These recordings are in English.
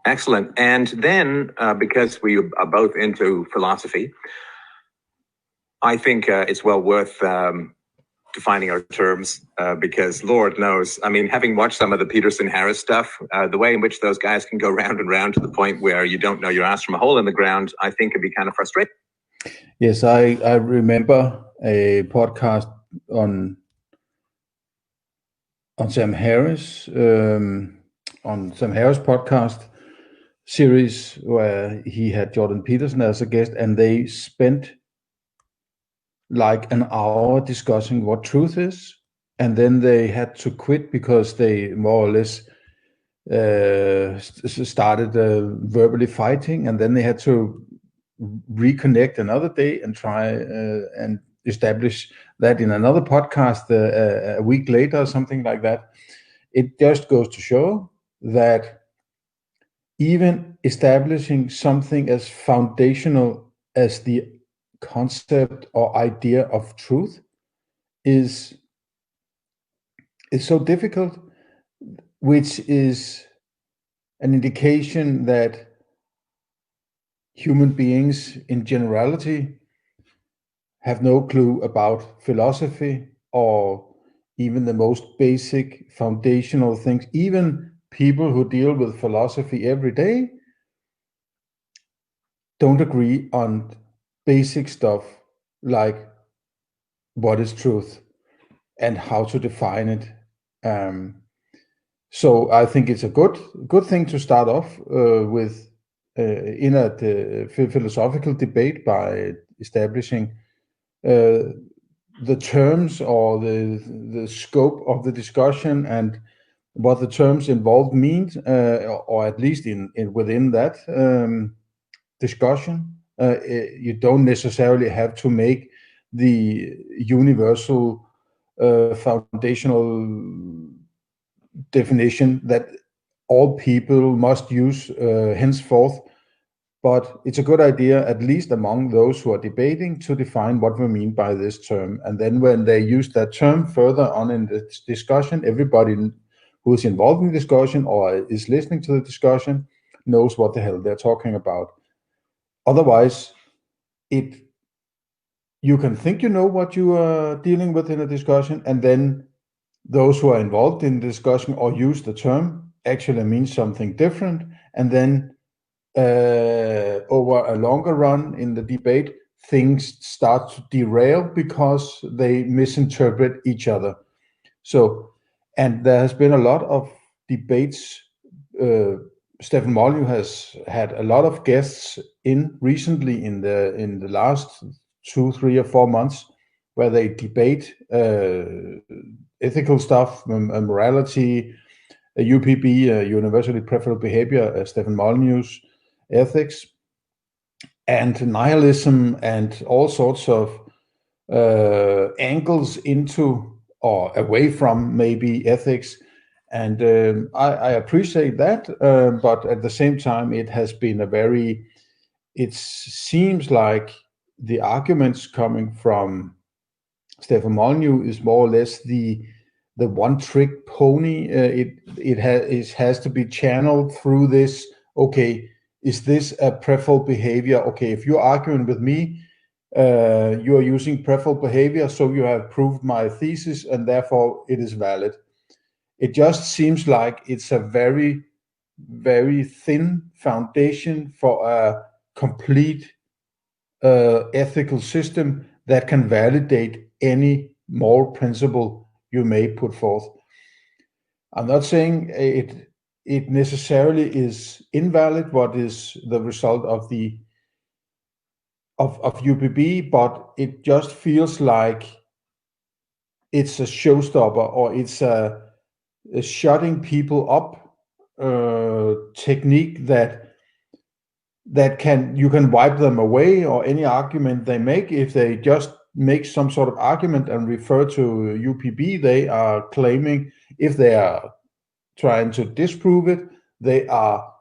Excellent. And then, because we are both into philosophy, I think it's well worth defining our terms, because Lord knows, I mean, having watched some of the Peterson-Harris stuff, the way in which those guys can go round and round to the point where you don't know your ass from a hole in the ground, I think can be kind of frustrating. Yes, I remember a podcast on Sam Harris, on Sam Harris podcast series where he had Jordan Peterson as a guest, and they spent like an hour discussing what truth is, and then they had to quit because they more or less started verbally fighting, and then they had to reconnect another day and try and establish that in another podcast a week later or something like that. It just goes to show that even establishing something as foundational as the concept or idea of truth is so difficult, which is an indication that human beings in generality have no clue about philosophy or even the most basic foundational things. Even people who deal with philosophy every day don't agree on basic stuff like what is truth and how to define it. So I think it's a good thing to start off with in a philosophical debate by establishing the terms or the scope of the discussion and what the terms involved means, or at least within that discussion. You don't necessarily have to make the universal foundational definition that all people must use henceforth, but it's a good idea, at least among those who are debating, to define what we mean by this term. And then when they use that term further on in the discussion, everybody who is involved in the discussion or is listening to the discussion knows what the hell they're talking about. Otherwise, you can think you know what you are dealing with in a discussion, and then those who are involved in the discussion or use the term actually means something different. And then over a longer run in the debate, things start to derail because they misinterpret each other. So, and there has been a lot of debates. Stefan Molyneux has had a lot of guests in recently in the last 2, 3, or 4 months, where they debate ethical stuff, morality, UPB, universally preferable behavior, Stefan Molyneux ethics, and nihilism, and all sorts of angles into or away from maybe ethics. And I appreciate that, but at the same time, it has been it seems like the arguments coming from Stefan Molyneux is more or less the one-trick pony. It has to be channeled through this. Okay, is this a preferable behavior? Okay, if you're arguing with me, you are using preferable behavior, so you have proved my thesis, and therefore it is valid. It just seems like it's a very, very thin foundation for a complete ethical system that can validate any moral principle you may put forth. I'm not saying it necessarily is invalid what is the result of UPB, but it just feels like it's a showstopper, or it's a shutting people up technique that you can wipe them away, or any argument they make. If they just make some sort of argument and refer to UPB, they are claiming, if they are trying to disprove it, they are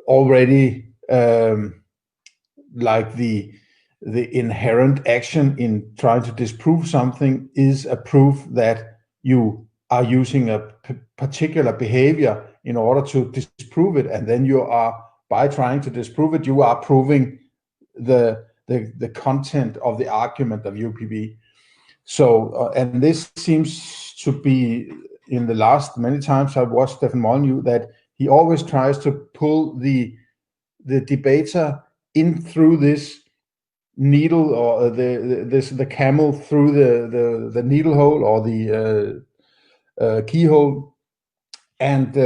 already like the inherent action in trying to disprove something is a proof that you are using a particular behavior in order to disprove it, and then you are, by trying to disprove it, you are proving the content of the argument of UPB. So, and this seems to be, in the last many times I've watched Stefan Molyneux, that he always tries to pull the debater in through this needle, or the camel through the needle hole, or the keyhole, and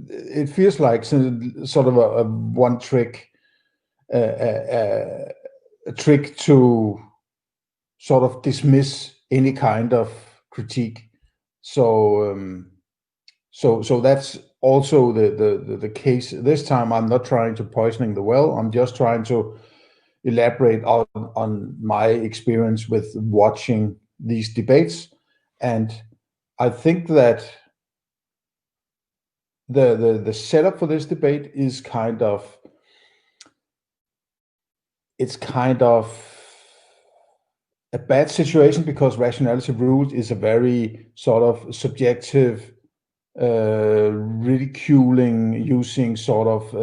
it feels like sort of a one trick, a trick to sort of dismiss any kind of critique. So so that's also the case this time. I'm not trying to poisoning the well. I'm just trying to elaborate on my experience with watching these debates, and I think that the setup for this debate is kind of a bad situation, because Rationality Rules is a very sort of subjective, ridiculing, using sort of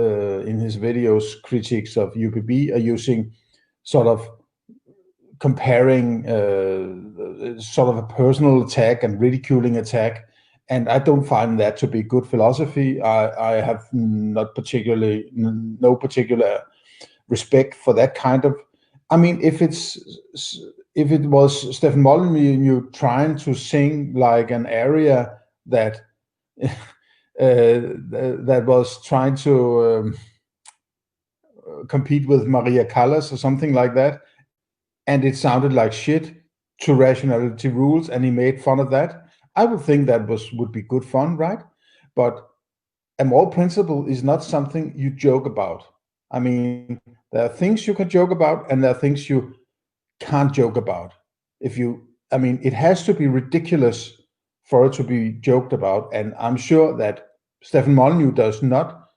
in his videos, critiques of UPB are using sort of comparing sort of a personal attack and ridiculing attack, and I don't find that to be good philosophy. I have no particular respect for that kind of. I mean, if it was Stefan Molyneux trying to sing like an aria that that was trying to compete with Maria Callas or something like that, and it sounded like shit to Rationality Rules, and he made fun of that, I would think that would be good fun, right? But a moral principle is not something you joke about. I mean, there are things you can joke about, and there are things you can't joke about. I mean, it has to be ridiculous for it to be joked about, and I'm sure that Stefan Molyneux does not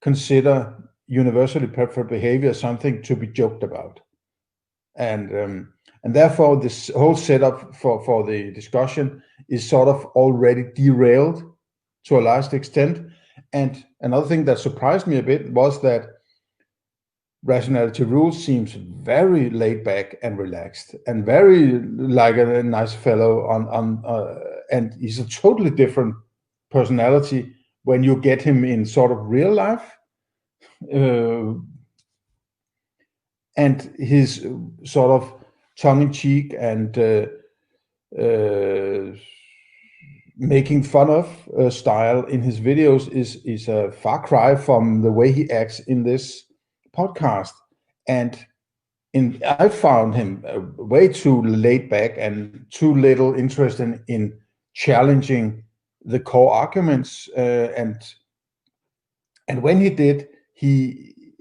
consider universally preferable behavior something to be joked about, and therefore this whole setup for the discussion is sort of already derailed to a large extent. And another thing that surprised me a bit was that Rationality Rules seems very laid back and relaxed, and very like a nice fellow and he's a totally different personality when you get him in sort of real life. And his sort of tongue-in-cheek and making fun of style in his videos is a far cry from the way he acts in this podcast. And I found him way too laid back and too little interested in challenging the core arguments. And when he did,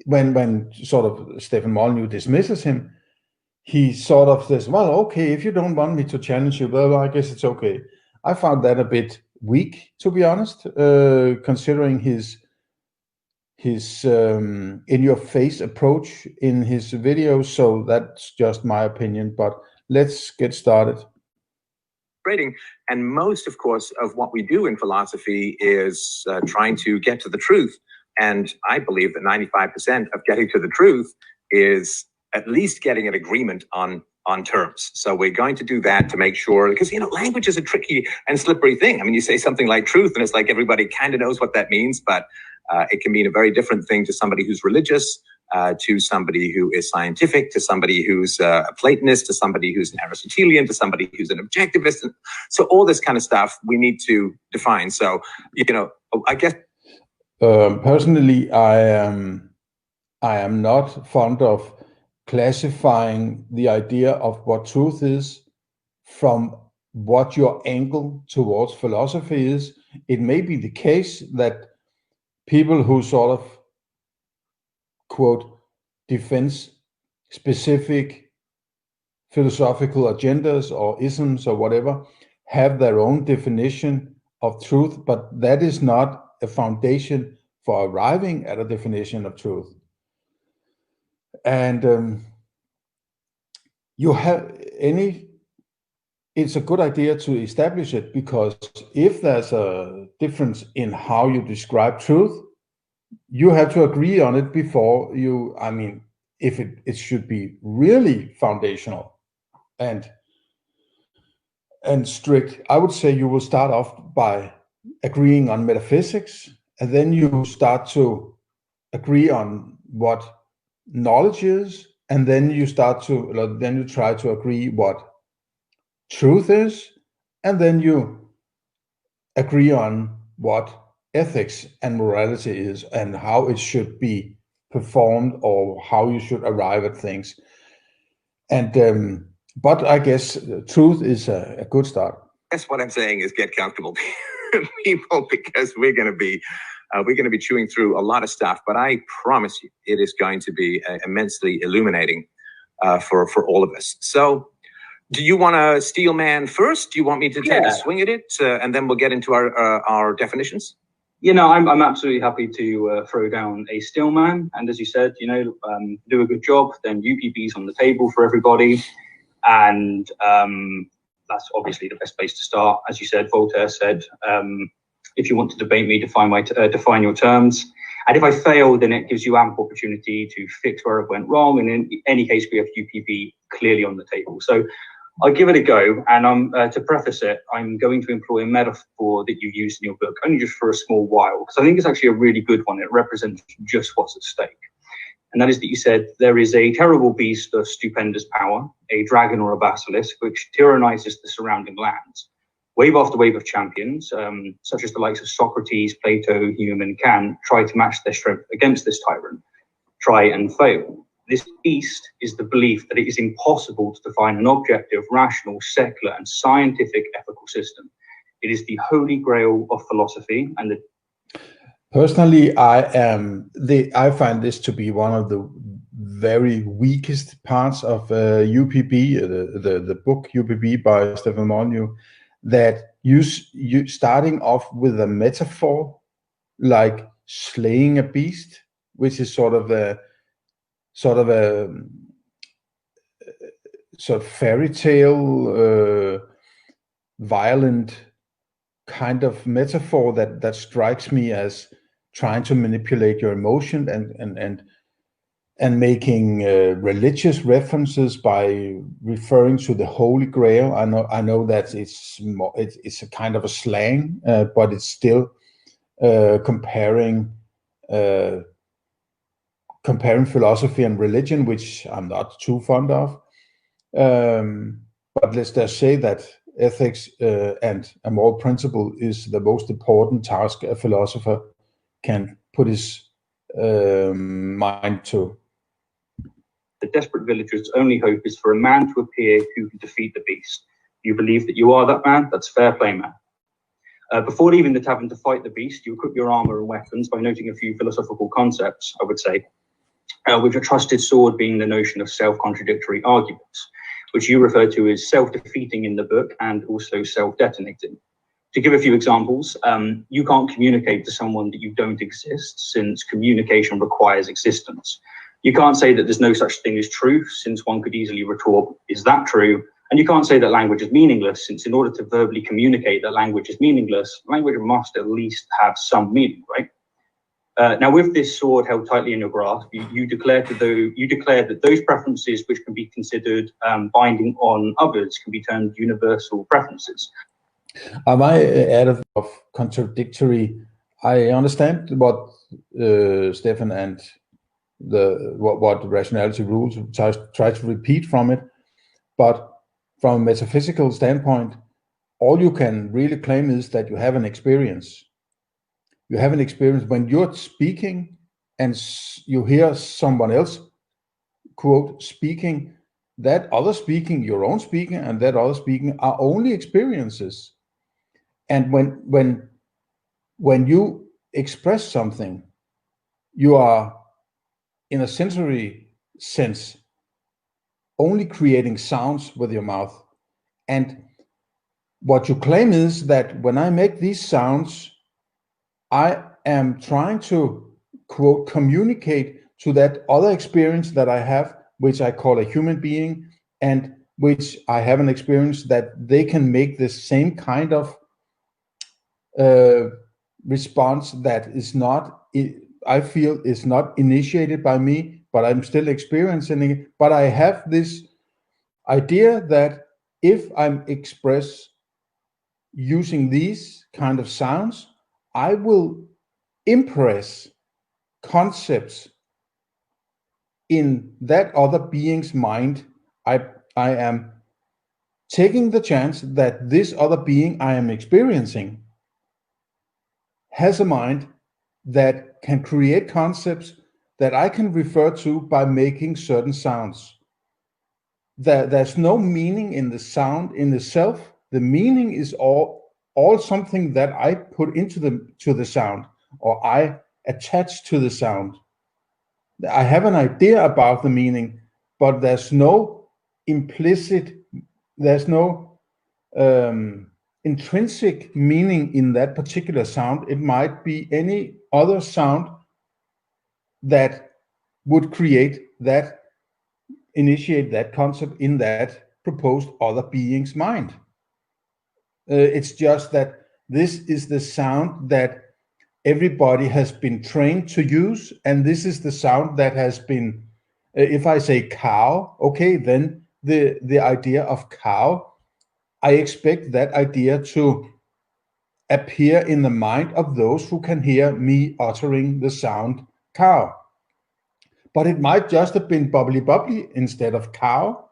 when sort of Stefan Molyneux dismisses him, he sort of says, well, okay, if you don't want me to challenge you, well, I guess it's okay. I found that a bit weak, to be honest, considering his in-your-face approach in his videos. So that's just my opinion, but let's get started. And most, of course, of what we do in philosophy is trying to get to the truth. And I believe that 95% of getting to the truth is at least getting an agreement on terms. So we're going to do that to make sure, because, language is a tricky and slippery thing. I mean, you say something like truth, and it's like everybody kind of knows what that means, but it can mean a very different thing to somebody who's religious, to somebody who is scientific, to somebody who's a Platonist, to somebody who's an Aristotelian, to somebody who's an objectivist. And so all this kind of stuff we need to define. So, I guess personally, I am not fond of classifying the idea of what truth is from what your angle towards philosophy is. It may be the case that people who sort of, quote, defends specific philosophical agendas or isms or whatever have their own definition of truth, but that is not a foundation for arriving at a definition of truth. And you have any it's a good idea to establish it, because if there's a difference in how you describe truth, you have to agree on it before you, I mean, if it should be really foundational and strict, I would say you will start off by agreeing on metaphysics, and then you start to agree on what knowledge is, and then you try to agree what truth is, and then you agree on what ethics and morality is and how it should be performed, or how you should arrive at things. And but I guess truth is a good start. Guess what I'm saying is get comfortable, people, because we're going to be chewing through a lot of stuff. But I promise you, it is going to be immensely illuminating for all of us. So, do you want to steel man first? Do you want me to take a swing at it, and then we'll get into our definitions? You know, I'm absolutely happy to throw down a steel man. And as you said, you know, do a good job. Then UPB's on the table for everybody, and that's obviously the best place to start. As you said, Voltaire said, if you want to debate me, define your terms. And if I fail, then it gives you ample opportunity to fix where it went wrong. And in any case, we have UPB clearly on the table. So I'll give it a go. And to preface it, I'm going to employ a metaphor that you used in your book, only just for a small while, because I think it's actually a really good one. It represents just what's at stake. And that is that you said there is a terrible beast of stupendous power, a dragon or a basilisk, which tyrannizes the surrounding lands. Wave after wave of champions, such as the likes of Socrates, Plato, Hume, and Kant, try to match their strength against this tyrant, try and fail. This beast is the belief that it is impossible to define an objective, rational, secular, and scientific ethical system. It is the holy grail of philosophy, and Personally, I find this to be one of the very weakest parts of UPB, the book UPB by Stefan Molyneux, that you starting off with a metaphor like slaying a beast, which is sort of a fairy tale, violent kind of metaphor that strikes me as trying to manipulate your emotion and making religious references by referring to the Holy Grail. I know that it's a kind of a slang, but it's still comparing philosophy and religion, which I'm not too fond of. But let's just say that ethics and a moral principle is the most important task a philosopher can put his mind to. The desperate villager's only hope is for a man to appear who can defeat the beast. You believe that you are that man? That's fair play, man. Before leaving the tavern to fight the beast, you equip your armor and weapons by noting a few philosophical concepts, I would say, with a trusted sword being the notion of self-contradictory arguments, which you refer to as self-defeating in the book and also self-detonating. To give a few examples, you can't communicate to someone that you don't exist, since communication requires existence. You can't say that there's no such thing as truth, since one could easily retort, is that true? And you can't say that language is meaningless, since in order to verbally communicate that language is meaningless, language must at least have some meaning, right? Now, with this sword held tightly in your grasp, you declare that those preferences which can be considered binding on others can be termed universal preferences. I might add of contradictory. I understand what Stefan and what Rationality Rules try to repeat from it, but from a metaphysical standpoint, all you can really claim is that you have an experience. You have an experience when you're speaking and you hear someone else, quote, speaking, that other speaking, your own speaking, and that other speaking are only experiences. And when you express something, you are, in a sensory sense, only creating sounds with your mouth. And what you claim is that when I make these sounds, I am trying to, quote, communicate to that other experience that I have, which I call a human being, and which I haven't experienced, that they can make the same kind of response that is not, I feel, is not initiated by me, but I'm still experiencing it. But I have this idea that if I'm express using these kind of sounds, I will impress concepts in that other being's mind. I am taking the chance that this other being I am experiencing has a mind that can create concepts that I can refer to by making certain sounds. There's no meaning in the sound in itself. The meaning is all something that I put into the sound, or I attach to the sound. I have an idea about the meaning, but there's no implicit, there's no intrinsic meaning in that particular sound. It might be any other sound that would initiate that concept in that proposed other being's mind. It's just that this is the sound that everybody has been trained to use, and this is the sound that has been, if I say cow, okay, then the idea of cow, I expect that idea to appear in the mind of those who can hear me uttering the sound cow. But it might just have been bubbly bubbly instead of cow.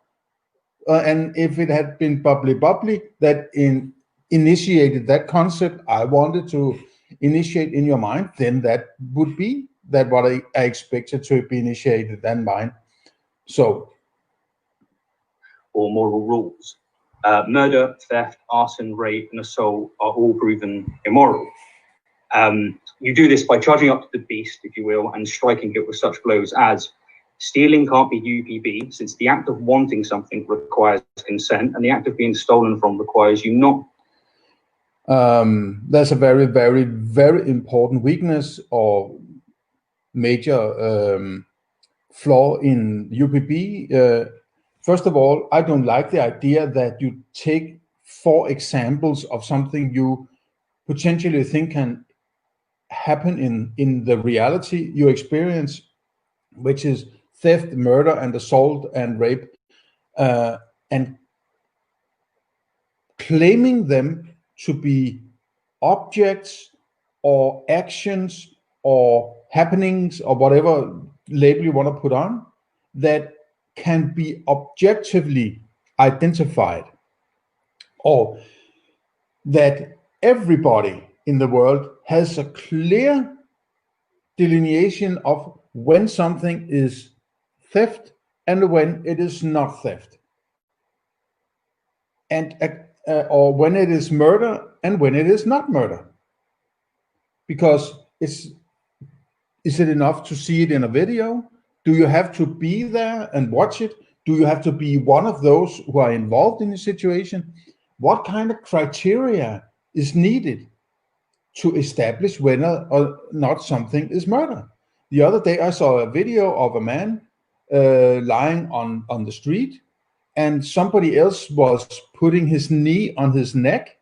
And if it had been bubbly bubbly that initiated that concept I wanted to initiate in your mind, then that would be that what I expected to be initiated in mine. So, or moral rules. Murder, theft, arson, rape, and assault are all proven immoral. You do this by charging up to the beast, if you will, and striking it with such blows as: stealing can't be UPB, since the act of wanting something requires consent, and the act of being stolen from requires you not. That's a very, very, very important weakness or major flaw in UPB. First of all, I don't like the idea that you take 4 examples of something you potentially think can happen in the reality you experience, which is theft, murder, and assault and rape, and claiming them to be objects or actions or happenings or whatever label you want to put on that can be objectively identified, or that everybody in the world has a clear delineation of when something is theft and when it is not theft, and or when it is murder and when it is not murder. Because is it enough to see it in a video? Do you have to be there and watch it? Do you have to be one of those who are involved in the situation? What kind of criteria is needed to establish whether or not something is murder? The other day I saw a video of a man lying on the street, and somebody else was putting his knee on his neck,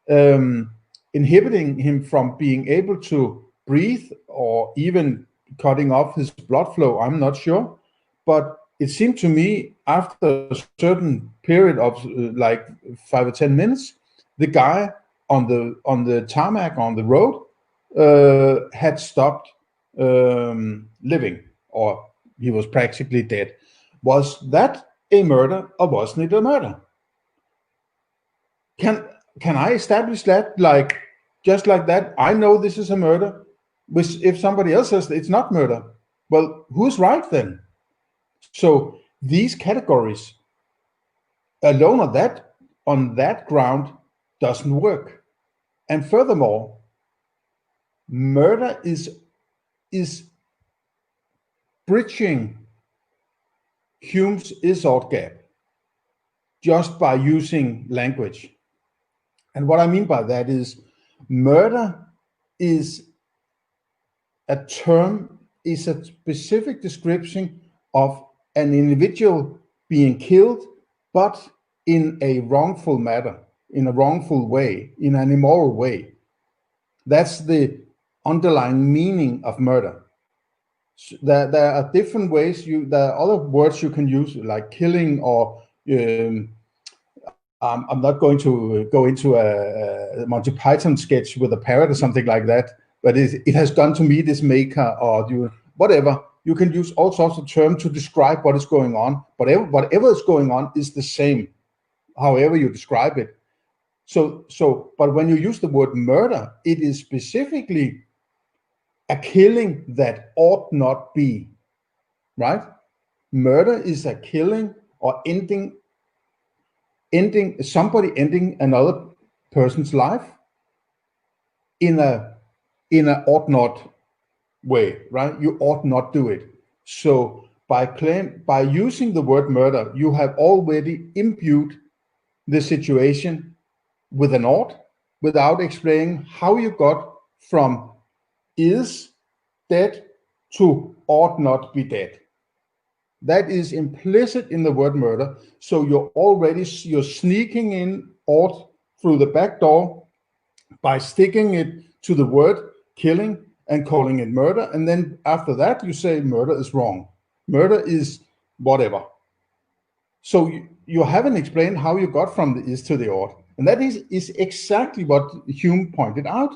inhibiting him from being able to breathe, or even cutting off his blood flow. I'm not sure, but it seemed to me after a certain period of like 5 or 10 minutes, the guy on the tarmac on the road had stopped living, or he was practically dead. Was that a murder, or wasn't it a murder? Can I establish that, like, just like that? I know this is a murder, which if somebody else says it's not murder, well, who's right then? So these categories alone on that ground doesn't work. And furthermore, murder is bridging Hume's is-ought gap just by using language. And what I mean by that is murder is a term, is a specific description of an individual being killed but in a wrongful matter, in a wrongful way, in an immoral way. That's the underlying meaning of murder. There are different ways. There are other words you can use, like killing, or I'm not going to go into a Monty Python sketch with a parrot or something like that, but it has done to me this maker, or whatever. You can use all sorts of terms to describe what is going on. Whatever is going on is the same, however you describe it. But when you use the word murder, it is specifically a killing that ought not be, right? Murder is a killing or ending another person's life in a ought not way, right? You ought not do it. So by using the word murder, you have already imbued the situation with an ought, without explaining how you got from is dead to ought not be dead. That is implicit in the word murder. So you're sneaking in ought through the back door by sticking it to the word killing and calling it murder. And then after that, you say murder is wrong. Murder is whatever. So you haven't explained how you got from the is to the ought. And that is exactly what Hume pointed out.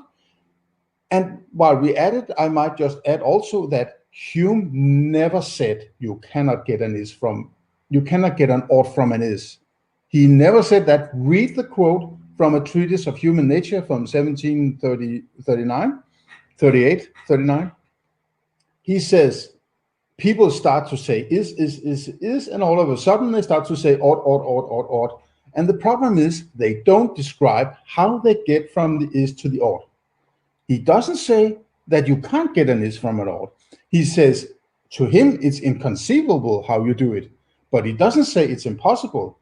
And while we added, I might just add also that Hume never said you cannot get an ought from an is. He never said that. Read the quote from a treatise of human nature from 1738. He says, people start to say is, and all of a sudden they start to say ought. And the problem is they don't describe how they get from the is to the ought. He doesn't say that you can't get an is from an ought. He says to him it's inconceivable how you do it, but he doesn't say it's impossible.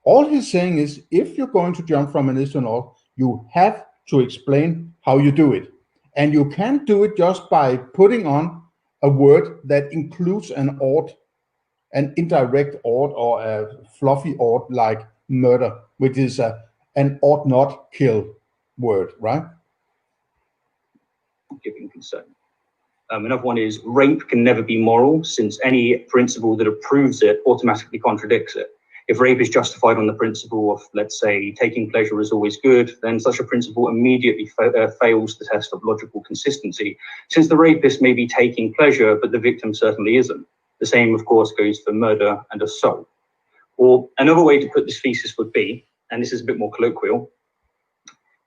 All he's saying is if you're going to jump from an is to an ought, you have to explain how you do it. And you can't do it just by putting on a word that includes an ought, an indirect ought, or a fluffy ought like murder, which is an ought not kill word, right? Giving concern. Another one is rape can never be moral, since any principle that approves it automatically contradicts it. If rape is justified on the principle of, let's say, taking pleasure is always good, then such a principle immediately fails the test of logical consistency, since the rapist may be taking pleasure, but the victim certainly isn't. The same, of course, goes for murder and assault. Or another way to put this thesis would be, and this is a bit more colloquial,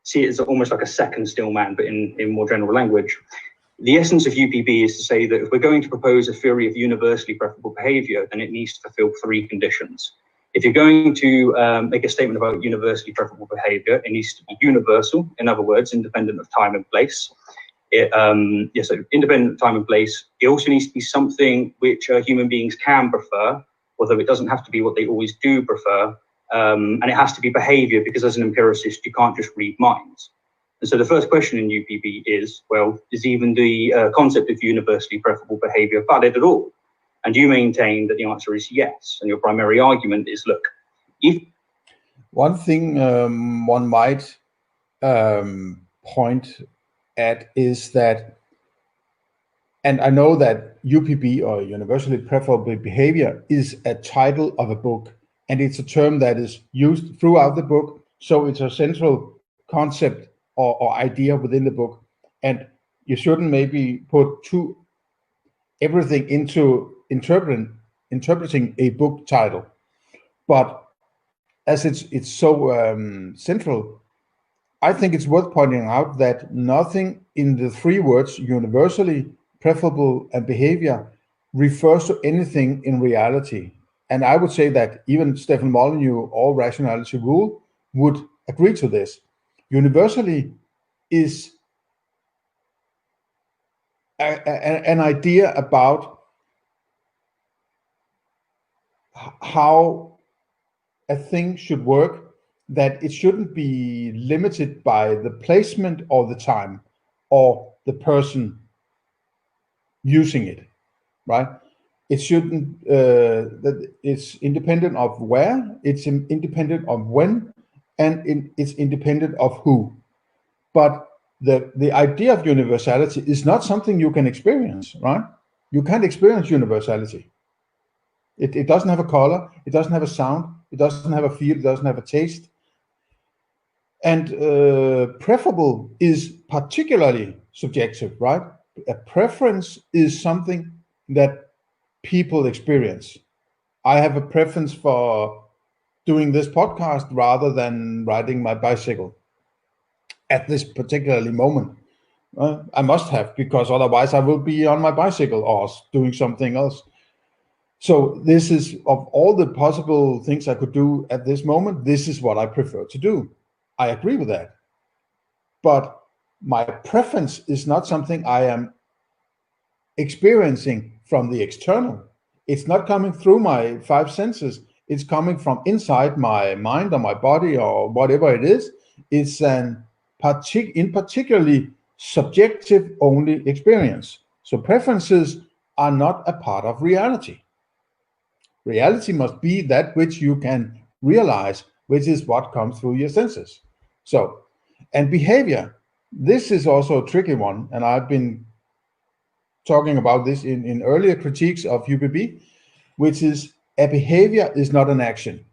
see it as almost like a second Stillman, but in more general language. The essence of UPB is to say that if we're going to propose a theory of universally preferable behaviour, then it needs to fulfil three conditions. If you're going to make a statement about universally preferable behaviour, it needs to be universal, in other words, independent of time and place. So independent of time and place. It also needs to be something which human beings can prefer, although it doesn't have to be what they always do prefer. And it has to be behavior, because as an empiricist, you can't just read minds. And so the first question in UPB is, well, is even the concept of universally preferable behavior valid at all? And you maintain that the answer is yes. And your primary argument is, look, if... One thing one might point at is that, and I know that UPB, or universally preferable behavior, is a title of a book. And it's a term that is used throughout the book. So it's a central concept or idea within the book. And you shouldn't maybe put everything into interpreting a book title. But as it's so central, I think it's worth pointing out that nothing in the three words, universally preferable and behavior, refers to anything in reality. And I would say that even Stefan Molyneux or Rationality Rule would agree to this. Universally is an idea about how a thing should work, that it shouldn't be limited by the placement or the time or the person using it, right? it shouldn't, that it's independent of where, it's independent of when, and it's independent of who. But the idea of universality is not something you can experience, right? You can't experience universality. It doesn't have a color, it doesn't have a sound, it doesn't have a feel, it doesn't have a taste. And preferable is particularly subjective, right? A preference is something that people experience. I have a preference for doing this podcast rather than riding my bicycle at this particularly moment. I must have, because otherwise I will be on my bicycle or doing something else. So this is, of all the possible things I could do at this moment, this is what I prefer to do. I agree with that. But my preference is not something I am experiencing from the external. It's not coming through my five senses. It's coming from inside my mind or my body or whatever it is. It's an particularly subjective only experience. So preferences are not a part of reality. Reality must be that which you can realize, which is what comes through your senses. So, and behavior, this is also a tricky one, and I've been talking about this in earlier critiques of UPB, which is a behavior is not an action.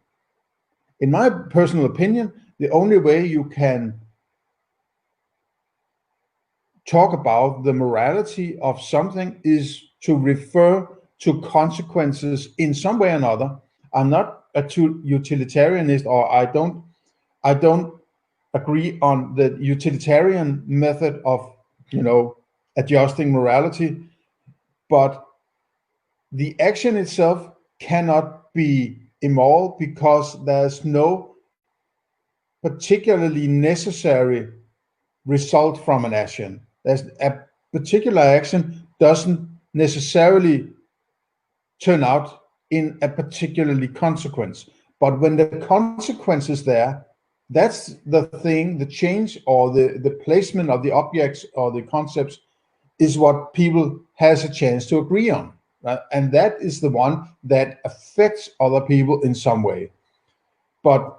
In my personal opinion, the only way you can talk about the morality of something is to refer to consequences in some way or another. I'm not a utilitarianist, or I don't agree on the utilitarian method of, adjusting morality, but the action itself cannot be immoral because there's no particularly necessary result from an action. There's a particular action doesn't necessarily turn out in a particularly consequence. But when the consequence is there, that's the thing, the change or the placement of the objects or the concepts is what people has a chance to agree on. Right? And that is the one that affects other people in some way. But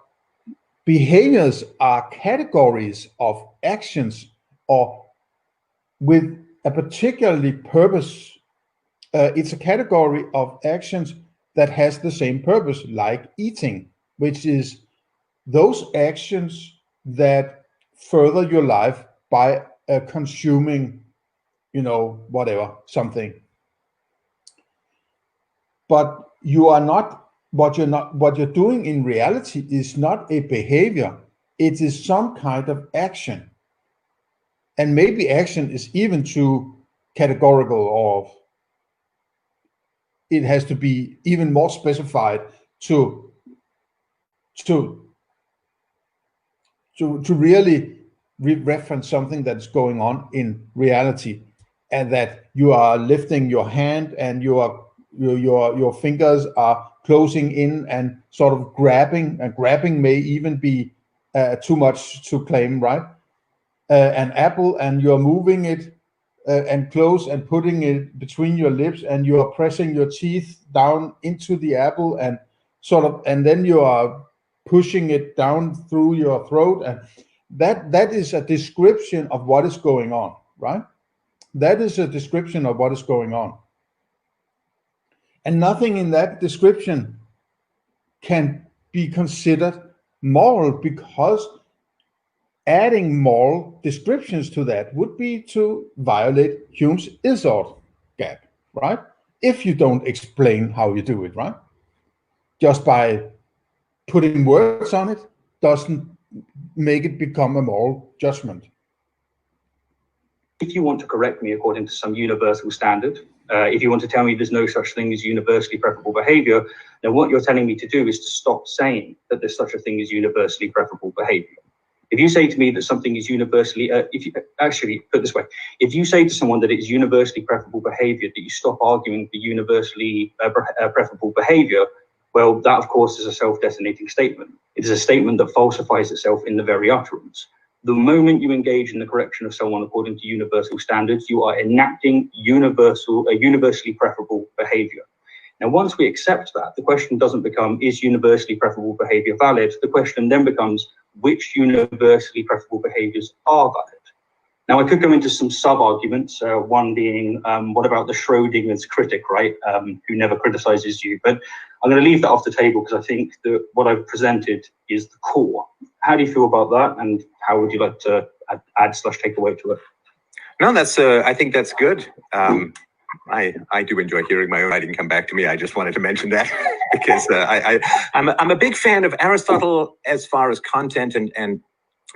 behaviors are categories of actions or with a particularly purpose. It's a category of actions that has the same purpose, like eating, which is those actions that further your life by consuming, whatever, something. But you are not, what you're doing in reality is not a behavior. It is some kind of action. And maybe action is even too categorical, or it has to be even more specified to really reference something that's going on in reality, and that you are lifting your hand and your fingers are closing in and sort of grabbing, and grabbing may even be too much to claim, right? An apple, and you're moving it and close and putting it between your lips, and you are pressing your teeth down into the apple, and and then you are pushing it down through your throat, and that is a description of what is going on, right? That is a description of what is going on. And nothing in that description can be considered moral, because adding moral descriptions to that would be to violate Hume's is-ought gap, right? If you don't explain how you do it, right? Just by putting words on it doesn't make it become a moral judgment. If you want to correct me according to some universal standard, if you want to tell me there's no such thing as universally preferable behavior, then what you're telling me to do is to stop saying that there's such a thing as universally preferable behavior. If you say to me that something is universally, if you actually put it this way, if you say to someone that it is universally preferable behavior, that you stop arguing for universally preferable behavior, well, that of course is a self-detonating statement. It is a statement that falsifies itself in the very utterance. The moment you engage in the correction of someone according to universal standards, you are enacting universally preferable behavior. Now, once we accept that, the question doesn't become, is universally preferable behavior valid? The question then becomes, which universally preferable behaviors are valid? Now, I could go into some sub-arguments, one being, what about the Schrodinger's critic, right, who never criticizes you? But I'm going to leave that off the table because I think that what I've presented is the core. How do you feel about that, and how would you like to add/take away to it? No, that's. I think that's good. I do enjoy hearing my own writing come back to me. I just wanted to mention that because I'm a big fan of Aristotle as far as content and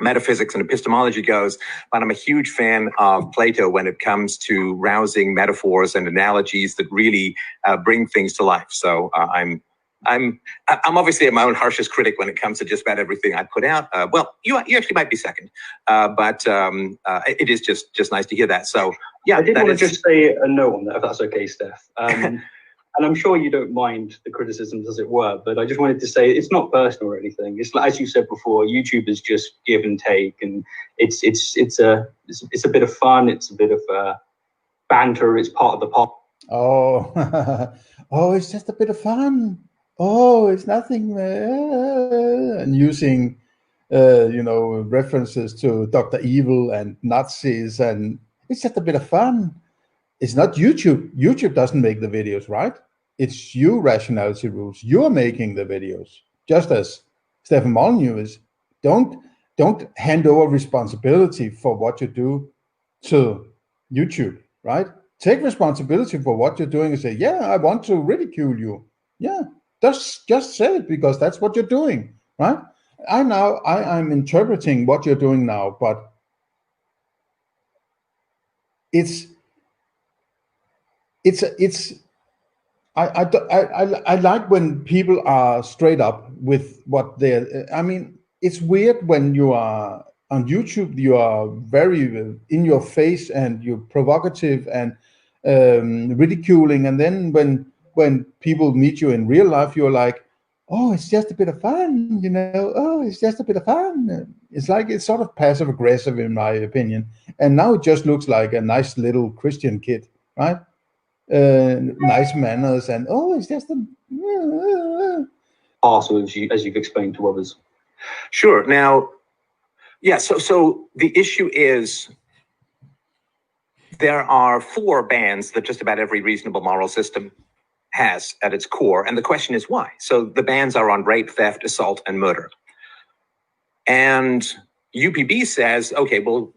metaphysics and epistemology goes, but I'm a huge fan of Plato when it comes to rousing metaphors and analogies that really bring things to life. So I'm obviously my own harshest critic when it comes to just about everything I put out. Well, you actually might be second, but it is just nice to hear that. So yeah, I did want to just say a note on that, if that's okay, Steph. And I'm sure you don't mind the criticisms, as it were, but I just wanted to say it's not personal or anything. It's like, as you said before, YouTube is just give and take, and it's a bit of fun. It's a bit of banter. It's part of the pop. Oh, oh, it's just a bit of fun. Oh, it's nothing. And using, references to Dr. Evil and Nazis, and it's just a bit of fun. It's not YouTube. YouTube doesn't make the videos, right? It's you, Rationality Rules. You're making the videos, just as Stefan Molyneux is. Don't hand over responsibility for what you do to YouTube, right? Take responsibility for what you're doing and say, yeah, I want to ridicule you. Yeah, just say it, because that's what you're doing, right? I'm interpreting what you're doing now, but I like when people are straight up with what they're. I mean, it's weird when you are on YouTube. You are very in your face and you're provocative and ridiculing, and then when people meet you in real life, you're like, oh, it's just a bit of fun, Oh, it's just a bit of fun. It's like, it's sort of passive aggressive, in my opinion. And now it just looks like a nice little Christian kid, right? Nice manners, and oh, it's just also, as you've explained to others. Sure. Now, yeah. So the issue is there are 4 bands that just about every reasonable moral system has at its core, and the question is why. So the bans are on rape, theft, assault, and murder. And UPB says, okay, well,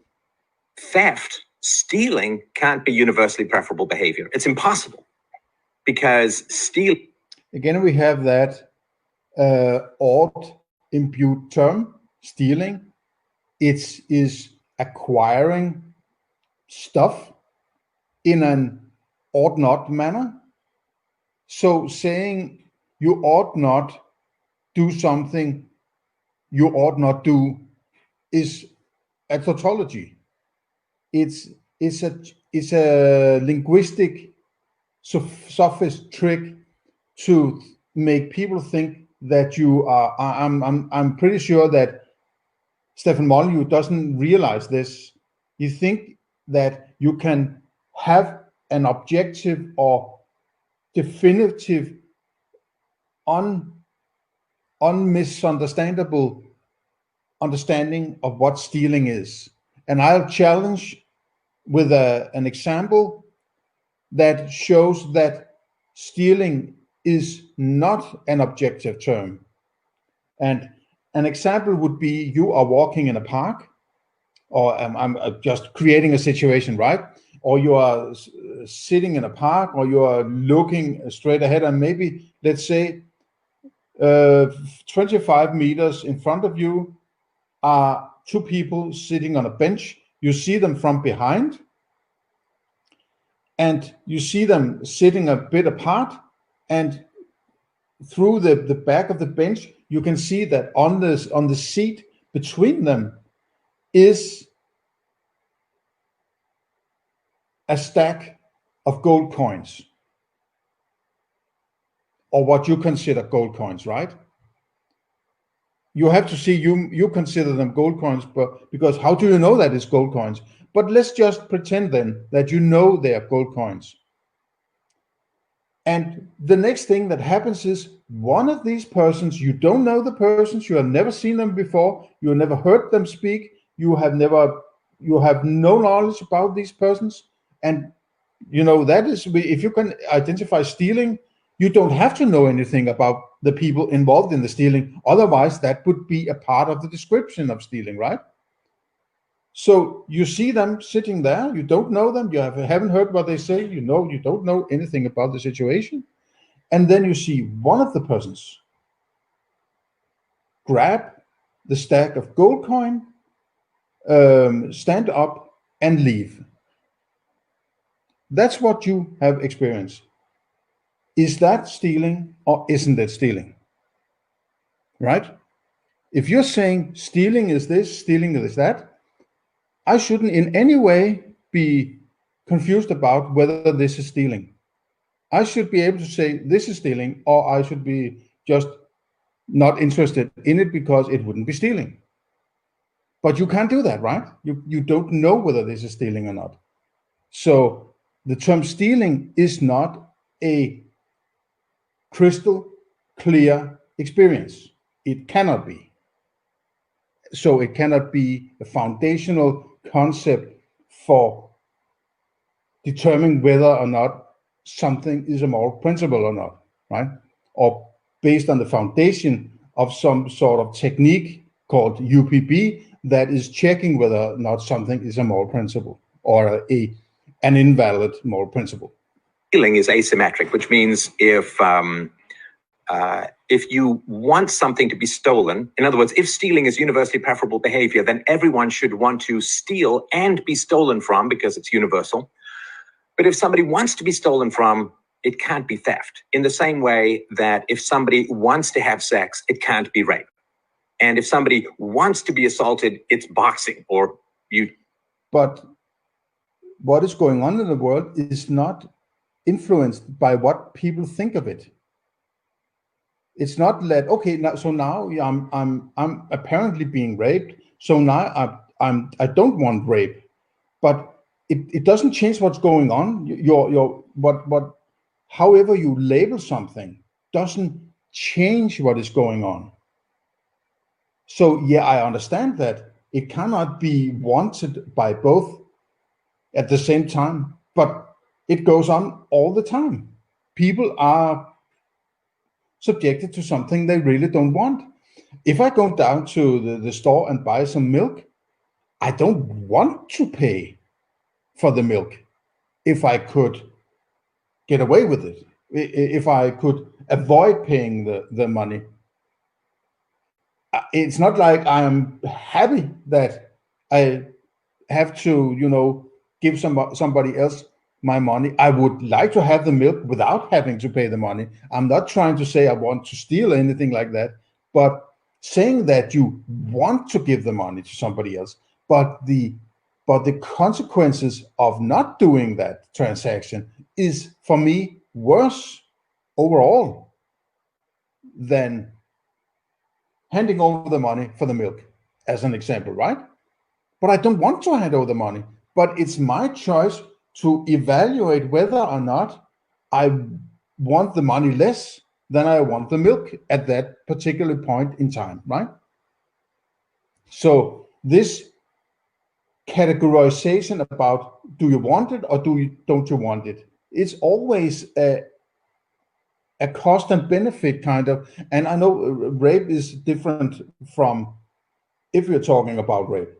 theft, stealing can't be universally preferable behavior. It's impossible, because steal. Again, we have that ought imbued term, stealing. It is acquiring stuff in an ought not manner. So saying you ought not do something you ought not do is a tautology. It's a linguistic sophist trick to make people think that you are. I'm pretty sure that Stefan Molyneux doesn't realize this. You think that you can have an objective or definitive, unmisunderstandable understanding of what stealing is. And I'll challenge with an example that shows that stealing is not an objective term. And an example would be, you are walking in a park, or I'm just creating a situation, right? Or you are sitting in a park, or you are looking straight ahead, and maybe, let's say, 25 meters in front of you are 2 people sitting on a bench. You see them from behind, and you see them sitting a bit apart, and through the back of the bench, you can see that on the seat between them is a stack of gold coins, or what you consider gold coins, right? You have to see, you consider them gold coins, but because how do you know that it's gold coins? But let's just pretend then that you know they are gold coins. And the next thing that happens is one of these persons, you don't know the persons, you have never seen them before, you have never heard them speak, you have no knowledge about these persons. And that is, if you can identify stealing, you don't have to know anything about the people involved in the stealing. Otherwise, that would be a part of the description of stealing, right? So you see them sitting there, you don't know them, you haven't heard what they say, you don't know anything about the situation. And then you see one of the persons grab the stack of gold coin, stand up and leave. That's what you have experienced. Is that stealing or isn't it stealing? Right? If you're saying stealing is this, stealing is that, I shouldn't in any way be confused about whether this is stealing. I should be able to say this is stealing, or I should be just not interested in it because it wouldn't be stealing. But you can't do that, right? You don't know whether this is stealing or not. So the term stealing is not a crystal clear experience. It cannot be. So it cannot be a foundational concept for determining whether or not something is a moral principle or not, right? Or based on the foundation of some sort of technique called UPB that is checking whether or not something is a moral principle or an invalid moral principle. Stealing is asymmetric, which means if you want something to be stolen, in other words, if stealing is universally preferable behavior, then everyone should want to steal and be stolen from because it's universal. But if somebody wants to be stolen from, it can't be theft. In the same way that if somebody wants to have sex, it can't be rape. And if somebody wants to be assaulted, it's boxing or you. But what is going on in the world is not influenced by what people think of it. It's not that, okay, now I'm apparently being raped, so now I don't want rape, but it doesn't change what's going on. However you label something doesn't change what is going on. So yeah, I understand that it cannot be wanted by both at the same time, but it goes on all the time. People are subjected to something they really don't want. If I go down to the store and buy some milk, I don't want to pay for the milk if I could get away with it, if I could avoid paying the money. It's not like I'm happy that I have to, give somebody else my money. I would like to have the milk without having to pay the money. I'm not trying to say I want to steal or anything like that, but saying that you want to give the money to somebody else, but the consequences of not doing that transaction is, for me, worse overall than handing over the money for the milk, as an example, right? But I don't want to hand over the money, but it's my choice to evaluate whether or not I want the money less than I want the milk at that particular point in time, right? So this categorization about do you want it or don't you want it, it's always a cost and benefit kind of. And I know rape is different from, if you're talking about rape,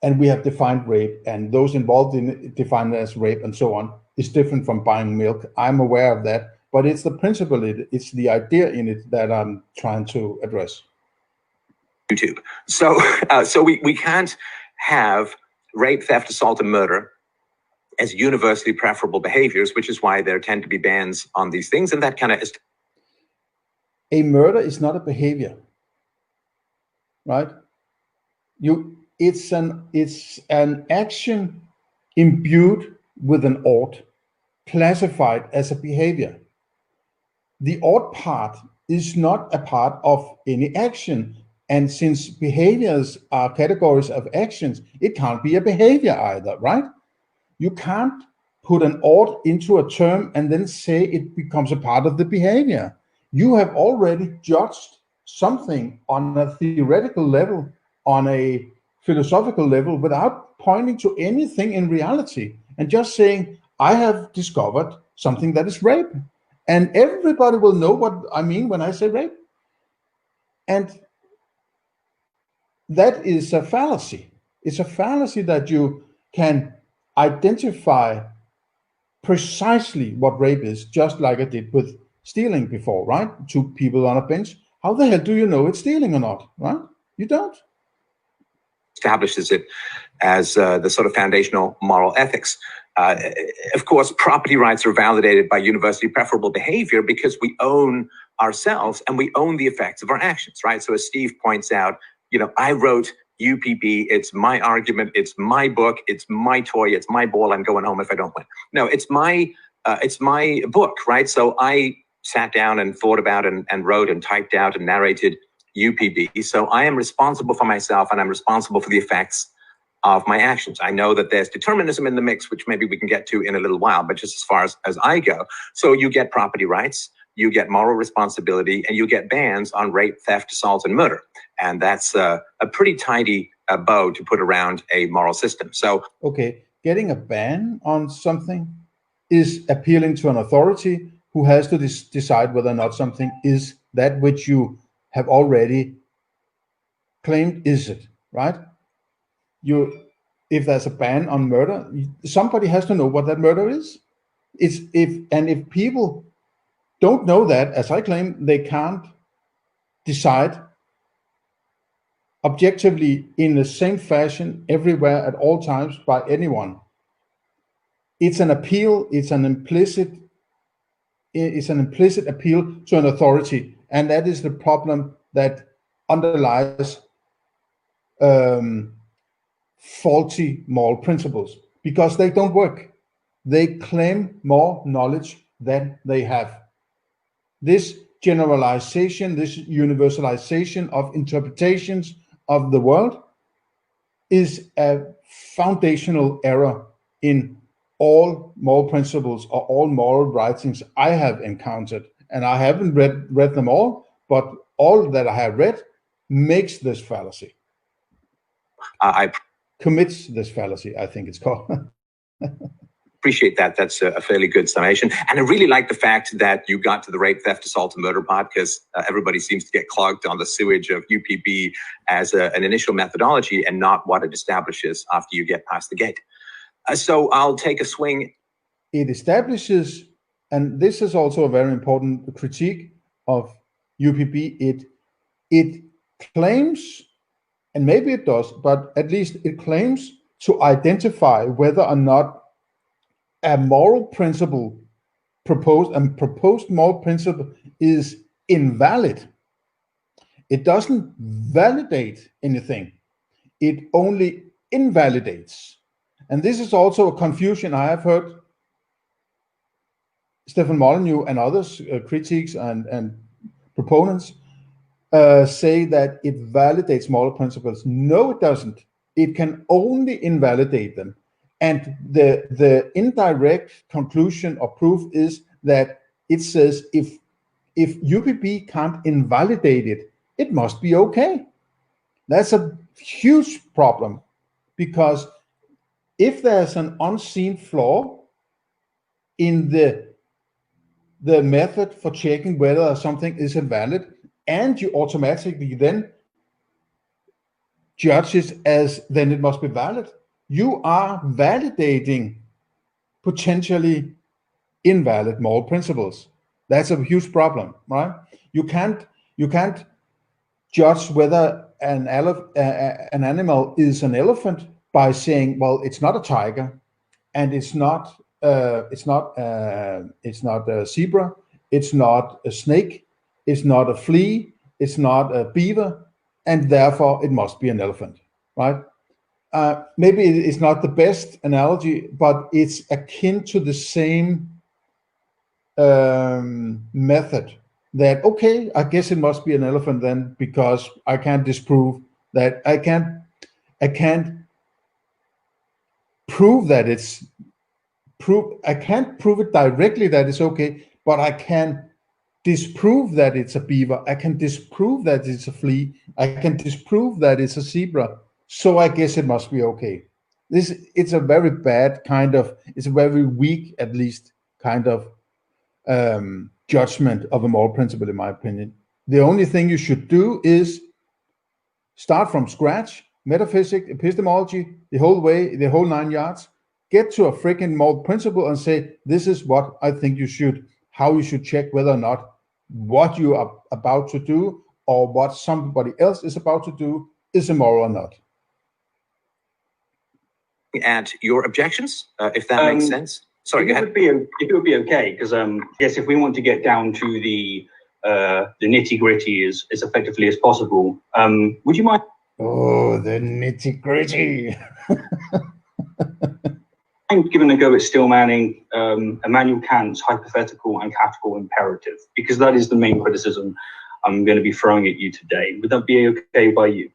and we have defined rape, and those involved in it defined as rape and so on, is different from buying milk. I'm aware of that, but it's the principle, it's the idea in it that I'm trying to address. YouTube. So we can't have rape, theft, assault, and murder as universally preferable behaviors, which is why there tend to be bans on these things, and that kind of is. A murder is not a behavior, right? It's an action imbued with an ought, classified as a behavior. The ought part is not a part of any action, and since behaviors are categories of actions, it can't be a behavior either, right? You can't put an ought into a term and then say it becomes a part of the behavior. You have already judged something on a theoretical level, on a philosophical level, without pointing to anything in reality, and just saying, I have discovered something that is rape. And everybody will know what I mean when I say rape. And that is a fallacy. It's a fallacy that you can identify precisely what rape is, just like I did with stealing before, right? Two people on a bench. How the hell do you know it's stealing or not, right? You don't. Establishes it as the sort of foundational moral ethics. Of course, property rights are validated by universally preferable behavior because we own ourselves and we own the effects of our actions, right? So as Steve points out, I wrote UPB, it's my argument, it's my book, it's my toy, it's my ball, I'm going home if I don't win. No, it's my book, right? So I sat down and thought about and wrote and typed out and narrated UPB. So I am responsible for myself and I'm responsible for the effects of my actions. I know that there's determinism in the mix, which maybe we can get to in a little while, but just as far as I go. So you get property rights, you get moral responsibility, and you get bans on rape, theft, assault, and murder. And that's a pretty tidy bow to put around a moral system. So, okay, getting a ban on something is appealing to an authority who has to decide whether or not something is that which you have already claimed is it, right? If there's a ban on murder, somebody has to know what that murder is. If people don't know that, as I claim, they can't decide objectively in the same fashion everywhere at all times by anyone. It's an appeal, it's an implicit appeal to an authority, and that is the problem that underlies faulty moral principles, because they don't work. They claim more knowledge than they have. This generalization, this universalization of interpretations of the world is a foundational error in all moral principles or all moral writings I have encountered. And I haven't read them all, but all that I have read makes this fallacy. Commits this fallacy, I think it's called. Appreciate that. That's a fairly good summation. And I really like the fact that you got to the rape, theft, assault, and murder part, because everybody seems to get clogged on the sewage of UPB as an initial methodology and not what it establishes after you get past the gate. So I'll take a swing. It establishes, and this is also a very important critique of UPB, it claims, and maybe it does, but at least it claims to identify whether or not a moral principle proposed moral principle is invalid. It doesn't validate anything. It only invalidates. And this is also a confusion I have heard Stefan Molyneux and others, critics and proponents, say that it validates moral principles. No, it doesn't. It can only invalidate them. And the indirect conclusion or proof is that it says if UPB can't invalidate it, it must be okay. That's a huge problem, because if there's an unseen flaw in the method for checking whether something is invalid, and you automatically then judge it as then it must be valid, you are validating potentially invalid moral principles. That's a huge problem, right? You can't judge whether an animal is an elephant by saying, well, it's not a tiger, and it's not a zebra, it's not a snake, it's not a flea, it's not a beaver, and therefore it must be an elephant, right? Maybe it's not the best analogy, but it's akin to the same method that, okay, I guess it must be an elephant then, because I can't disprove that. I can't prove that it's can't prove it directly that it's okay, but I can disprove that it's a beaver. I can disprove that it's a flea. I can disprove that it's a zebra. So I guess it must be okay. It's a very bad kind of, it's a very weak, at least, kind of judgment of a moral principle, in my opinion. The only thing you should do is start from scratch, metaphysics, epistemology, the whole way, the whole 9 yards, get to a freaking moral principle and say, this is what I think you should, how you should check whether or not what you are about to do or what somebody else is about to do is immoral or not. Add your objections, if that makes sense. Sorry, if it would be okay, because yes, if we want to get down to the nitty-gritty as effectively as possible, would you mind? Oh, the nitty-gritty. I'm giving a go at stillmanning Immanuel Kant's hypothetical and categorical imperative, because that is the main criticism I'm going to be throwing at you today. Would that be okay by you?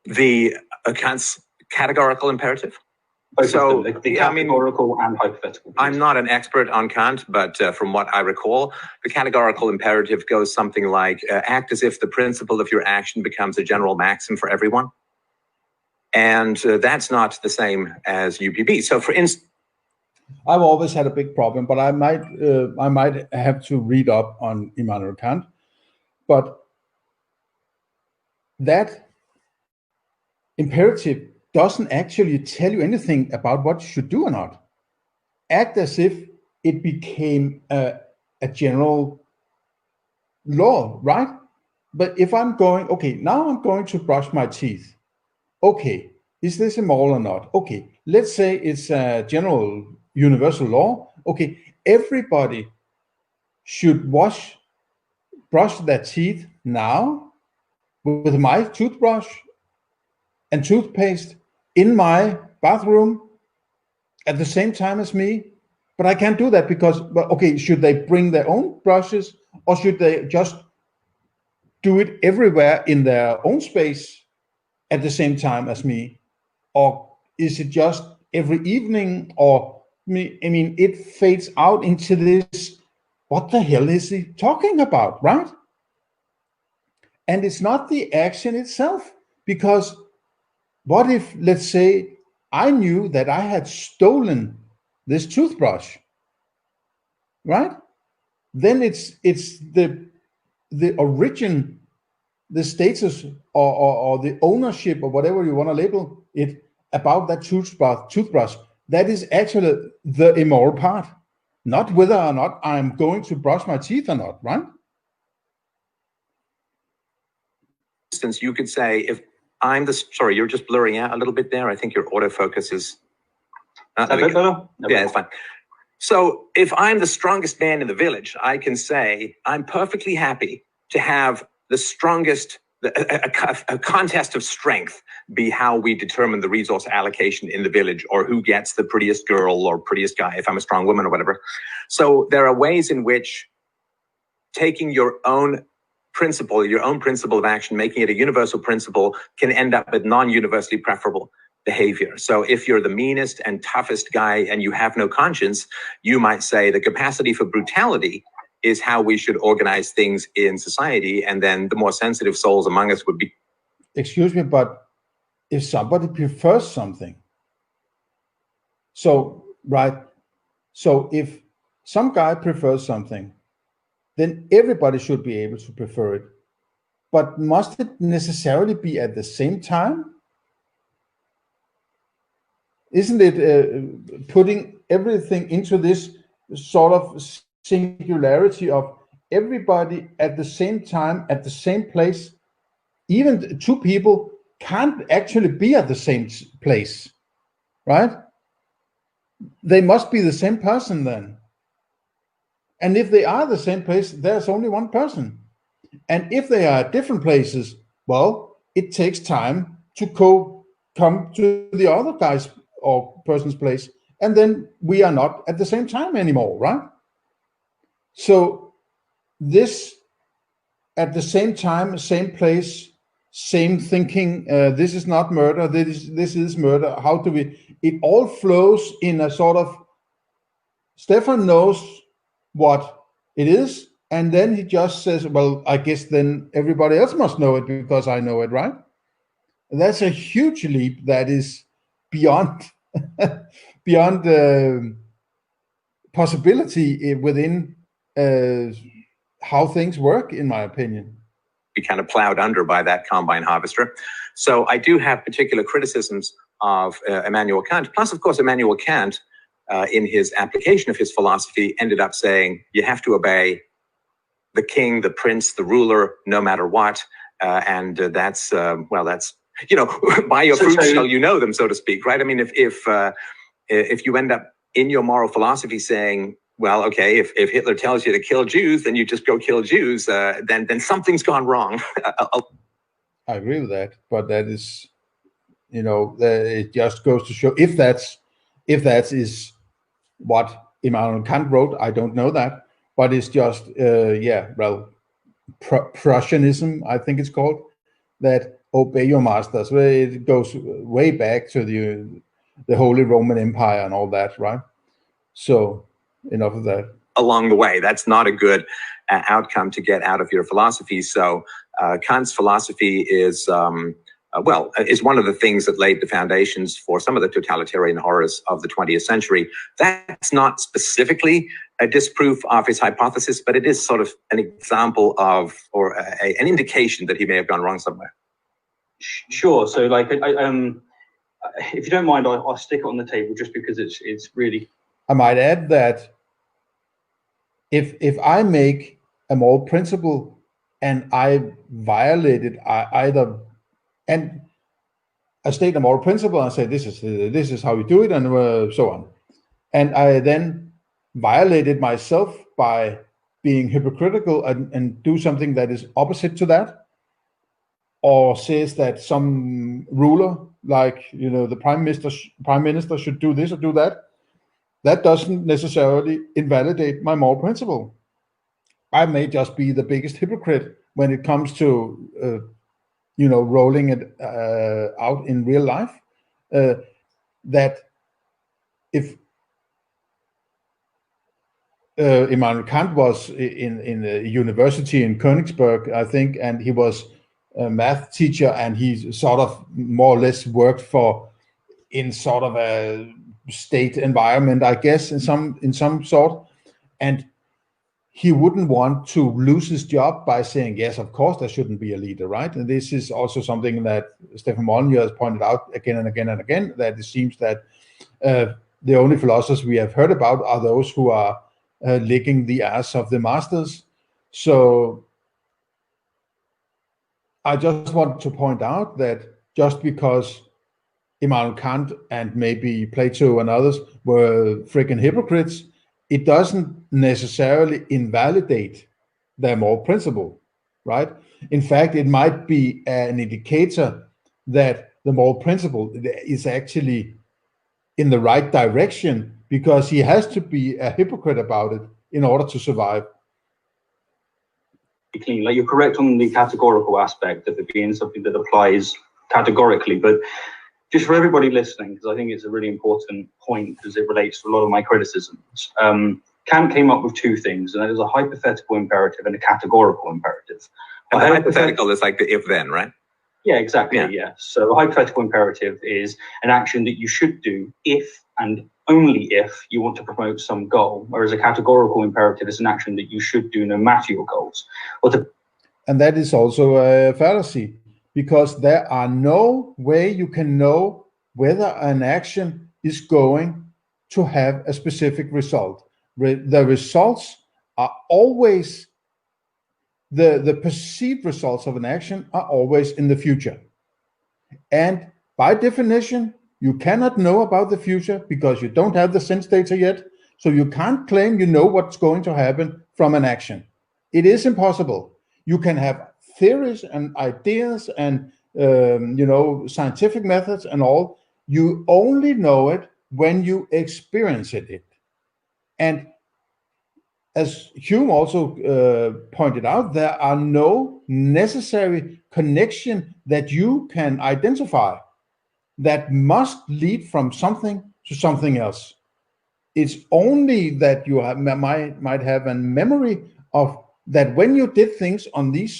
The Kant's categorical imperative? So the categorical and hypothetical. I'm not an expert on Kant, but from what I recall, the categorical imperative goes something like, act as if the principle of your action becomes a general maxim for everyone. And that's not the same as UPB. So for instance, I've always had a big problem, but I might have to read up on Immanuel Kant. But that imperative doesn't actually tell you anything about what you should do or not. Act as if it became a general law, right? But if I'm going, okay, now I'm going to brush my teeth. Okay, is this immoral or not? Okay, let's say it's a general universal law. Okay, everybody should brush their teeth now with my toothbrush and toothpaste in my bathroom at the same time as me. But I can't do that because, okay, should they bring their own brushes or should they just do it everywhere in their own space at the same time as me? Or is it just every evening? Or, I mean, it fades out into this, what the hell is he talking about, right? And it's not the action itself, because what if, let's say, I knew that I had stolen this toothbrush, right? Then it's the origin, the status or the ownership or whatever you want to label it about that toothbrush. That is actually the immoral part, not whether or not I'm going to brush my teeth or not, right? Since you could say, if I'm the, sorry, you're just blurring out a little bit there. I think your autofocus is. Yeah, it's fine. So if I'm the strongest man in the village, I can say I'm perfectly happy to have the strongest, a contest of strength be how we determine the resource allocation in the village, or who gets the prettiest girl or prettiest guy if I'm a strong woman or whatever. So there are ways in which taking your own principle of action, making it a universal principle, can end up with non-universally preferable behavior. So if you're the meanest and toughest guy and you have no conscience, you might say the capacity for brutality is how we should organize things in society, and then the more sensitive souls among us would be. Excuse me, but if somebody prefers something, so, right, so if some guy prefers something, then everybody should be able to prefer it. But must it necessarily be at the same time? Isn't it putting everything into this sort of singularity of everybody at the same time, at the same place? Even two people can't actually be at the same place, right? They must be the same person then. And if they are the same place, there's only one person. And if they are at different places, well, it takes time to come to the other guy's or person's place, and then we are not at the same time anymore, right? So this at the same time, same place, same thinking. This is not murder. This is murder. How do we? It all flows in a sort of. Stefan knows what it is, and then he just says, "Well, I guess then everybody else must know it because I know it, right?" That's a huge leap. That is beyond beyond possibility within how things work, in my opinion. Be kind of plowed under by that combine harvester. So I do have particular criticisms of Immanuel Kant. Plus, of course, Immanuel Kant, in his application of his philosophy, ended up saying you have to obey the king, the prince, the ruler, no matter what. And that's, well, that's, you know, by your fruits shall you know them, so to speak, right? I mean, if you end up in your moral philosophy saying, well, okay, if Hitler tells you to kill Jews, then you just go kill Jews, then something's gone wrong. I agree with that, but that is, you know, it just goes to show if that is what Immanuel Kant wrote. I don't know that, but it's just yeah, well, Prussianism, I think it's called, that obey your masters. It goes way back to the Holy Roman Empire and all that, right? So enough of that. Along the way, that's not a good outcome to get out of your philosophy. So Kant's philosophy is, well, is one of the things that laid the foundations for some of the totalitarian horrors of the 20th century. That's not specifically a disproof of his hypothesis, but it is sort of an example of, or an indication that he may have gone wrong somewhere. Sure. So, like, if you don't mind, I'll stick it on the table just because it's really. I might add that if I make a moral principle and I violate it, and I state a moral principle and I say this is how you do it, and so on, and I then violate it myself by being hypocritical and do something that is opposite to that, or says that some ruler, like, you know, the prime minister should do this or do that, that doesn't necessarily invalidate my moral principle. I may just be the biggest hypocrite when it comes to you know, rolling it out in real life. That if Immanuel Kant was in a university in Königsberg, I think, and he was a math teacher, and he sort of more or less worked in sort of a state environment, I guess, in some sort, and he wouldn't want to lose his job by saying, yes, of course, there shouldn't be a leader, right? And this is also something that Stefan Molyneux has pointed out again and again and again, that it seems that the only philosophers we have heard about are those who are licking the ass of the masters. So I just want to point out that just because Immanuel Kant and maybe Plato and others were freaking hypocrites, it doesn't necessarily invalidate their moral principle, right? In fact, it might be an indicator that the moral principle is actually in the right direction, because he has to be a hypocrite about it in order to survive. Clean. Like, you're correct on the categorical aspect of it being something that applies categorically, but just for everybody listening, because I think it's a really important point as it relates to a lot of my criticisms. Kant came up with two things, and that is a hypothetical imperative and a categorical imperative. And the hypothetical is like the if-then, right? Yeah, exactly. Yeah. So a hypothetical imperative is an action that you should do if and only if you want to promote some goal, whereas a categorical imperative is an action that you should do no matter your goals. And that is also a fallacy, because there are no way you can know whether an action is going to have a specific result. The results are always, the perceived results of an action are always in the future. And by definition, you cannot know about the future because you don't have the sense data yet. So you can't claim you know what's going to happen from an action. It is impossible. You can have theories and ideas and you know, scientific methods and all. You only know it when you experience it. And as Hume also pointed out, there are no necessary connection that you can identify that must lead from something to something else. It's only that you might have a memory of that when you did things on these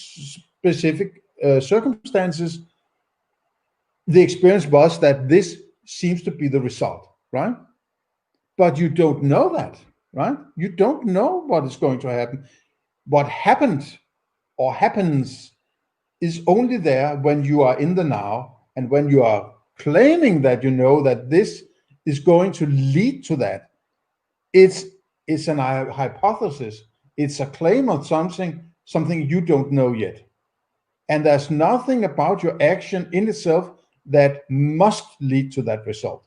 specific circumstances, the experience was that this seems to be the result, right? But you don't know that, right? You don't know what is going to happen. What happened or happens is only there when you are in the now, and when you are claiming that you know that this is going to lead to that. It's an hypothesis. It's a claim of something you don't know yet. And there's nothing about your action in itself that must lead to that result.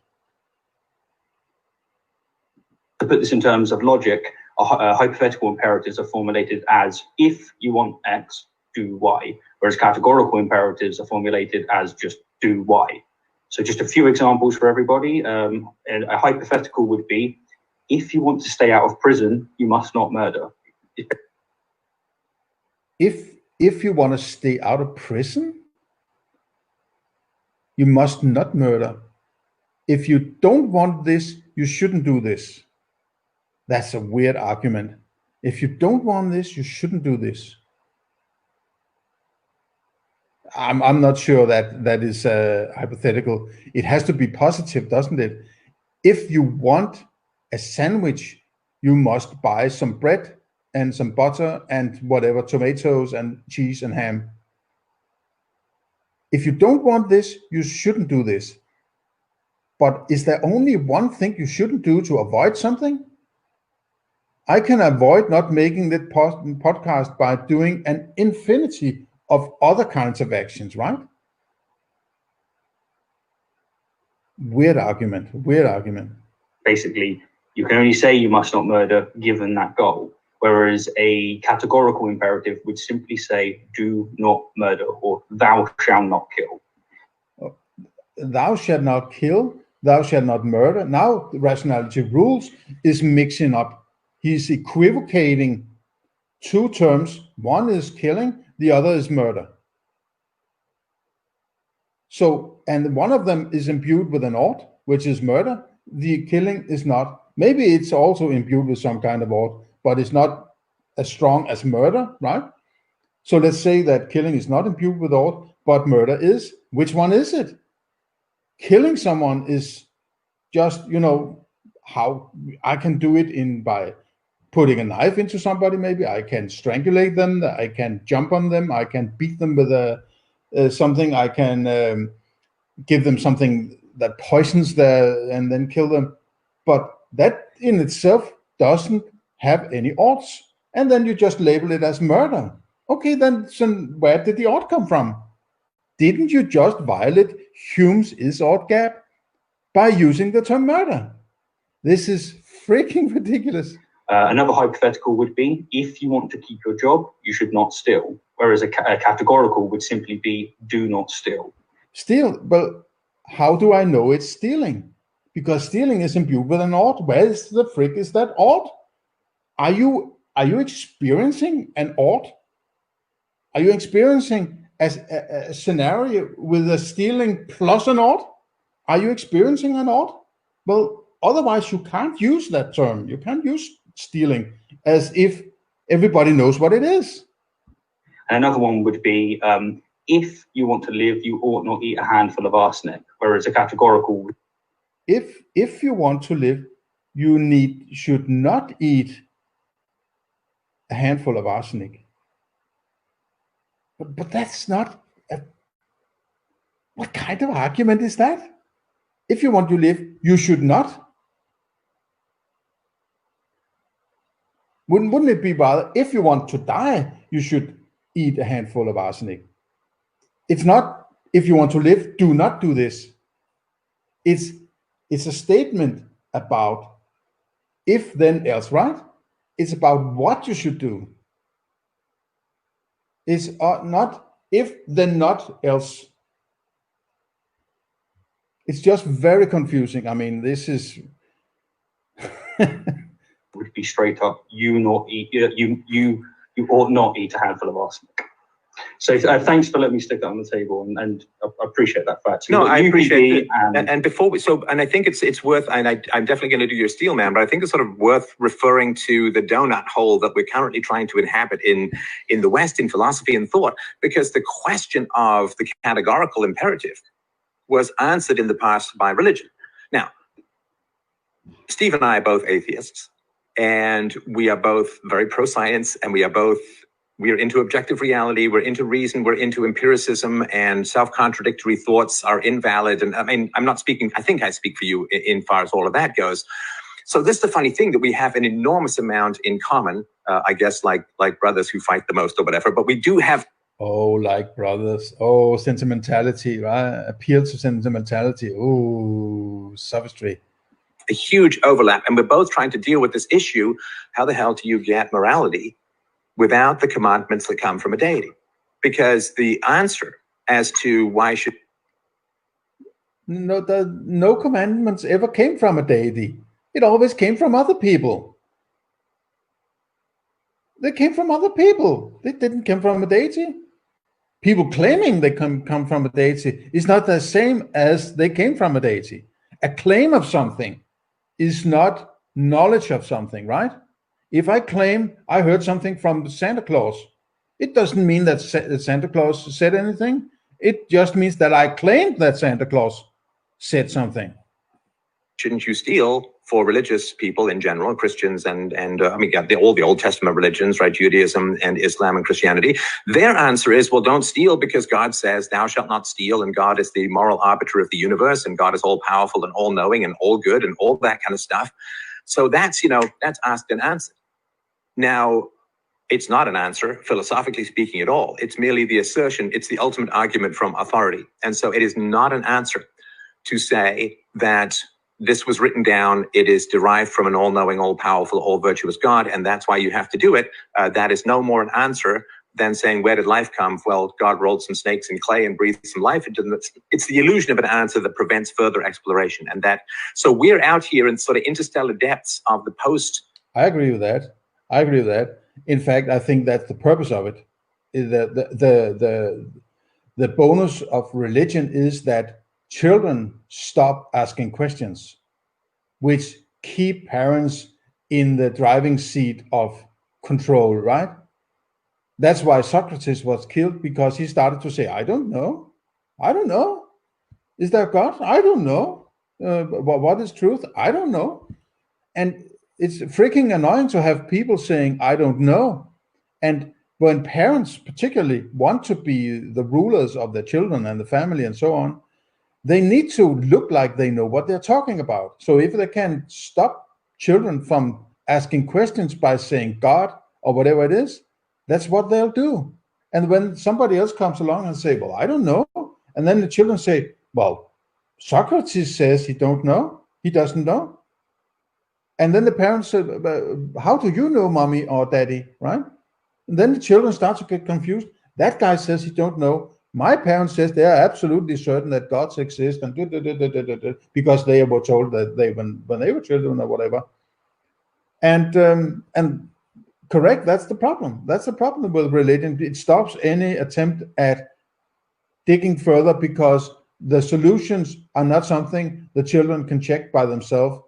To put this in terms of logic, hypothetical imperatives are formulated as if you want X, do Y, whereas categorical imperatives are formulated as just do Y. So just a few examples for everybody. A hypothetical would be, if you want to stay out of prison, you must not murder. If you want to stay out of prison, you must not murder. If you don't want this, you shouldn't do this. That's a weird argument. If you don't want this, you shouldn't do this. I'm not sure that is hypothetical. It has to be positive, doesn't it? If you want a sandwich, you must buy some bread and some butter and whatever, tomatoes and cheese and ham. If you don't want this, you shouldn't do this. But is there only one thing you shouldn't do to avoid something? I can avoid not making that podcast by doing an infinity of other kinds of actions, right? Weird argument. Basically, you can only say you must not murder given that goal, whereas a categorical imperative would simply say do not murder, or thou shalt not kill. Thou shalt not kill, thou shalt not murder. Now Rationality Rules is mixing up. He's equivocating two terms. One is killing, the other is murder. So, and one of them is imbued with an ought, which is murder. The killing is not. Maybe it's also imbued with some kind of ought, but it's not as strong as murder, right? So let's say that killing is not imbued with ought, but murder is. Which one is it? Killing someone is just, how I can do it by putting a knife into somebody. Maybe I can strangulate them, I can jump on them, I can beat them with something, I can give them something that poisons and then kill them. But that in itself doesn't have any oughts. And then you just label it as murder. Okay, then so where did the ought come from? Didn't you just violate Hume's is-ought gap by using the term murder? This is freaking ridiculous. Another hypothetical would be, if you want to keep your job, you should not steal. Whereas a categorical would simply be, do not steal. Steal? But how do I know it's stealing? Because stealing is imbued with an ought. Where the frick is that ought? Are you experiencing an ought? Are you experiencing a scenario with a stealing plus an ought? Are you experiencing an ought? Well, otherwise you can't use that term. You can't use stealing as if everybody knows what it is. And another one would be, if you want to live, you ought not eat a handful of arsenic, whereas a categorical. If you want to live, you should not eat a handful of arsenic. But that's not. What kind of argument is that? If you want to live, you should not. Wouldn't it be rather, if you want to die, you should eat a handful of arsenic? It's not, if you want to live, do not do this. It's a statement about if then else, right? It's about what you should do. It's not if then not else. It's just very confusing. I mean, this is would be straight up, you ought not eat a handful of arsenic. So thanks for letting me stick that on the table, and I appreciate that fact. No, I appreciate it. And before we, and I think it's worth, and I'm definitely going to do your steel man, but I think it's sort of worth referring to the donut hole that we're currently trying to inhabit in the West in philosophy and thought, because the question of the categorical imperative was answered in the past by religion. Now, Steve and I are both atheists, and we are both very pro-science, and we're into objective reality, we're into reason, we're into empiricism, and self-contradictory thoughts are invalid. And I mean, I'm not speaking, I think I speak for you in far as all of that goes. So this is the funny thing, that we have an enormous amount in common, I guess, like brothers who fight the most or whatever, but we do have... Oh, like brothers. Oh, sentimentality, right? Appeal to sentimentality. Oh, sophistry. A huge overlap, and we're both trying to deal with this issue. How the hell do you get morality without the commandments that come from a deity? Because the answer as to why should... No commandments ever came from a deity. It always came from other people. They came from other people. They didn't come from a deity. People claiming they come from a deity is not the same as they came from a deity. A claim of something is not knowledge of something, right? If I claim I heard something from Santa Claus, it doesn't mean that Santa Claus said anything. It just means that I claimed that Santa Claus said something. Shouldn't you steal for religious people in general, Christians and I mean, all the Old Testament religions, right? Judaism and Islam and Christianity. Their answer is, well, don't steal because God says thou shalt not steal, and God is the moral arbiter of the universe, and God is all powerful and all knowing and all good and all that kind of stuff. So that's, that's asked and answered. Now, it's not an answer, philosophically speaking, at all. It's merely the assertion. It's the ultimate argument from authority. And so it is not an answer to say that this was written down, it is derived from an all-knowing, all-powerful, all-virtuous God, and that's why you have to do it. That is no more an answer than saying, where did life come? Well, God rolled some snakes in clay and breathed some life into them. It's the illusion of an answer that prevents further exploration. And so we're out here in sort of interstellar depths of the post. I agree with that. In fact, I think that's the purpose of it. The bonus of religion is that children stop asking questions, which keep parents in the driving seat of control, right? That's why Socrates was killed, because he started to say, I don't know. Is there God? I don't know. What is truth? I don't know. And it's freaking annoying to have people saying, I don't know. And when parents particularly want to be the rulers of their children and the family and so on, they need to look like they know what they're talking about. So if they can stop children from asking questions by saying God or whatever it is, that's what they'll do. And when somebody else comes along and say, well, I don't know. And then the children say, well, Socrates says he don't know. He doesn't know. And then the parents say, how do you know, mommy or daddy, right? And then the children start to get confused. That guy says he don't know. My parents says they are absolutely certain that gods exist, and because they were told that when they were children or whatever. And correct, that's the problem. That's the problem with religion. It stops any attempt at digging further, because the solutions are not something the children can check by themselves.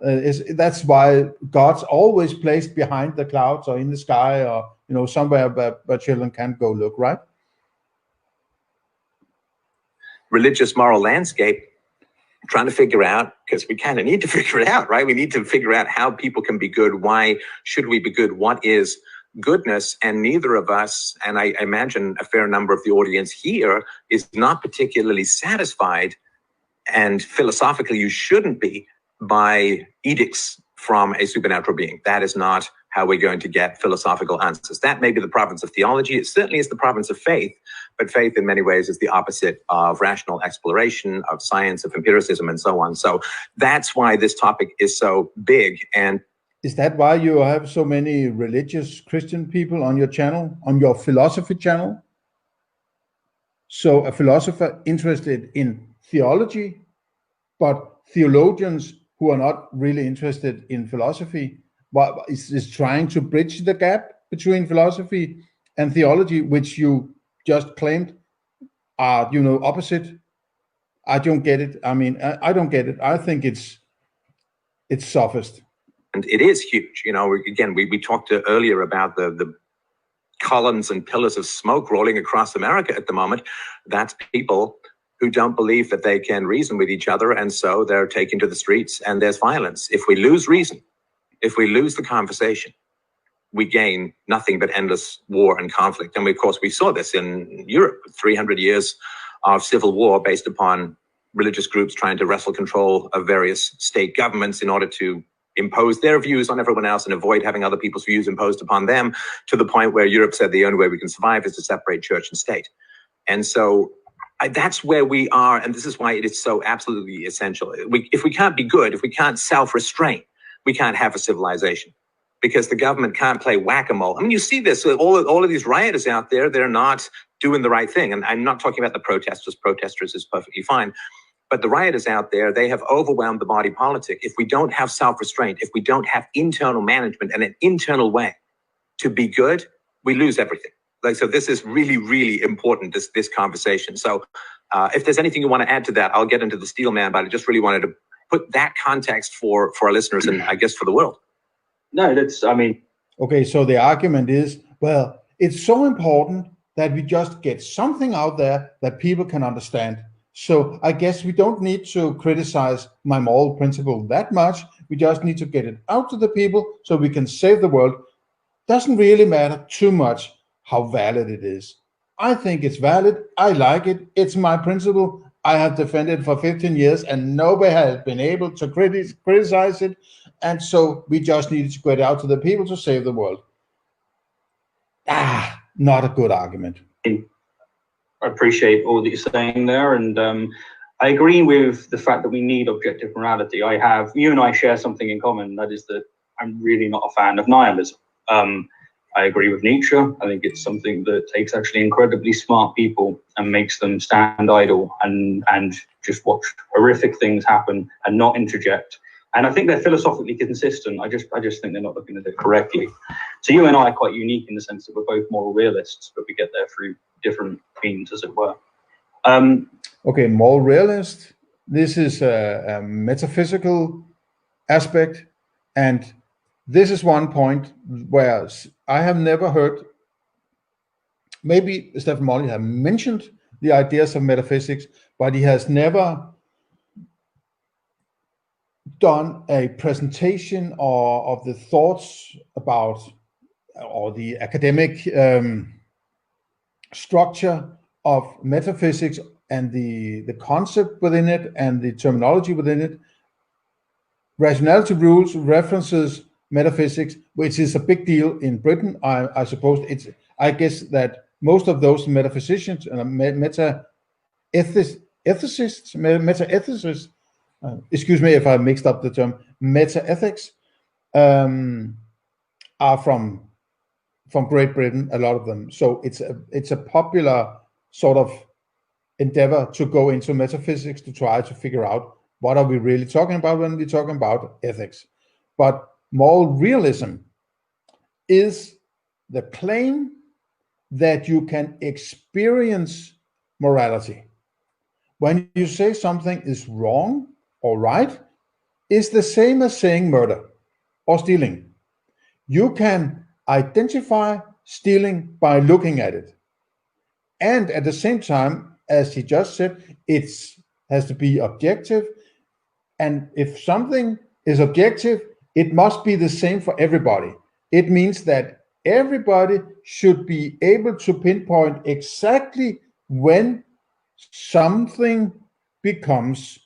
That's why God's always placed behind the clouds or in the sky, or somewhere where children can't go look, right? Religious moral landscape, trying to figure out, because we kind of need to figure it out, right? We need to figure out how people can be good. Why should we be good? What is goodness? And neither of us, and I imagine a fair number of the audience here, is not particularly satisfied, and philosophically you shouldn't be, by edicts from a supernatural being. That is not how we're going to get philosophical answers. That may be the province of theology. It certainly is the province of faith, but faith in many ways is the opposite of rational exploration, of science, of empiricism, and so on. So that's why this topic is so big. And is that why you have so many religious Christian people on your channel, on your philosophy channel? So a philosopher interested in theology, but theologians who are not really interested in philosophy is trying to bridge the gap between philosophy and theology, which you just claimed are, opposite. I don't get it. I mean, I don't get it. I think it's sophist. And it is huge. Again, we talked earlier about the columns and pillars of smoke rolling across America at the moment. That's people who don't believe that they can reason with each other, and so they're taken to the streets and there's violence. If we lose reason, if we lose the conversation, we gain nothing but endless war and conflict. And of course, we saw this in Europe, 300 years of civil war based upon religious groups trying to wrestle control of various state governments in order to impose their views on everyone else and avoid having other people's views imposed upon them, to the point where Europe said the only way we can survive is to separate church and state. And so that's where we are, and this is why it is so absolutely essential. If we can't be good, if we can't self-restrain, we can't have a civilization, because the government can't play whack-a-mole. I mean, you see this, all of these rioters out there, they're not doing the right thing. And I'm not talking about the protesters. Protesters is perfectly fine. But the rioters out there, they have overwhelmed the body politic. If we don't have self-restraint, if we don't have internal management and an internal way to be good, we lose everything. So this is really, really important, this conversation. So if there's anything you want to add to that, I'll get into the steel man, but I just really wanted to put that context for our listeners and I guess for the world. No, Okay, so the argument is, well, it's so important that we just get something out there that people can understand. So I guess we don't need to criticize my moral principle that much. We just need to get it out to the people so we can save the world. Doesn't really matter too much how valid it is. I think it's valid. I like it. It's my principle. I have defended it for 15 years and nobody has been able to criticize it. And so we just needed to get out to the people to save the world. Not a good argument. I appreciate all that you're saying there, and I agree with the fact that we need objective morality. You and I share something in common, that is that I'm really not a fan of nihilism. I agree with Nietzsche. I think it's something that takes actually incredibly smart people and makes them stand idle and just watch horrific things happen and not interject. And I think they're philosophically consistent. I just think they're not looking at it correctly. So you and I are quite unique in the sense that we're both moral realists, but we get there through different means, as it were. Okay, moral realist. This is a metaphysical aspect, and this is one point where I have never heard, maybe Stefan Molyneux has mentioned the ideas of metaphysics, but he has never done a presentation of the thoughts about, or the academic structure of metaphysics and the concept within it and the terminology within it. Rationality Rules references metaphysics, which is a big deal in Britain. I suppose I guess that most of those metaphysicians and meta-ethicists, excuse me if I mixed up the term, meta-ethics, are from Great Britain, a lot of them. So it's a popular sort of endeavor to go into metaphysics to try to figure out what are we really talking about when we're talking about ethics. But moral realism is the claim that you can experience morality. When you say something is wrong or right, it's the same as saying murder or stealing. You can identify stealing by looking at it. And at the same time, as he just said, it has to be objective. And if something is objective, it must be the same for everybody. It means that everybody should be able to pinpoint exactly when something becomes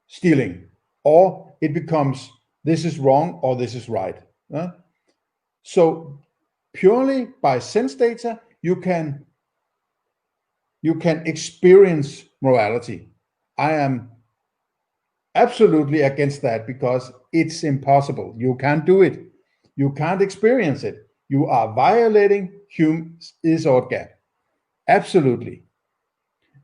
stealing, or it becomes this is wrong or this is right. So purely by sense data, you can experience morality. I am absolutely against that because it's impossible. You can't do it. You can't experience it. You are violating Hume's is-ought gap. Absolutely.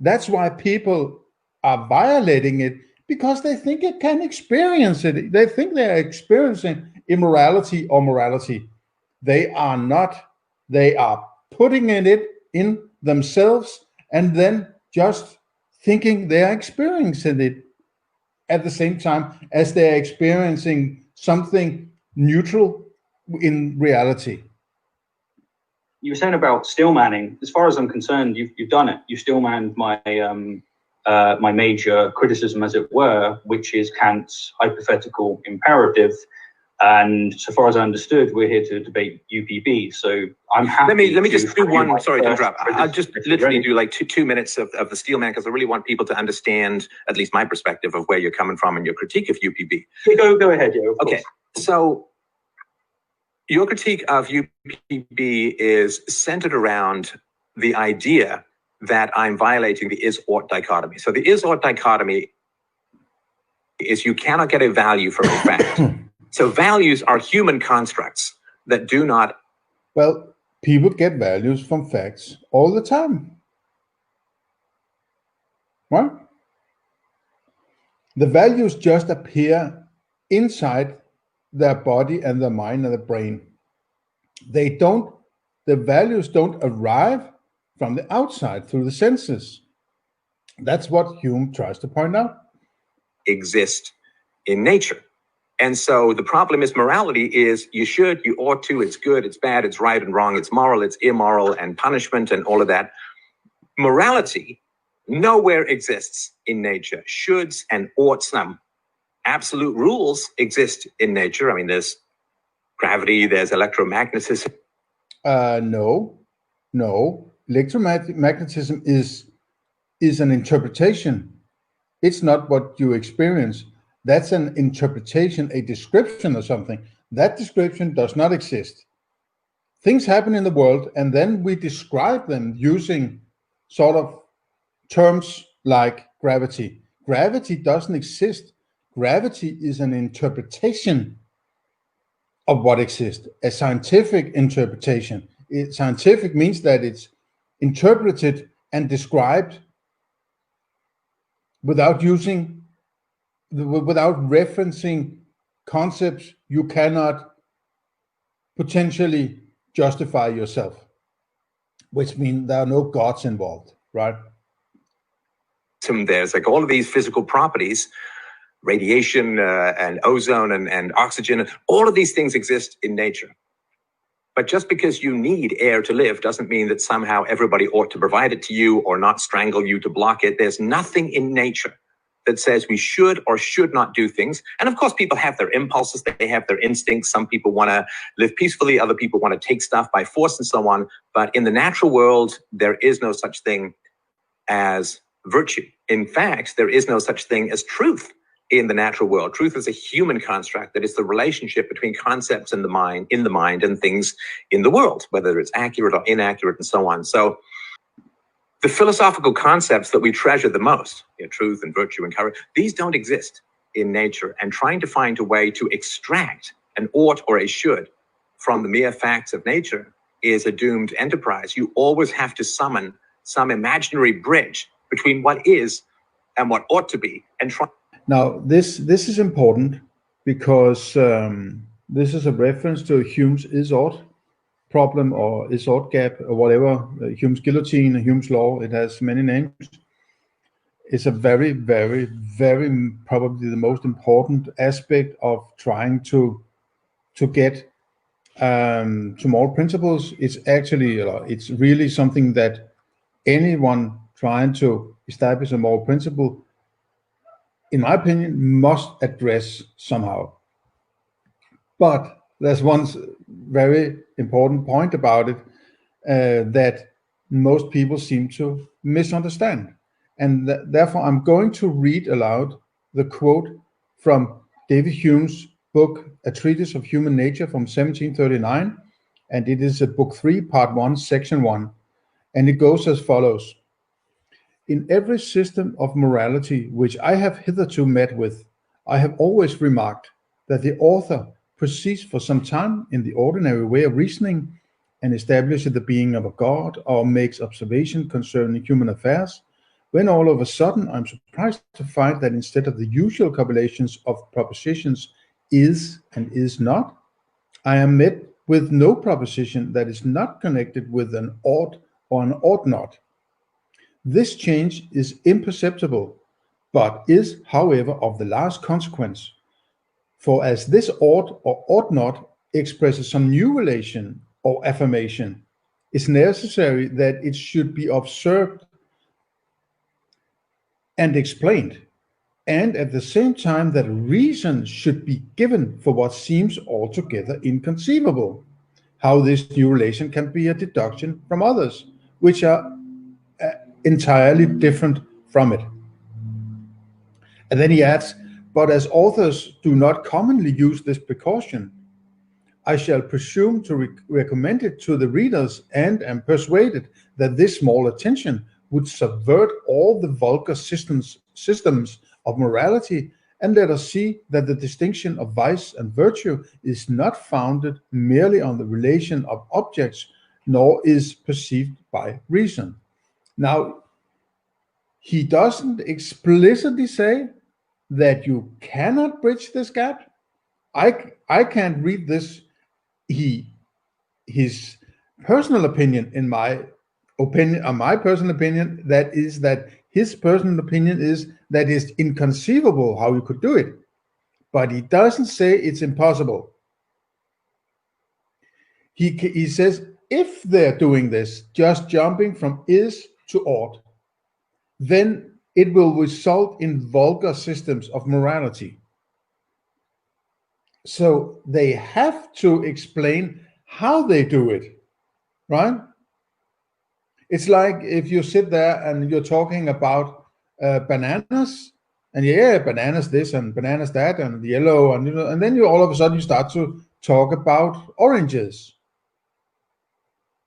That's why people are violating it, because they think it can experience it. They think they're experiencing immorality or morality. They are not. They are putting it in themselves and then just thinking they are experiencing it at the same time as they are experiencing something neutral in reality. You were saying about stillmanning. As far as I'm concerned, you've done it. You stillmanned my my major criticism, as it were, which is Kant's hypothetical imperative. And so far as I understood, we're here to debate UPB. So I'm happy. Let me just do one. Sorry to interrupt. I'll just literally do like two minutes of the steelman, because I really want people to understand at least my perspective of where you're coming from and your critique of UPB. Go ahead, yeah. Okay, so your critique of UPB is centered around the idea that I'm violating the is-ought dichotomy. So the is-ought dichotomy is you cannot get a value from a fact. So values are human constructs that do not... Well, people get values from facts all the time. What? The values just appear inside their body and their mind and the brain. The values don't arrive from the outside through the senses. That's what Hume tries to point out. Exist in nature. And so the problem is morality is you should, you ought to, it's good, it's bad, it's right and wrong, it's moral, it's immoral, and punishment and all of that. Morality nowhere exists in nature. Shoulds and oughts, some absolute rules exist in nature. I mean, there's gravity, there's electromagnetism. No. Electromagnetism is an interpretation. It's not what you experience. That's an interpretation, a description of something. That description does not exist. Things happen in the world, and then we describe them using sort of terms like gravity. Gravity doesn't exist. Gravity is an interpretation of what exists, a scientific interpretation. Scientific means that it's interpreted and described without referencing concepts you cannot potentially justify yourself, which means there are no gods involved, right? There's like all of these physical properties, radiation and ozone and oxygen, all of these things exist in nature. But just because you need air to live doesn't mean that somehow everybody ought to provide it to you or not strangle you to block it. There's nothing in nature that says we should or should not do things. And of course, people have their impulses, they have their instincts. Some people want to live peacefully, other people want to take stuff by force and so on. But in the natural world, there is no such thing as virtue. In fact, there is no such thing as truth in the natural world. Truth is a human construct that is the relationship between concepts in the mind and things in the world, whether it's accurate or inaccurate and so on. So the philosophical concepts that we treasure the most, truth and virtue and courage, these don't exist in nature. And trying to find a way to extract an ought or a should from the mere facts of nature is a doomed enterprise. You always have to summon some imaginary bridge between what is and what ought to be, and try. Now, this is important because this is a reference to Hume's is-ought problem or is-ought gap or whatever, Hume's guillotine, Hume's law, it has many names. It's a very, very, very probably the most important aspect of trying to get to moral principles. It's actually, it's really something that anyone trying to establish a moral principle, in my opinion, must address somehow. But there's one very important point about it that most people seem to misunderstand. And therefore, I'm going to read aloud the quote from David Hume's book, A Treatise of Human Nature from 1739. And it is book 3, part 1, section 1. And it goes as follows. In every system of morality which I have hitherto met with, I have always remarked that the author proceeds for some time in the ordinary way of reasoning and establishes the being of a god or makes observation concerning human affairs, when all of a sudden I'm surprised to find that instead of the usual copulations of propositions is and is not, I am met with no proposition that is not connected with an ought or an ought not. This change is imperceptible, but is, however, of the last consequence. For as this ought or ought not expresses some new relation or affirmation, it's necessary that it should be observed and explained, and at the same time that reason should be given for what seems altogether inconceivable, how this new relation can be a deduction from others, which are entirely different from it. And then he adds, but as authors do not commonly use this precaution, I shall presume to recommend it to the readers, and am persuaded that this small attention would subvert all the vulgar systems of morality, and let us see that the distinction of vice and virtue is not founded merely on the relation of objects, nor is perceived by reason. Now, he doesn't explicitly say that you cannot bridge this gap. I can't read this. His personal opinion, in my opinion, my personal opinion, that his personal opinion is that it's inconceivable how you could do it, but he doesn't say it's impossible. He says if they're doing this, just jumping from is to ought, then it will result in vulgar systems of morality. So they have to explain how they do it, right? It's like if you sit there and you're talking about bananas, and bananas this and bananas that and the yellow, and then you all of a sudden you start to talk about oranges.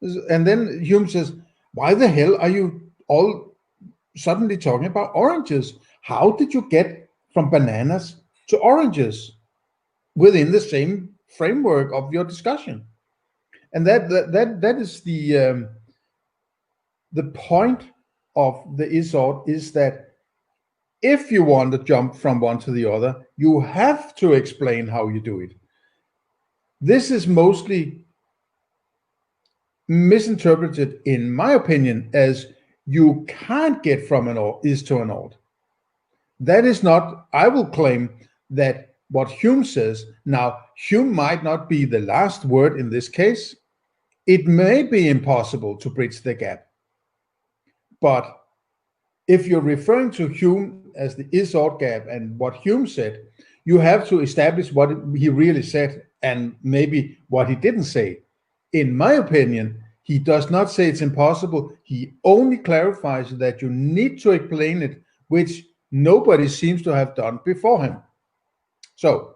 And then Hume says, why the hell are you all suddenly talking about oranges? How did you get from bananas to oranges within the same framework of your discussion? And that is the point of the is-ought, is that if you want to jump from one to the other, you have to explain how you do it. This is mostly misinterpreted, in my opinion, as you can't get from an ought is to an ought. That is not, I will claim that what Hume says, now Hume might not be the last word in this case. It may be impossible to bridge the gap. But if you're referring to Hume as the is-ought gap and what Hume said, you have to establish what he really said and maybe what he didn't say. In my opinion, he does not say it's impossible. He only clarifies that you need to explain it, which nobody seems to have done before him. So,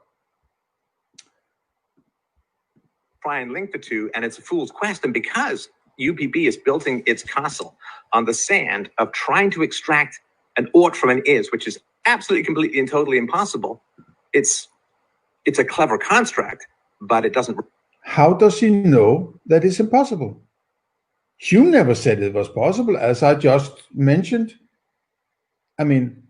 try and link the two, and it's a fool's quest. And because UPB is building its castle on the sand of trying to extract an ought from an is, which is absolutely, completely, and totally impossible, it's a clever construct, but it doesn't. How does he know that it's impossible? Hume never said it was possible, as I just mentioned. I mean,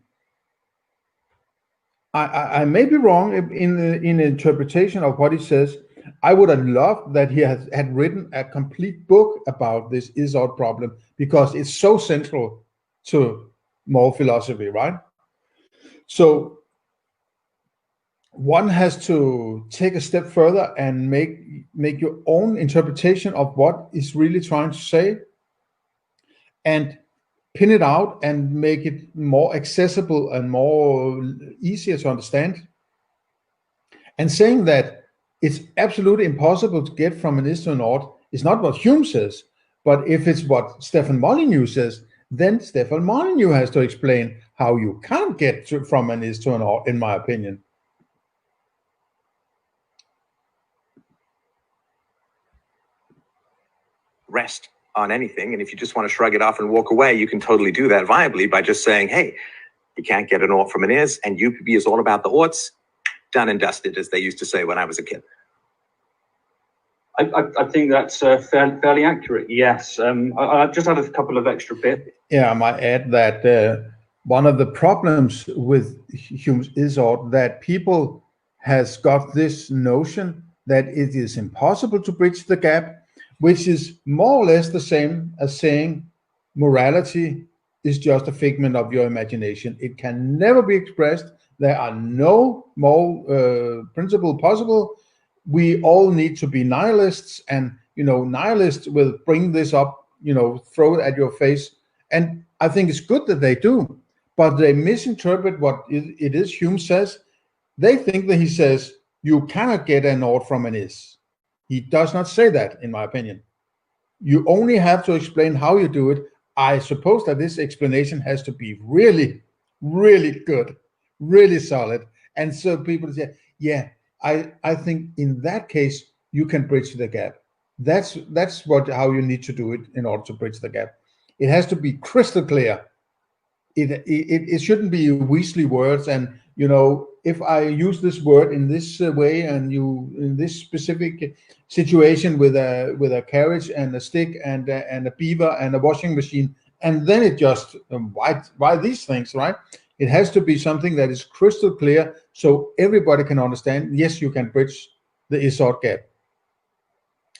I may be wrong in the interpretation of what he says. I would have loved that he had written a complete book about this is-ought problem, because it's so central to moral philosophy, right? So one has to take a step further and make your own interpretation of what is really trying to say, and pin it out and make it more accessible and more easier to understand. And saying that it's absolutely impossible to get from an is to an ought is not what Hume says, but if it's what Stefan Molyneux says, then Stefan Molyneux has to explain how you can't get from an is to an ought, in my opinion. Rest on anything, and if you just want to shrug it off and walk away, you can totally do that viably by just saying, hey, you can't get an ought from an is, and UPB is all about the oughts. Done and dusted, as they used to say when I was a kid. I think that's fairly accurate, yes. I just had a couple of extra bits. Yeah, I might add that one of the problems with Hume's is-ought that people has got this notion that it is impossible to bridge the gap, which is more or less the same as saying morality is just a figment of your imagination. It can never be expressed. There are no moral principle possible. We all need to be nihilists, and nihilists will bring this up, throw it at your face. And I think it's good that they do, but they misinterpret what it is Hume says. They think that he says you cannot get an ought from an is. He does not say that, in my opinion. You only have to explain how you do it. I suppose that this explanation has to be really, really good, really solid. And so people say, yeah, I think in that case, you can bridge the gap. That's how you need to do it in order to bridge the gap. It has to be crystal clear. It shouldn't be Weasley words. And, if I use this word in this way, and you in this specific situation with a carriage and a stick and a beaver and a washing machine, and then it just why these things, right? It has to be something that is crystal clear, so everybody can understand. Yes, you can bridge the is-ought gap.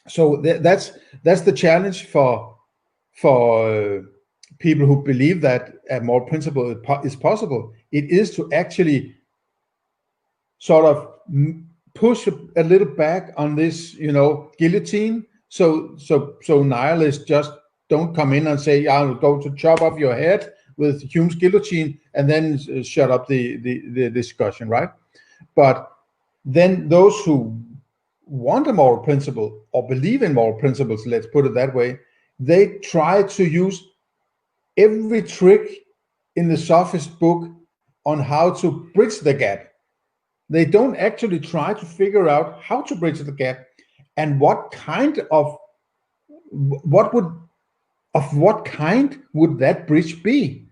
So that's the challenge for people who believe that a moral principle is possible. It is to actually sort of push a little back on this, guillotine. So nihilists just don't come in and say, yeah, I'll go to chop off your head with Hume's guillotine and then shut up the discussion, right? But then those who want a moral principle or believe in moral principles, let's put it that way, they try to use every trick in the sophist book on how to bridge the gap. They don't actually try to figure out how to bridge the gap and what kind would that bridge be?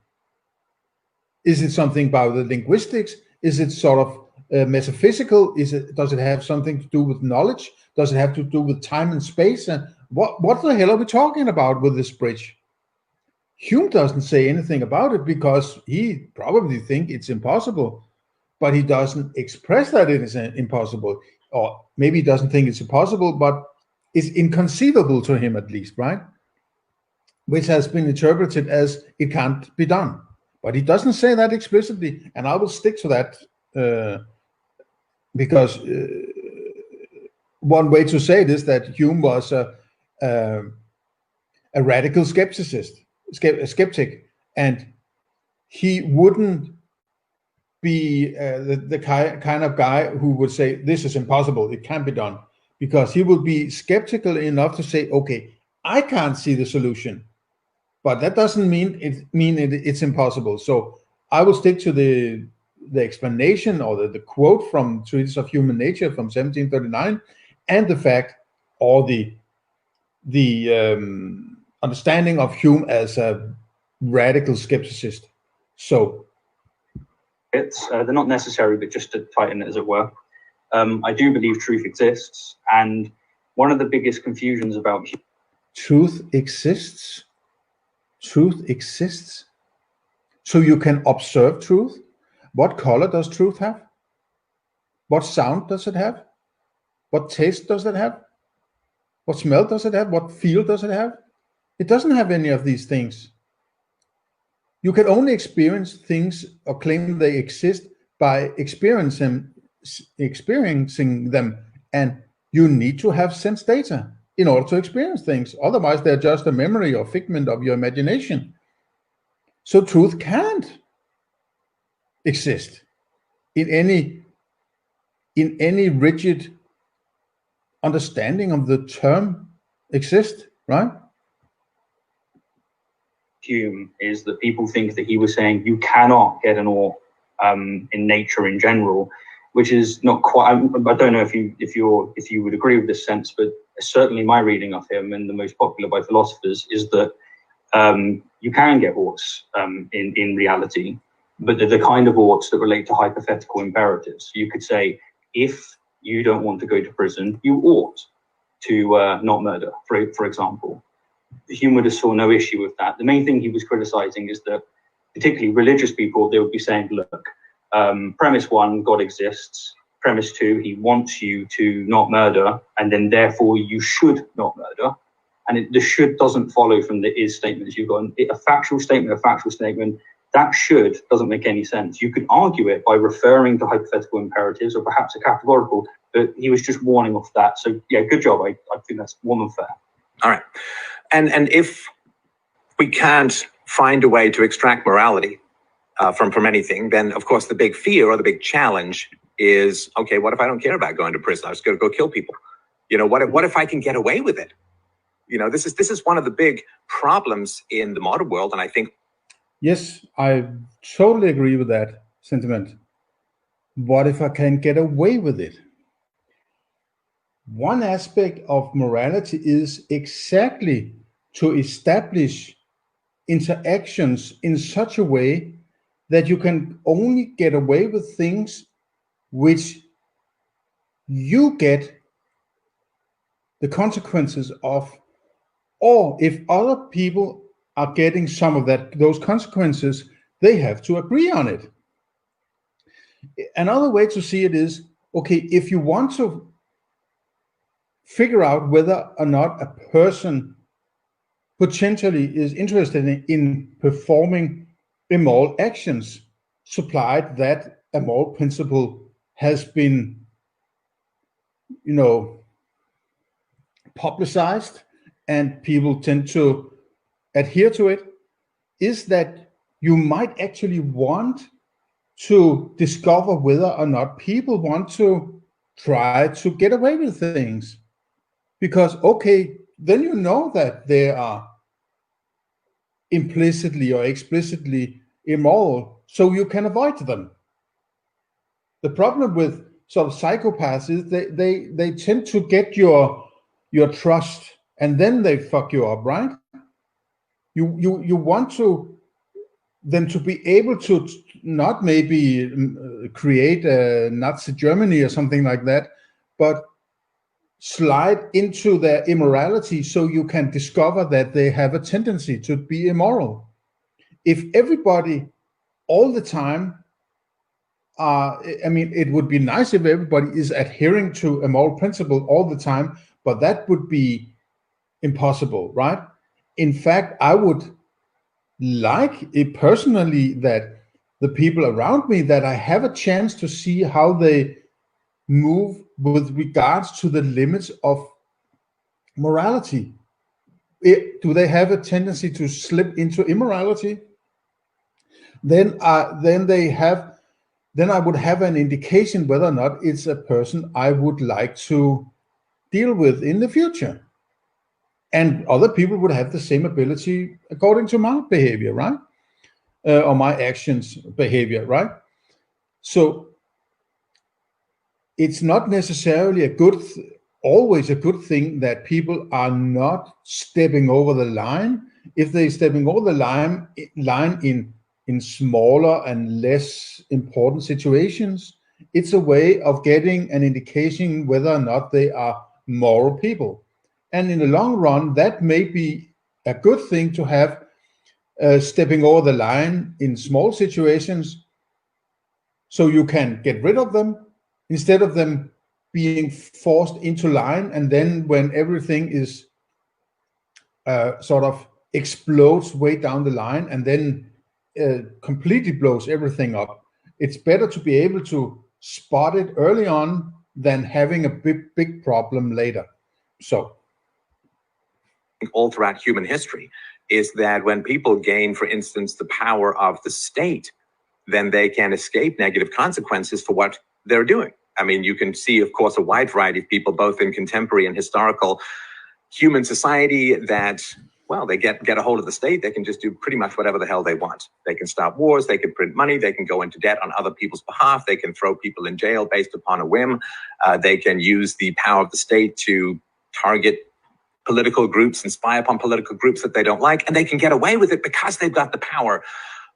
Is it something about the linguistics? Is it sort of metaphysical? Does it have something to do with knowledge? Does it have to do with time and space? And what the hell are we talking about with this bridge? Hume doesn't say anything about it because he probably thinks it's impossible, but he doesn't express that it is impossible. Or maybe he doesn't think it's impossible, but it's inconceivable to him at least, right? Which has been interpreted as it can't be done. But he doesn't say that explicitly, and I will stick to that because one way to say it is that Hume was a radical skeptic, and he wouldn't be the kind of guy who would say this is impossible, it can't be done, because he would be skeptical enough to say, okay, I can't see the solution, but that doesn't mean it's impossible. So I will stick to the explanation or the quote from Treatise of Human Nature from 1739, and the fact or the understanding of Hume as a radical skepticist. So they're not necessary, but just to tighten it, as it were. I do believe truth exists, and one of the biggest confusions about truth exists. Truth exists. So you can observe truth. What color does truth have? What sound does it have? What taste does it have? What smell does it have? What feel does it have? It doesn't have any of these things. You can only experience things or claim they exist by experiencing them, and you need to have sense data in order to experience things. Otherwise, they're just a memory or figment of your imagination. So truth can't exist in any rigid understanding of the term exist, right? Hume is that people think that he was saying you cannot get an ought in nature in general, which is not quite. I don't know if you would agree with this sense, but certainly my reading of him, and the most popular by philosophers, is that you can get oughts in reality, but they're the kind of oughts that relate to hypothetical imperatives. You could say, if you don't want to go to prison, you ought to not murder, for example. Hume would have saw no issue with that. The main thing he was criticizing is that, particularly religious people, they would be saying, look, premise one, God exists. premise 2, he wants you to not murder, and then therefore you should not murder. And the should doesn't follow from the is statements. You've got a factual statement, a factual statement. That should doesn't make any sense. You could argue it by referring to hypothetical imperatives or perhaps a categorical, but he was just warning off that. So yeah, good job. I think that's more than fair. All right. And if we can't find a way to extract morality from anything, then of course the big fear or the big challenge is, okay, what if I don't care about going to prison? I'm just going to go kill people. You know, what if I can get away with it? You know, this is one of the big problems in the modern world, and I think. Yes, I totally agree with that sentiment. What if I can get away with it? One aspect of morality is exactly to establish interactions in such a way that you can only get away with things which you get the consequences of, or if other people are getting some of those consequences, they have to agree on it. Another way to see it is, okay, if you want to figure out whether or not a person potentially is interested in performing immoral actions, supplied that a moral principle has been, you know, publicized and people tend to adhere to it, is that you might actually want to discover whether or not people want to try to get away with things. Because, okay, then you know that they are implicitly or explicitly immoral, so you can avoid them. The problem with sort of psychopaths is they tend to get your trust, and then they fuck you up, right? You want them to be able to not maybe create a Nazi Germany or something like that, but slide into their immorality so you can discover that they have a tendency to be immoral. If everybody all the time, I mean, it would be nice if everybody is adhering to a moral principle all the time, but that would be impossible, right? In fact, I would like it personally that the people around me, that I have a chance to see how they move with regards to the limits of morality. Do they have a tendency to slip into immorality? Then I would have an indication whether or not it's a person I would like to deal with in the future. And other people would have the same ability according to my behavior, right? Or my actions behavior, right? So it's not necessarily always a good thing that people are not stepping over the line. If they're stepping over the line in smaller and less important situations, it's a way of getting an indication whether or not they are moral people. And in the long run, that may be a good thing to have, stepping over the line in small situations so you can get rid of them instead of them being forced into line, and then when everything is sort of explodes way down the line and then completely blows everything up. It's better to be able to spot it early on than having a big problem later. So all throughout human history is that when people gain, for instance, the power of the state, then they can escape negative consequences for what they're doing. I mean, you can see, of course, a wide variety of people, both in contemporary and historical human society, that, well, they get a hold of the state. They can just do pretty much whatever the hell they want. They can start wars, they can print money, they can go into debt on other people's behalf, they can throw people in jail based upon a whim, they can use the power of the state to target political groups and spy upon political groups that they don't like, and they can get away with it because they've got the power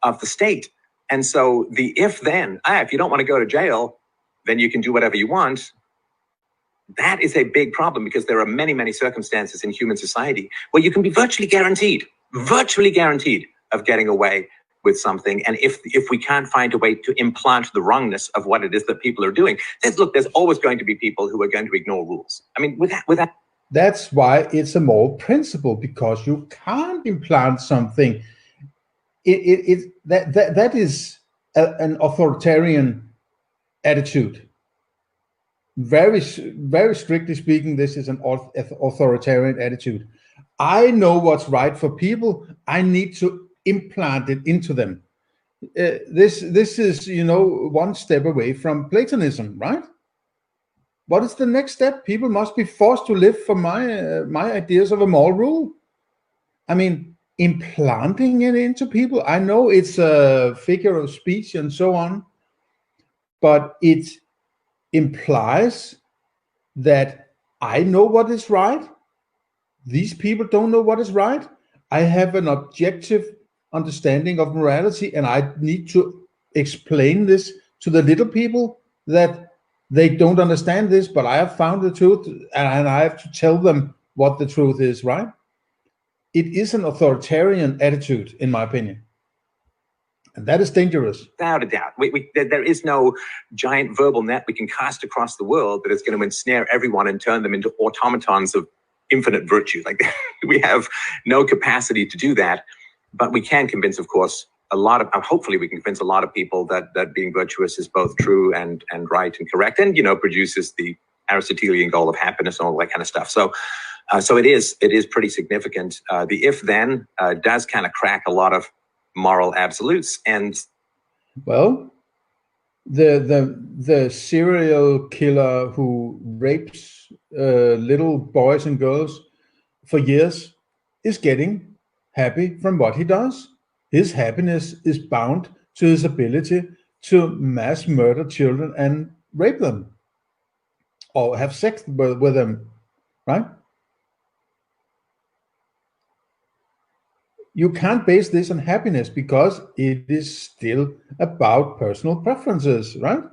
of the state. And so the if-then, if you don't want to go to jail, then you can do whatever you want. That is a big problem because there are many, many circumstances in human society where you can be virtually guaranteed of getting away with something, and if we can't find a way to implant the wrongness of what it is that people are doing, there's always going to be people who are going to ignore rules. I mean, with that. That's why it's a moral principle, because you can't implant something. That is an authoritarian attitude. Very strictly speaking, this is an authoritarian attitude. I know what's right for people. I need to implant it into them. This is, one step away from Platonism, right? What is the next step? People must be forced to live for my ideas of a moral rule. I mean, implanting it into people. I know it's a figure of speech and so on, but it implies that I know what is right. These people don't know what is right. I have an objective understanding of morality, and I need to explain this to the little people that they don't understand this, but I have found the truth, and I have to tell them what the truth is, right? It is an authoritarian attitude, in my opinion. And that is dangerous. Without a doubt. There is no giant verbal net we can cast across the world that is going to ensnare everyone and turn them into automatons of infinite virtue. Like, we have no capacity to do that, but we can convince, of course, hopefully we can convince a lot of people that being virtuous is both true and right and correct, and produces the Aristotelian goal of happiness and all that kind of stuff. So it is pretty significant. The if-then does kind of crack a lot of moral absolutes. And well, the serial killer who rapes little boys and girls for years is getting happy from what he does. His happiness is bound to his ability to mass murder children and rape them or have sex with them, right? You can't base this on happiness because it is still about personal preferences, right?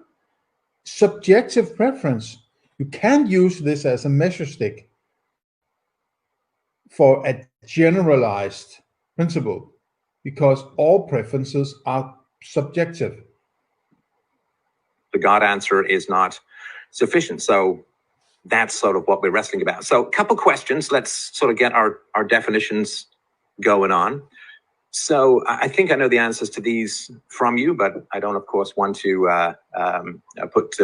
Subjective preference. You can't use this as a measure stick for a generalized principle, because all preferences are subjective. The God answer is not sufficient. So that's sort of what we're wrestling about. So a couple questions. Let's sort of get our definitions going on. So I think I know the answers to these from you, but I don't, of course, want to put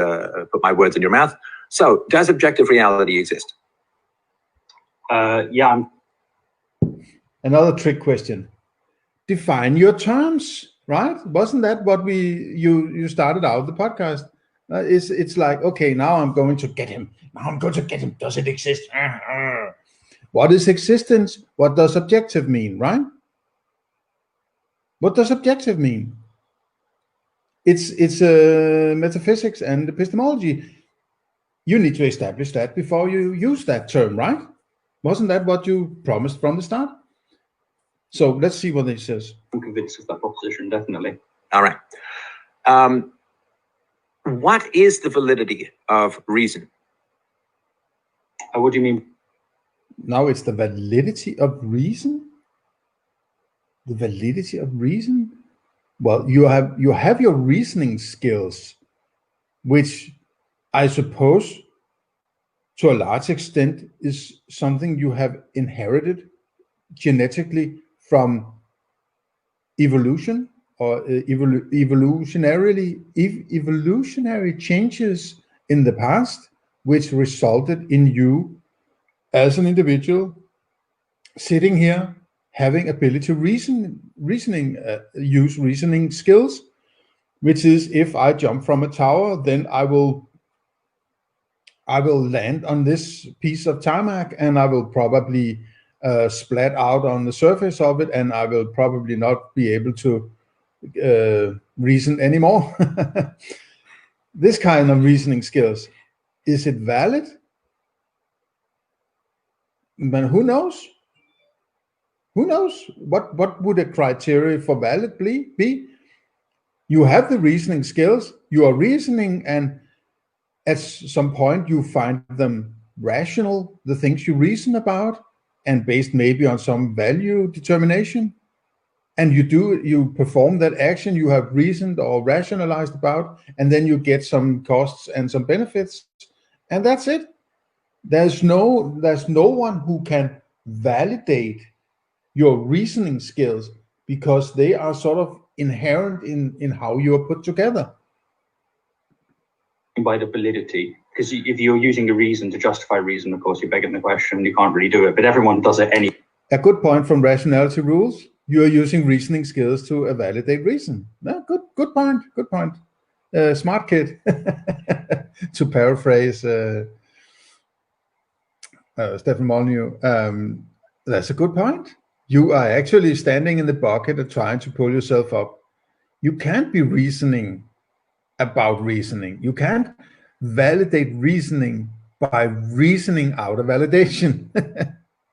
my words in your mouth. So, does objective reality exist? Yeah. Another trick question. Define your terms, right? Wasn't that what you started out the podcast? It's like, okay, now I'm going to get him. Now I'm going to get him. Does it exist? What is existence? What does objective mean, right? What does objective mean? It's metaphysics and epistemology. You need to establish that before you use that term, right? Wasn't that what you promised from the start? So let's see what it says. I'm convinced of that proposition, definitely. All right. What is the validity of reason? What do you mean? Now it's the validity of reason? The validity of reason? Well, you have your reasoning skills, which I suppose to a large extent is something you have inherited genetically from evolution or evolutionary changes in the past, which resulted in you as an individual sitting here having ability to use reasoning skills, which is, if I jump from a tower, then I will land on this piece of tarmac, and I will probably splat out on the surface of it, and I will probably not be able to reason anymore. This kind of reasoning skills, is it valid? But who knows? Who knows? What would a criteria for valid be? You have the reasoning skills, you are reasoning, and at some point you find them rational, the things you reason about, and based maybe on some value determination. and you perform that action you have reasoned or rationalized about, and then you get some costs and some benefits, and that's it. There's no one who can validate your reasoning skills, because they are sort of inherent in how you are put together. By the validity, because if you're using a reason to justify reason, of course, you're begging the question, you can't really do it, but everyone does it anyway. A good point from Rationality Rules. You are using reasoning skills to validate reason. Yeah, good point. Good point. Smart kid, to paraphrase Stefan Molyneux. That's a good point. You are actually standing in the bucket and trying to pull yourself up. You can't be reasoning about reasoning. You can't validate reasoning by reasoning out a validation.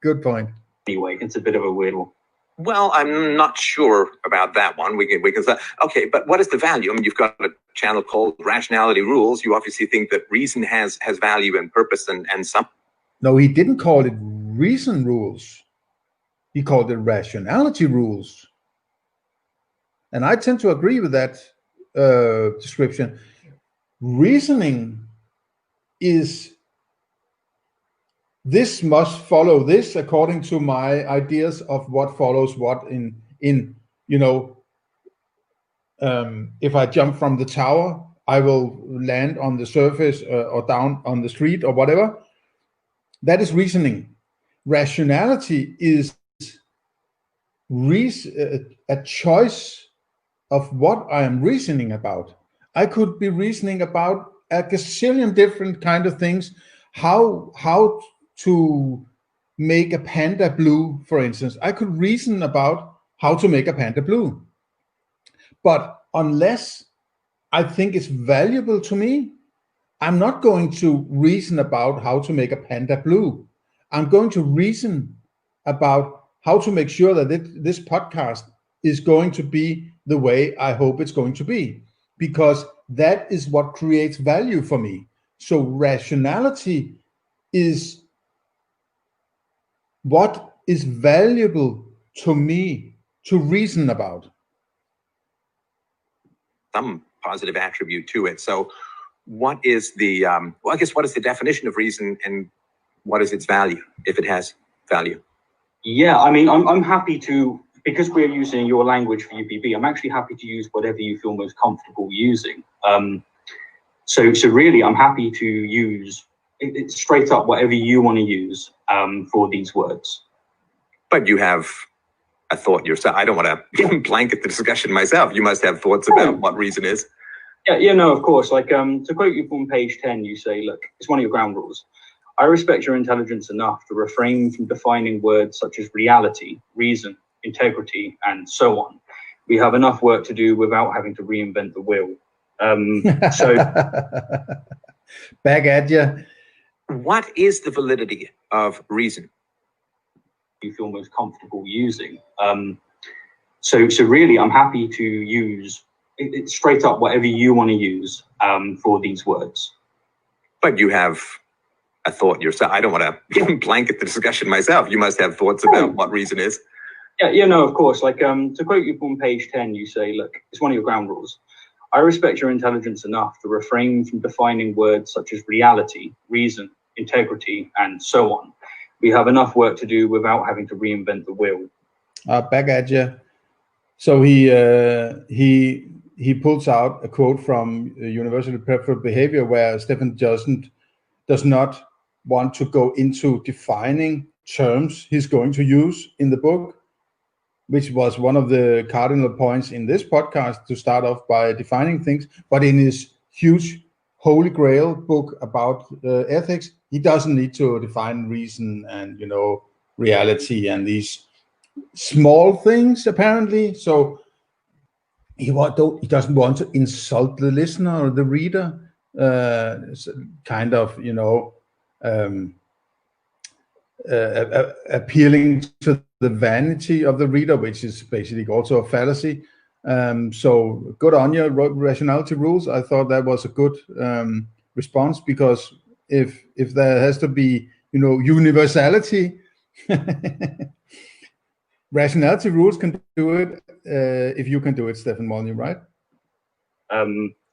Good point. Anyway, it's a bit of a weird one. Well, I'm not sure about that one. We can say, okay, but what is the value? I mean, you've got a channel called Rationality Rules. You obviously think that reason has value and purpose and some. No, he didn't call it reason rules. He called it Rationality Rules. And I tend to agree with that description. Reasoning is this must follow this according to my ideas of what follows what in you know, if I jump from the tower, I will land on the surface or down on the street or whatever. That is reasoning. Rationality is a choice of what I am reasoning about. I could be reasoning about a gazillion different kind of things. How to make a panda blue, for instance. I could reason about how to make a panda blue. But unless I think it's valuable to me, I'm not going to reason about how to make a panda blue. I'm going to reason about how to make sure that this podcast is going to be the way I hope it's going to be, because that is what creates value for me. So rationality is what is valuable to me to reason about. Some positive attribute to it. So what is the, well, I guess what is the definition of reason and what is its value, if it has value? Yeah, I mean, I'm happy to, because we're using your language for UPB, I'm actually happy to use whatever you feel most comfortable using. So really, I'm happy to use it's straight up whatever you want to use for these words. But you have a thought yourself. I don't want to blanket the discussion myself. You must have thoughts about what reason is. Yeah, no, of course. Like to quote you from page 10, you say, look, it's one of your ground rules. I respect your intelligence enough to refrain from defining words such as reality, reason, integrity, and so on. We have enough work to do without having to reinvent the wheel. So back at you. What is the validity of reason? You feel most comfortable using. So really, I'm happy to use it's straight up whatever you want to use for these words. But you have a thought yourself. I don't want to blanket the discussion myself. You must have thoughts about what reason is. Yeah, no, of course. Like to quote you from page 10, you say, look, it's one of your ground rules. I respect your intelligence enough to refrain from defining words such as reality, reason, integrity, and so on. We have enough work to do without having to reinvent the wheel. Back at you. So he pulls out a quote from University of Preferable Behaviour, where Stefan does not want to go into defining terms he's going to use in the book, which was one of the cardinal points in this podcast, to start off by defining things. But in his huge holy grail book about ethics, he doesn't need to define reason and, you know, reality and these small things, apparently. So he doesn't want to insult the listener or the reader, kind of, you know, appealing to the vanity of the reader, which is basically also a fallacy. So good on you, Rationality Rules. I thought that was a good response, because if there has to be, you know, universality, Rationality Rules can do it if you can do it, Stefan Molyneux, right?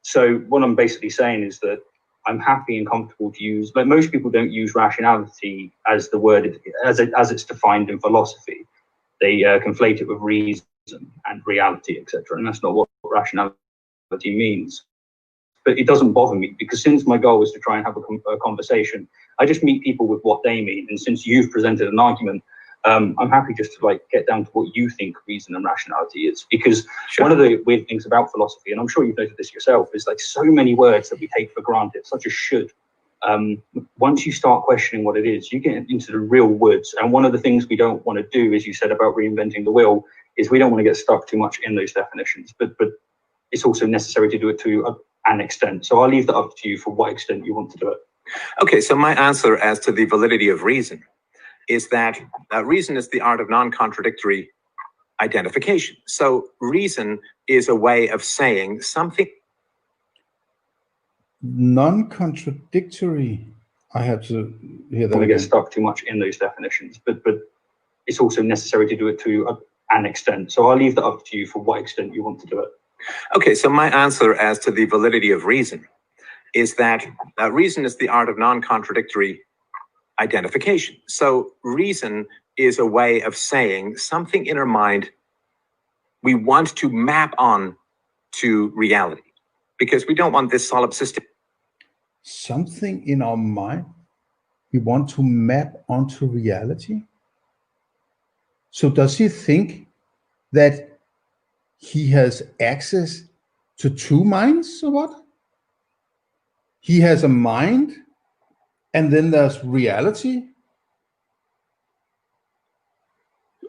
So what I'm basically saying is that I'm happy and comfortable to use, like most people don't use rationality as the word, as it's defined in philosophy. They conflate it with reason and reality, etc. And that's not what rationality means. But it doesn't bother me, because since my goal is to try and have a conversation, I just meet people with what they mean. And since you've presented an argument, I'm happy just to like get down to what you think reason and rationality is. Because one of the weird things about philosophy, and I'm sure you've noted this yourself, is like so many words that we take for granted, such as should. Once you start questioning what it is, you get into the real woods. And one of the things we don't want to do, as you said about reinventing the wheel, is we don't want to get stuck too much in those definitions. But it's also necessary to do it to an extent. So I'll leave that up to you for what extent you want to do it. Okay, so my answer as to the validity of reason is that reason is the art of non-contradictory identification. So reason is a way of saying something. Non-contradictory. I have to hear that. We get stuck too much in those definitions, but it's also necessary to do it to an extent. So I'll leave that up to you for what extent you want to do it. Okay, so my answer as to the validity of reason is that reason is the art of non-contradictory identification. So reason is a way of saying something in our mind we want to map on to reality, because we don't want this solipsistic. Something in our mind we want to map onto reality. So does he think that he has access to two minds or what? He has a mind, and then there's reality,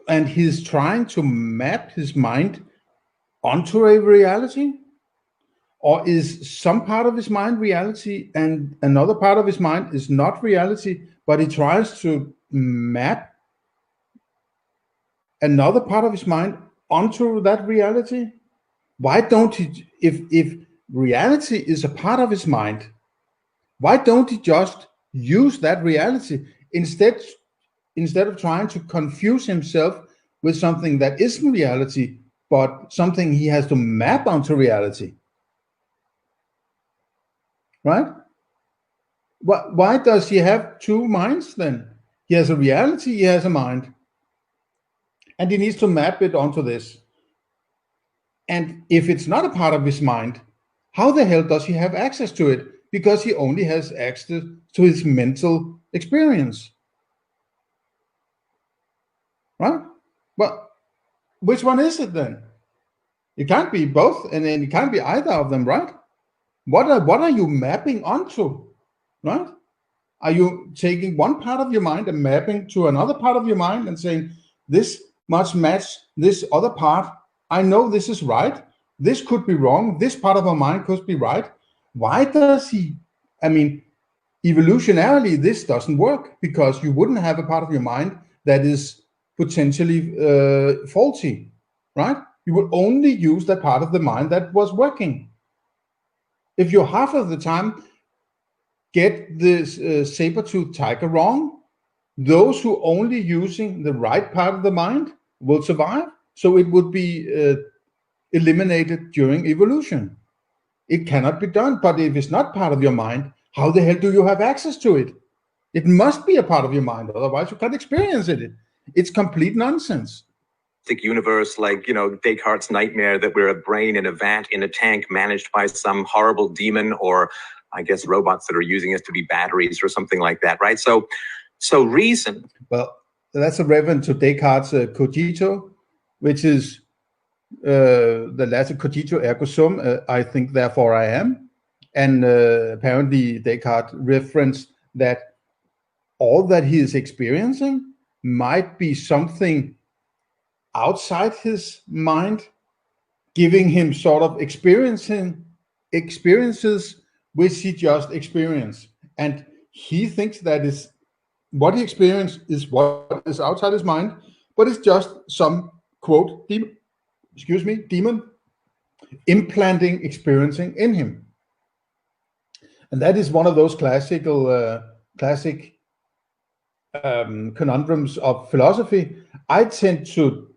and he's trying to map his mind onto a reality? Or is some part of his mind reality and another part of his mind is not reality, but he tries to map another part of his mind onto that reality? Why don't he, if reality is a part of his mind, why don't he just use that reality instead of trying to confuse himself with something that isn't reality, but something he has to map onto reality? Right? Why does he have two minds then? He has a reality, he has a mind, and he needs to map it onto this. And if it's not a part of his mind, how the hell does he have access to it? Because he only has access to his mental experience. Right? But which one is it then? It can't be both, and then it can't be either of them, right? What are you mapping onto? Right? Are you taking one part of your mind and mapping to another part of your mind and saying, this must match this other part? I know this is right. This could be wrong. This part of our mind could be right. Why does he? I mean, evolutionarily, this doesn't work, because you wouldn't have a part of your mind that is potentially faulty, right? You would only use that part of the mind that was working. If you half of the time get this saber-toothed tiger wrong, those who only using the right part of the mind will survive. So it would be eliminated during evolution. It cannot be done. But if it's not part of your mind, how the hell do you have access to it? It must be a part of your mind, otherwise you can't experience it. It's complete nonsense. Universe, like, you know, Descartes' nightmare that we're a brain in a vat in a tank managed by some horrible demon, or I guess robots that are using us to be batteries or something like that, right? So reason. Well, that's a reference to Descartes' cogito, which is the Latin cogito ergo sum, I think therefore I am. And apparently Descartes referenced that all that he is experiencing might be something outside his mind, giving him sort of experiences which he just experienced. And he thinks that is what he experienced is what is outside his mind, but it's just some, quote, demon implanting experiencing in him. And that is one of those classic conundrums of philosophy. I tend to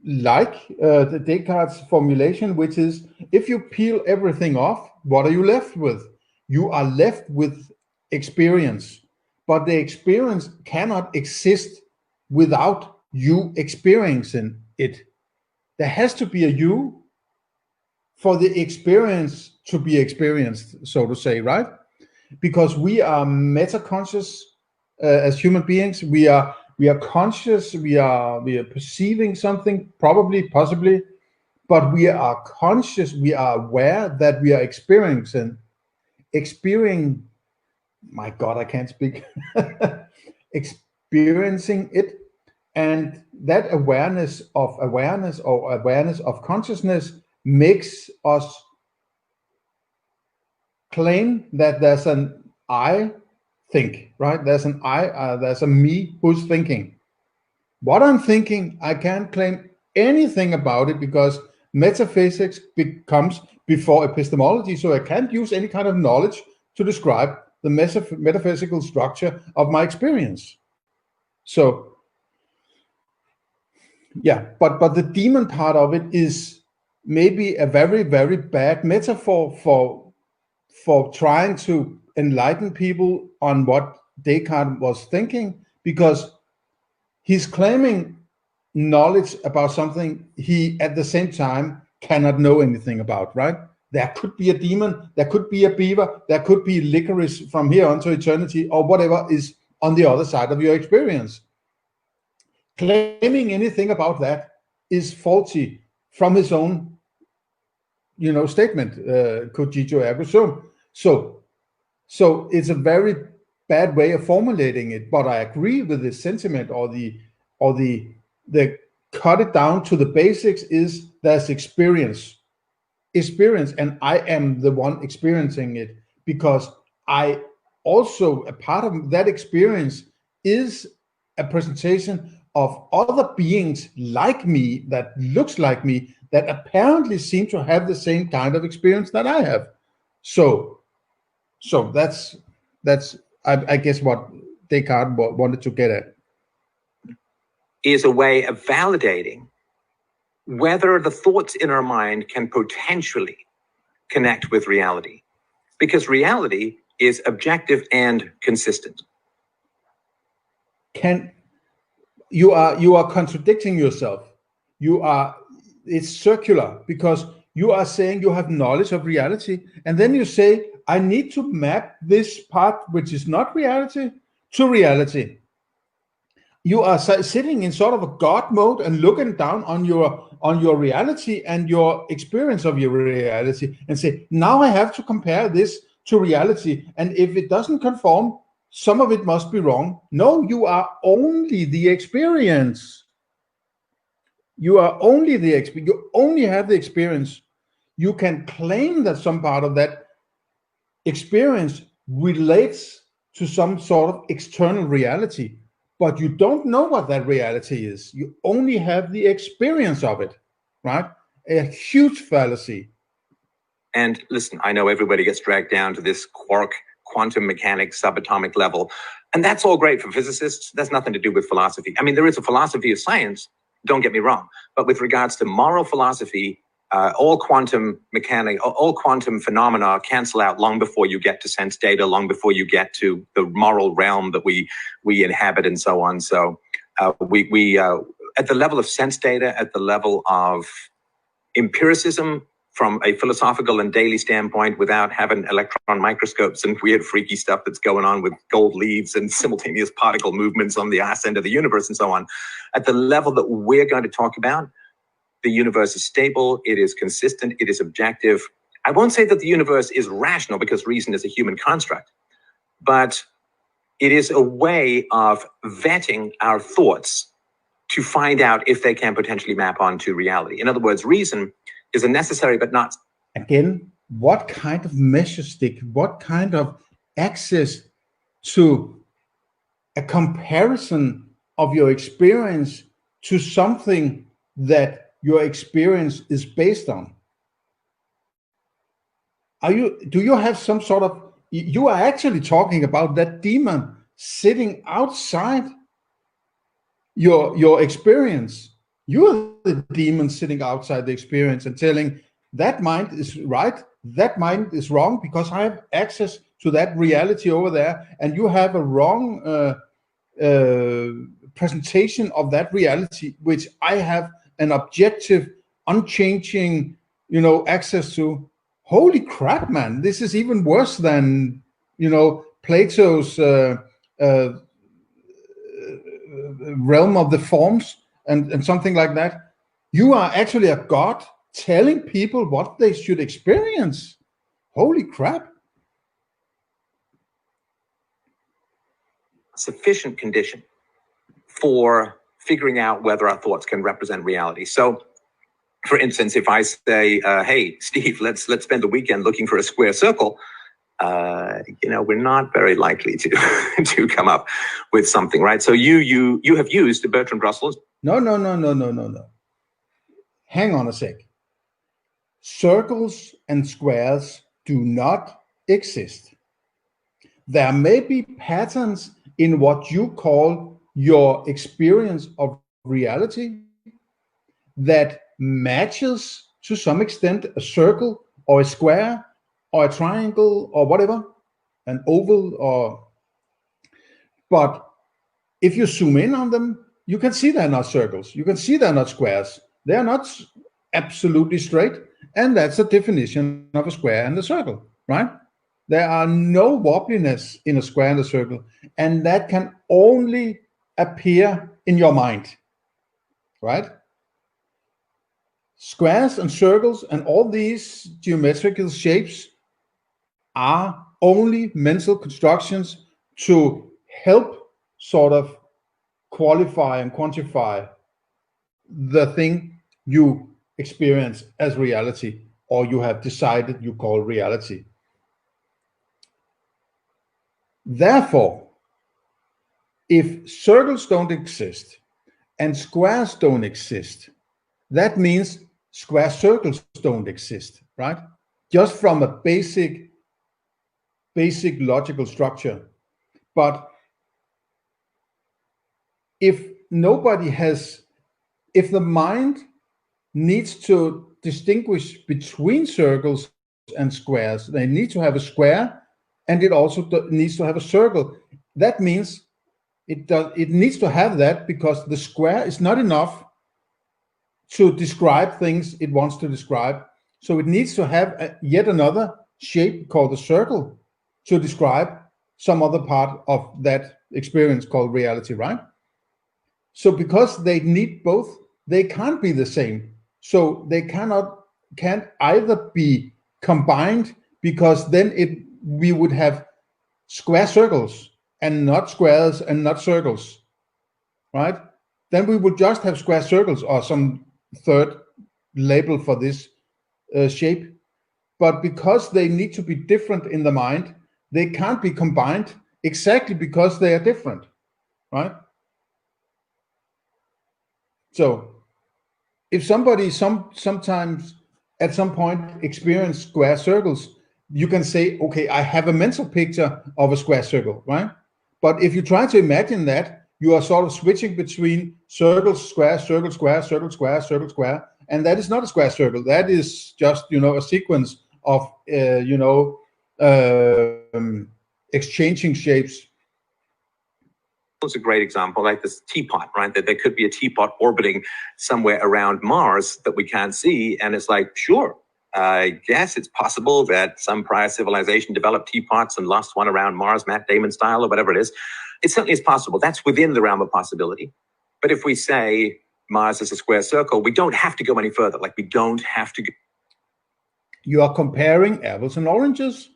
like the Descartes formulation, which is, if you peel everything off, what are you left with? You are left with experience, but the experience cannot exist without you experiencing it. There has to be a you for the experience to be experienced, so to say, right? Because we are meta-conscious as human beings. We are conscious. We are perceiving something, probably, possibly, but we are conscious. We are aware that we are experiencing. My God, I can't speak. Experiencing it, and that awareness of consciousness makes us claim that there's an I think, right? There's an I, there's a me who's thinking. What I'm thinking, I can't claim anything about it because metaphysics comes before epistemology, so I can't use any kind of knowledge to describe the metaphysical structure of my experience. So, yeah, but the demon part of it is maybe a very, very bad metaphor for trying to enlighten people on what Descartes was thinking, because he's claiming knowledge about something he at the same time cannot know anything about, right? There could be a demon, there could be a beaver, there could be licorice from here on to eternity, or whatever is on the other side of your experience. Claiming anything about that is faulty from his own, statement, cogito ergo sum. So it's a very bad way of formulating it, but I agree with the sentiment, or the cut it down to the basics is there's experience, and I am the one experiencing it, because I also, a part of that experience is a presentation of other beings like me, that looks like me, that apparently seem to have the same kind of experience that I have. So that's I guess what Descartes wanted to get at. Is a way of validating whether the thoughts in our mind can potentially connect with reality, because reality is objective and consistent. You are contradicting yourself. It's circular, because you are saying you have knowledge of reality, and then you say, I need to map this part which is not reality to reality. You are sitting in sort of a God mode and looking down on your reality and your experience of your reality, and say, now I have to compare this to reality, and if it doesn't conform, some of it must be wrong. No, you are only the experience. You are only the experience. You only have the experience. You can claim that some part of that experience relates to some sort of external reality, but you don't know what that reality is. You only have the experience of it, right? A huge fallacy. And listen, I know everybody gets dragged down to this quark, quantum mechanics, subatomic level, and that's all great for physicists. That's nothing to do with philosophy. I mean, there is a philosophy of science, don't get me wrong, but with regards to moral philosophy, all quantum phenomena cancel out long before you get to sense data, long before you get to the moral realm that we inhabit, and so on. So we at the level of sense data, at the level of empiricism, from a philosophical and daily standpoint, without having electron microscopes and weird freaky stuff that's going on with gold leaves and simultaneous particle movements on the arse end of the universe and so on, at the level that we're going to talk about, the universe is stable, it is consistent, it is objective. I won't say that the universe is rational, because reason is a human construct, but it is a way of vetting our thoughts to find out if they can potentially map onto reality. In other words, reason is a necessary but not... Again, what kind of measure stick, what kind of access to a comparison of your experience to something that your experience is based on? Do you have some sort of... You are actually talking about that demon sitting outside your experience. You are the demons sitting outside the experience and telling that mind is right, that mind is wrong, because I have access to that reality over there, and you have a wrong presentation of that reality, which I have an objective, unchanging, access to. Holy crap, man! This is even worse than, Plato's realm of the forms and something like that. You are actually a god telling people what they should experience. Holy crap. Sufficient condition for figuring out whether our thoughts can represent reality. So, for instance, if I say, hey, Steve, let's spend the weekend looking for a square circle, we're not very likely to to come up with something, right? So you have used Bertrand Russell's. No. Hang on a sec. Circles and squares do not exist. There may be patterns in what you call your experience of reality that matches to some extent a circle or a square or a triangle or whatever, an oval, but if you zoom in on them, you can see they're not circles. You can see they're not squares. They're not absolutely straight. And that's the definition of a square and a circle, right? There are no wobbliness in a square and a circle. And that can only appear in your mind, right? Squares and circles and all these geometrical shapes are only mental constructions to help sort of qualify and quantify the thing you experience as reality, or you have decided you call reality. Therefore, if circles don't exist and squares don't exist, that means square circles don't exist, right? Just from a basic logical structure. But if the mind needs to distinguish between circles and squares, they need to have a square, and it also needs to have a circle. That means it needs to have that, because the square is not enough to describe things it wants to describe. So it needs to have yet another shape called a circle to describe some other part of that experience called reality, right? So because they need both, they can't be the same. So they can't either be combined, because then we would have square circles and not squares and not circles, right? Then we would just have square circles or some third label for this shape. But because they need to be different in the mind, they can't be combined exactly because they are different, right? So if somebody sometimes at some point experience square circles, you can say, okay, I have a mental picture of a square circle, right? But if you try to imagine that, you are sort of switching between circles, square, circle, square, circle, square, circle, square, and that is not a square circle. That is just, a sequence of, exchanging shapes. It's a great example, like this teapot, right? That there could be a teapot orbiting somewhere around Mars that we can't see. And it's like, sure, I guess it's possible that some prior civilization developed teapots and lost one around Mars, Matt Damon style, or whatever it is. It certainly is possible. That's within the realm of possibility. But if we say Mars is a square circle, we don't have to go any further. Like, we don't have to go. You are comparing apples and oranges.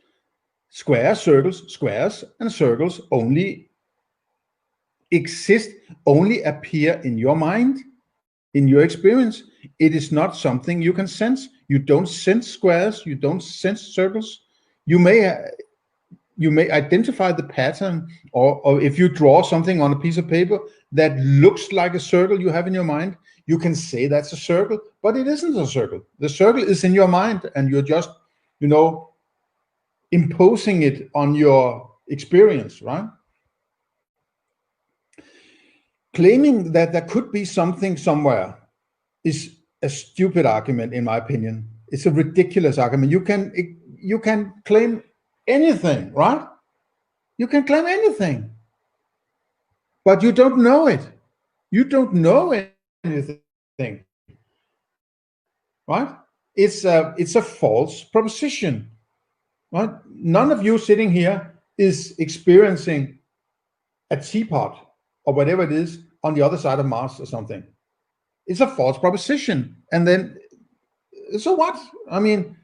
Squares, circles, squares, and circles only exist, only appear in your mind, in your experience. It is not something you can sense. You don't sense squares, you don't sense circles. You may identify the pattern, or if you draw something on a piece of paper that looks like a circle you have in your mind, you can say that's a circle, but it isn't a circle. The circle is in your mind, and you're just, imposing it on your experience, right? Claiming that there could be something somewhere is a stupid argument, in my opinion. It's a ridiculous argument. You can claim anything, right? You can claim anything, but you don't know it. You don't know anything, right? It's a false proposition, right? None of you sitting here is experiencing a teapot or whatever it is on the other side of Mars or something. It's a false proposition. And then, so what? I mean,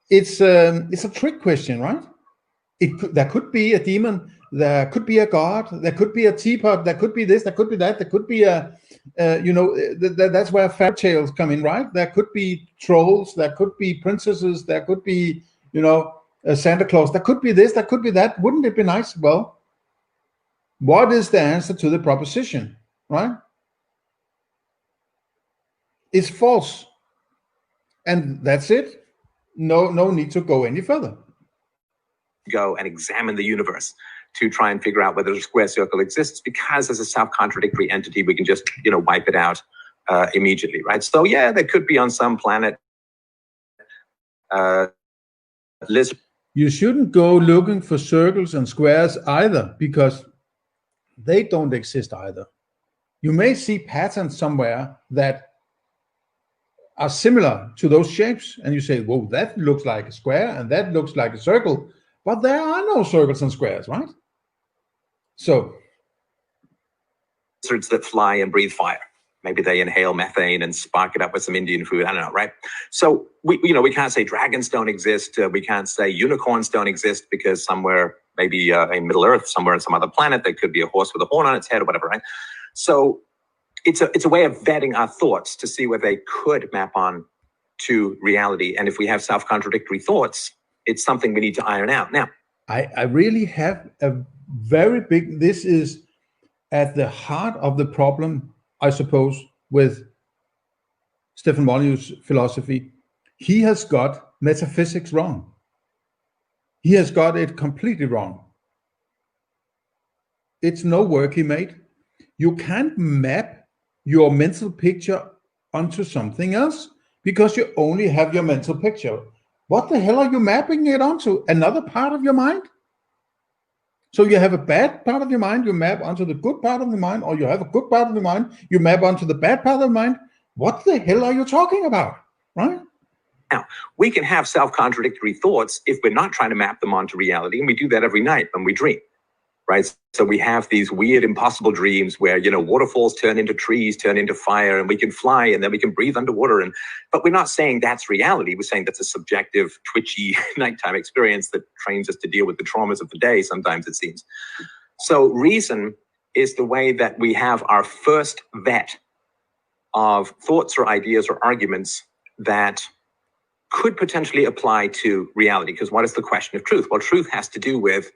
it's a trick question, right? There could be a demon, there could be a god, there could be a teapot, there could be this, there could be that, there could be that's where fairy tales come in, right? There could be trolls, there could be princesses, there could be, Santa Claus, there could be this, there could be that. Wouldn't it be nice? Well, what is the answer to the proposition, right? It's false. And that's it. No need to go any further. Go and examine the universe to try and figure out whether a square circle exists, because as a self-contradictory entity, we can just, wipe it out immediately, right? So yeah, there could be on some planet You shouldn't go looking for circles and squares either, because they don't exist either. You may see patterns somewhere that are similar to those shapes, and you say, whoa, that looks like a square and that looks like a circle, but there are no circles and squares, right? So lizards that fly and breathe fire. Maybe they inhale methane and spark it up with some Indian food. I don't know, right? So we can't say dragons don't exist. We can't say unicorns don't exist, because somewhere, maybe in Middle Earth, somewhere on some other planet, there could be a horse with a horn on its head or whatever, right? So it's a way of vetting our thoughts to see whether they could map on to reality. And if we have self-contradictory thoughts, it's something we need to iron out. Now, I really have a very big, this is at the heart of the problem, I suppose, with Stefan Molyneux' philosophy. He has got metaphysics wrong. He has got it completely wrong. It's no work he made. You can't map your mental picture onto something else because you only have your mental picture. What the hell are you mapping it onto? Another part of your mind? So you have a bad part of your mind, you map onto the good part of the mind, or you have a good part of the mind, you map onto the bad part of the mind. What the hell are you talking about, right? Now, we can have self-contradictory thoughts if we're not trying to map them onto reality, and we do that every night when we dream, right? So we have these weird, impossible dreams where, waterfalls turn into trees, turn into fire, and we can fly, and then we can breathe underwater. But we're not saying that's reality. We're saying that's a subjective, twitchy nighttime experience that trains us to deal with the traumas of the day, sometimes it seems. So reason is the way that we have our first vet of thoughts or ideas or arguments that could potentially apply to reality. Because what is the question of truth? Well, truth has to do with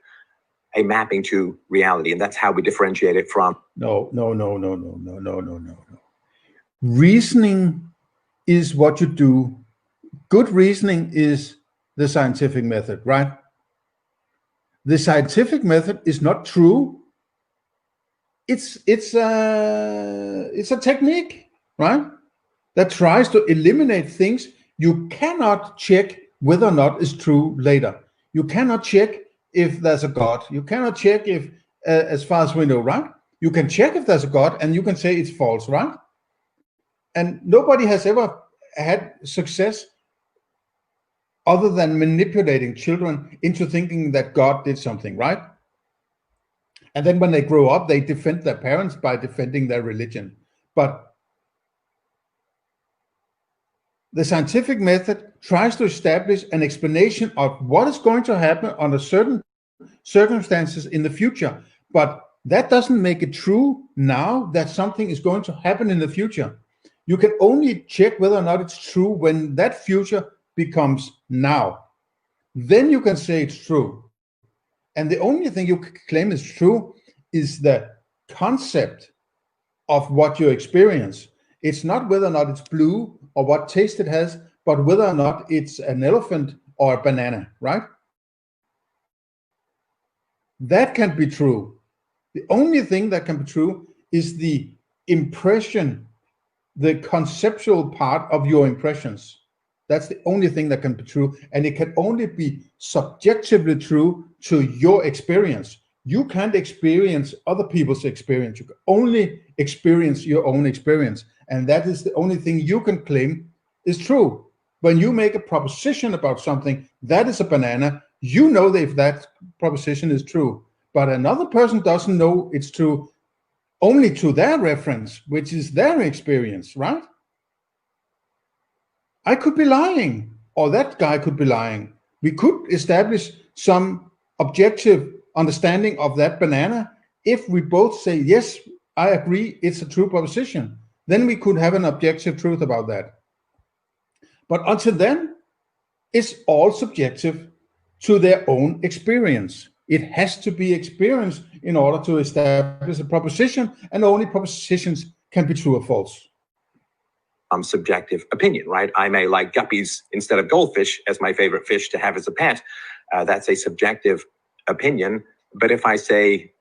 a mapping to reality, and that's how we differentiate it from. No. Reasoning is what you do. Good reasoning is the scientific method, right? The scientific method is not true. It's a technique, right? That tries to eliminate things you cannot check whether or not is true later. You cannot check if there's a God. You cannot check if, as far as we know, right? You can check if there's a God and you can say it's false, right? And nobody has ever had success other than manipulating children into thinking that God did something, right? And then when they grow up, they defend their parents by defending their religion. But the scientific method tries to establish an explanation of what is going to happen under certain circumstances in the future. But that doesn't make it true now that something is going to happen in the future. You can only check whether or not it's true when that future becomes now. Then you can say it's true. And the only thing you can claim is true is the concept of what you experience. It's not whether or not it's blue or what taste it has, but whether or not it's an elephant or a banana, right? That can be true. The only thing that can be true is the impression the conceptual part of your impressions. That's the only thing that can be true, and it can only be subjectively true to your experience. You can't experience other people's experience. You can only experience your own experience, and that is the only thing you can claim is true. When you make a proposition about something, that is a banana. You know if that proposition is true, but another person doesn't know it's true only to their reference, which is their experience, right? I could be lying, or that guy could be lying. We could establish some objective understanding of that banana. If we both say, yes, I agree, it's a true proposition, then we could have an objective truth about that. But until then, it's all subjective to their own experience. It has to be experienced in order to establish a proposition, and only propositions can be true or false. Subjective opinion, right? I may like guppies instead of goldfish as my favorite fish to have as a pet. That's a subjective opinion. But if I say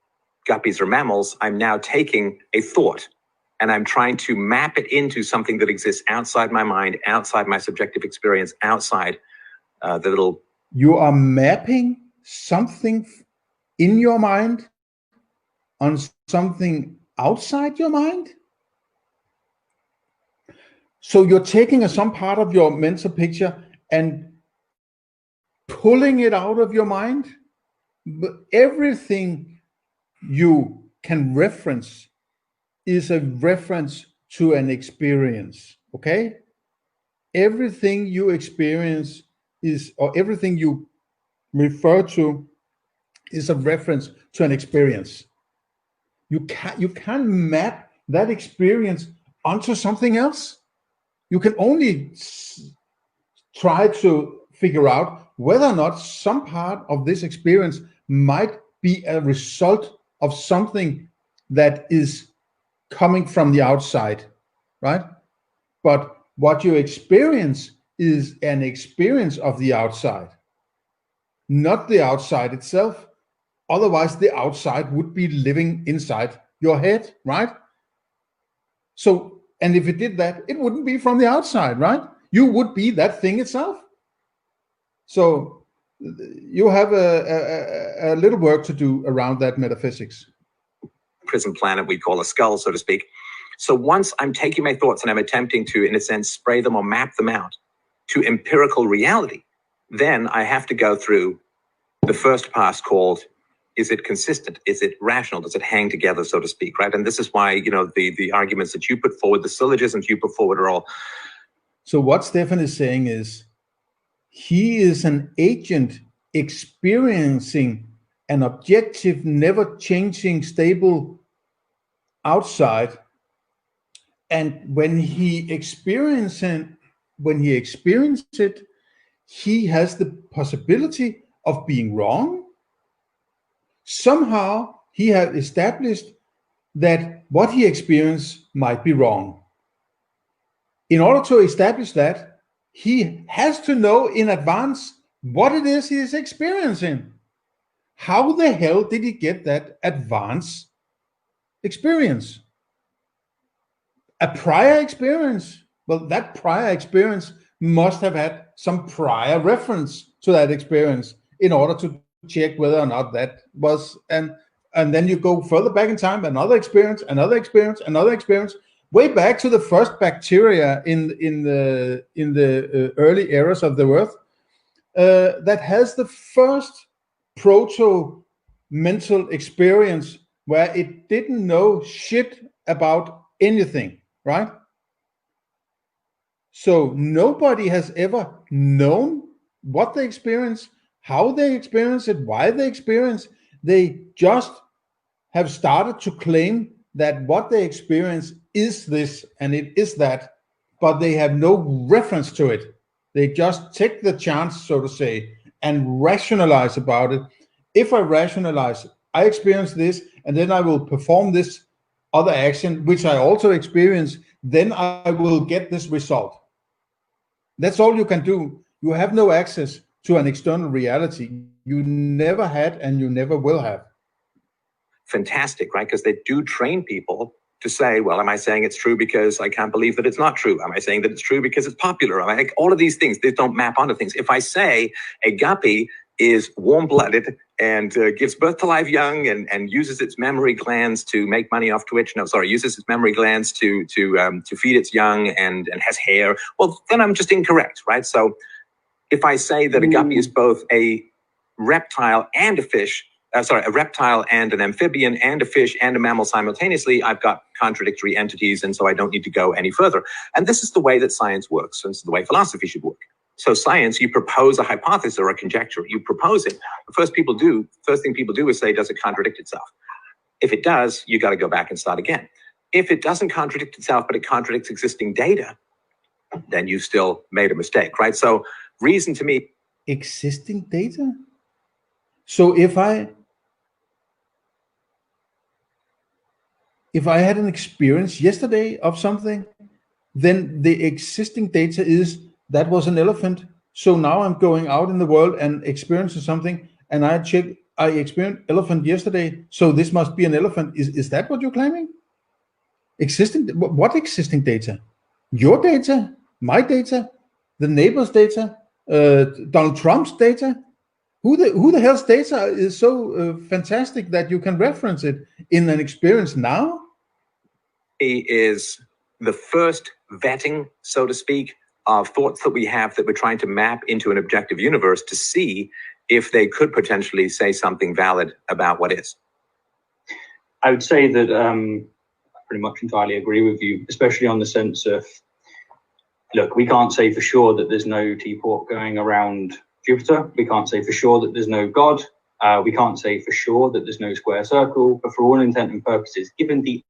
guppies are mammals, I'm now taking a thought and I'm trying to map it into something that exists outside my mind, outside my subjective experience, outside the little... You are mapping something in your mind on something outside your mind? So you're taking some part of your mental picture and pulling it out of your mind? But everything you can reference is a reference to an experience, okay? Everything you experience is, or everything you refer to is a reference to an experience. You can't map that experience onto something else. You can only try to figure out whether or not some part of this experience might be a result of something that is coming from the outside, right? But what you experience is an experience of the outside, not the outside itself. Otherwise, the outside would be living inside your head, right? So, and if it did that, it wouldn't be from the outside, right? You would be that thing itself. So you have a little work to do around that metaphysics. Prison planet we call a skull, so to speak. So once I'm taking my thoughts and I'm attempting to, in a sense, spray them or map them out to empirical reality, then I have to go through the first pass called, is it consistent? Is it rational? Does it hang together, so to speak, right? And this is why, you know, the arguments that you put forward, the syllogisms you put forward are all... So what Stefan is saying is, he is an agent experiencing an objective, never changing, stable outside. And when he experiences it, he has the possibility of being wrong. Somehow he has established that what he experienced might be wrong. In order to establish that, he has to know in advance what it is he is experiencing. How the hell did he get that advanced experience? A prior experience. Well, that prior experience must have had some prior reference to that experience in order to check whether or not that was, and then you go further back in time, another experience, way back to the first bacteria in the early eras of the earth, that has the first proto mental experience where it didn't know shit about anything, right? So nobody has ever known what they experience, how they experience it, why they experience. They just have started to claim that what they experience is this and it is that, but they have no reference to it. They just take the chance, so to say, and rationalize about it. If I rationalize, I experience this, and then I will perform this other action, which I also experience, then I will get this result. That's all you can do. You have no access to an external reality. You never had and you never will have. Fantastic, right? Because they do train people to say, well, am I saying it's true because I can't believe that it's not true? Am I saying that it's true because it's popular? Am I, like, all of these things, they don't map onto things. If I say a guppy is warm-blooded and gives birth to live young and uses its mammary glands to make money off Twitch. No, sorry, uses its mammary glands to feed its young and has hair. Well, then I'm just incorrect, right? So if I say that a guppy is both a reptile and a fish, a reptile and an amphibian and a fish and a mammal simultaneously, I've got contradictory entities, and so I don't need to go any further. And this is the way that science works, and this is the way philosophy should work. So science, you propose a hypothesis or a conjecture, you propose it. The first thing people do is say, does it contradict itself? If it does, you got to go back and start again. If it doesn't contradict itself, but it contradicts existing data, then you still made a mistake, right? So reason to me. Existing data? So if I had an experience yesterday of something, then the existing data is that was an elephant. So now I'm going out in the world and experiencing something, and I experienced elephant yesterday, so this must be an elephant. Is that what you're claiming? Existing? What existing data? Your data? My data? The neighbor's data? Donald Trump's data? Who the hell's data is so fantastic that you can reference it in an experience now? He is the first vetting, so to speak, of thoughts that we have that we're trying to map into an objective universe to see if they could potentially say something valid about what is. I would say that I pretty much entirely agree with you, especially on the sense of, look, we can't say for sure that there's no teapot going around Jupiter. We can't say for sure that there's no God. We can't say for sure that there's no square circle. But for all intent and purposes, given the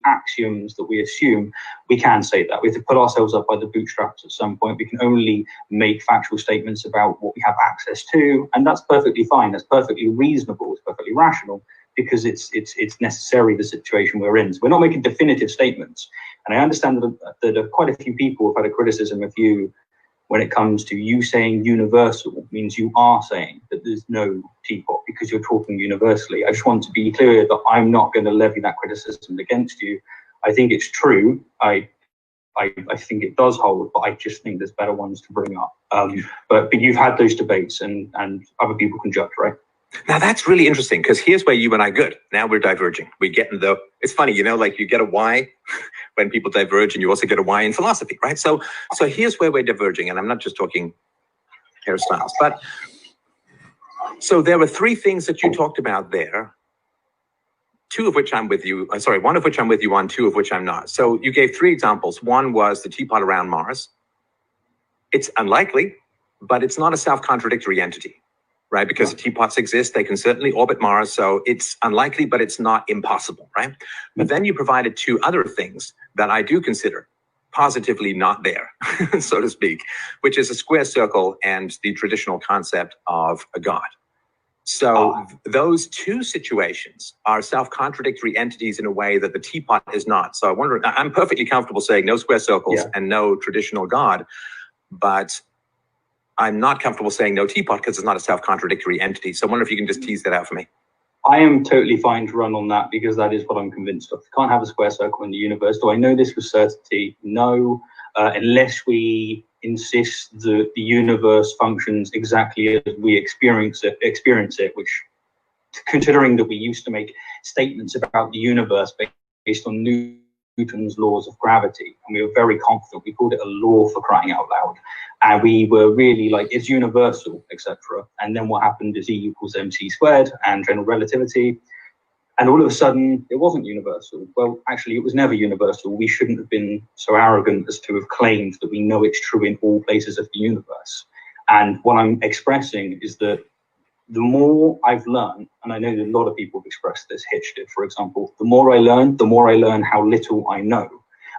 axioms that we assume, we can say that. We have to put ourselves up by the bootstraps at some point. We can only make factual statements about what we have access to, and that's perfectly fine. That's perfectly reasonable. It's perfectly rational, because it's necessary, the situation we're in. So we're not making definitive statements. And I understand that quite a few people have had a criticism of you when it comes to you saying universal means you are saying that there's no teapot because you're talking universally. I just want to be clear that I'm not going to levy that criticism against you. I think it's true. I think it does hold, but I just think there's better ones to bring up. But you've had those debates, and other people can judge, right? Now that's really interesting, because here's where you and I good. Now we're diverging. We get in the, it's funny, you know, like you get a Y when people diverge, and you also get a Y in philosophy, right? So here's where we're diverging, and I'm not just talking hairstyles, but so there were three things that you talked about there, two of which I'm with you, one of which I'm with you on, two of which I'm not. So you gave three examples. One was the teapot around Mars. It's unlikely, but it's not a self-contradictory entity, right? Because teapots exist, they can certainly orbit Mars, so it's unlikely, but it's not impossible, right? But then you provided two other things that I do consider positively not there, so to speak, which is a square circle and the traditional concept of a god. So those two situations are self-contradictory entities in a way that the teapot is not. So I wonder, I'm perfectly comfortable saying no square circles and no traditional god, but I'm not comfortable saying no teapot because it's not a self-contradictory entity. So I wonder if you can just tease that out for me. I am totally fine to run on that, because that is what I'm convinced of. You can't have a square circle in the universe. Do I know this with certainty? No, unless we insist that the universe functions exactly as we experience it, which, considering that we used to make statements about the universe based on Newton's laws of gravity, and we were very confident. We called it a law, for crying out loud. And we were really like, it's universal, etc. And then what happened is E equals mc squared and general relativity. And all of a sudden, it wasn't universal. Well, actually, it was never universal. We shouldn't have been so arrogant as to have claimed that we know it's true in all places of the universe. And what I'm expressing is that the more I've learned, and I know that a lot of people have expressed this, Hitch did, for example, the more I learn how little I know.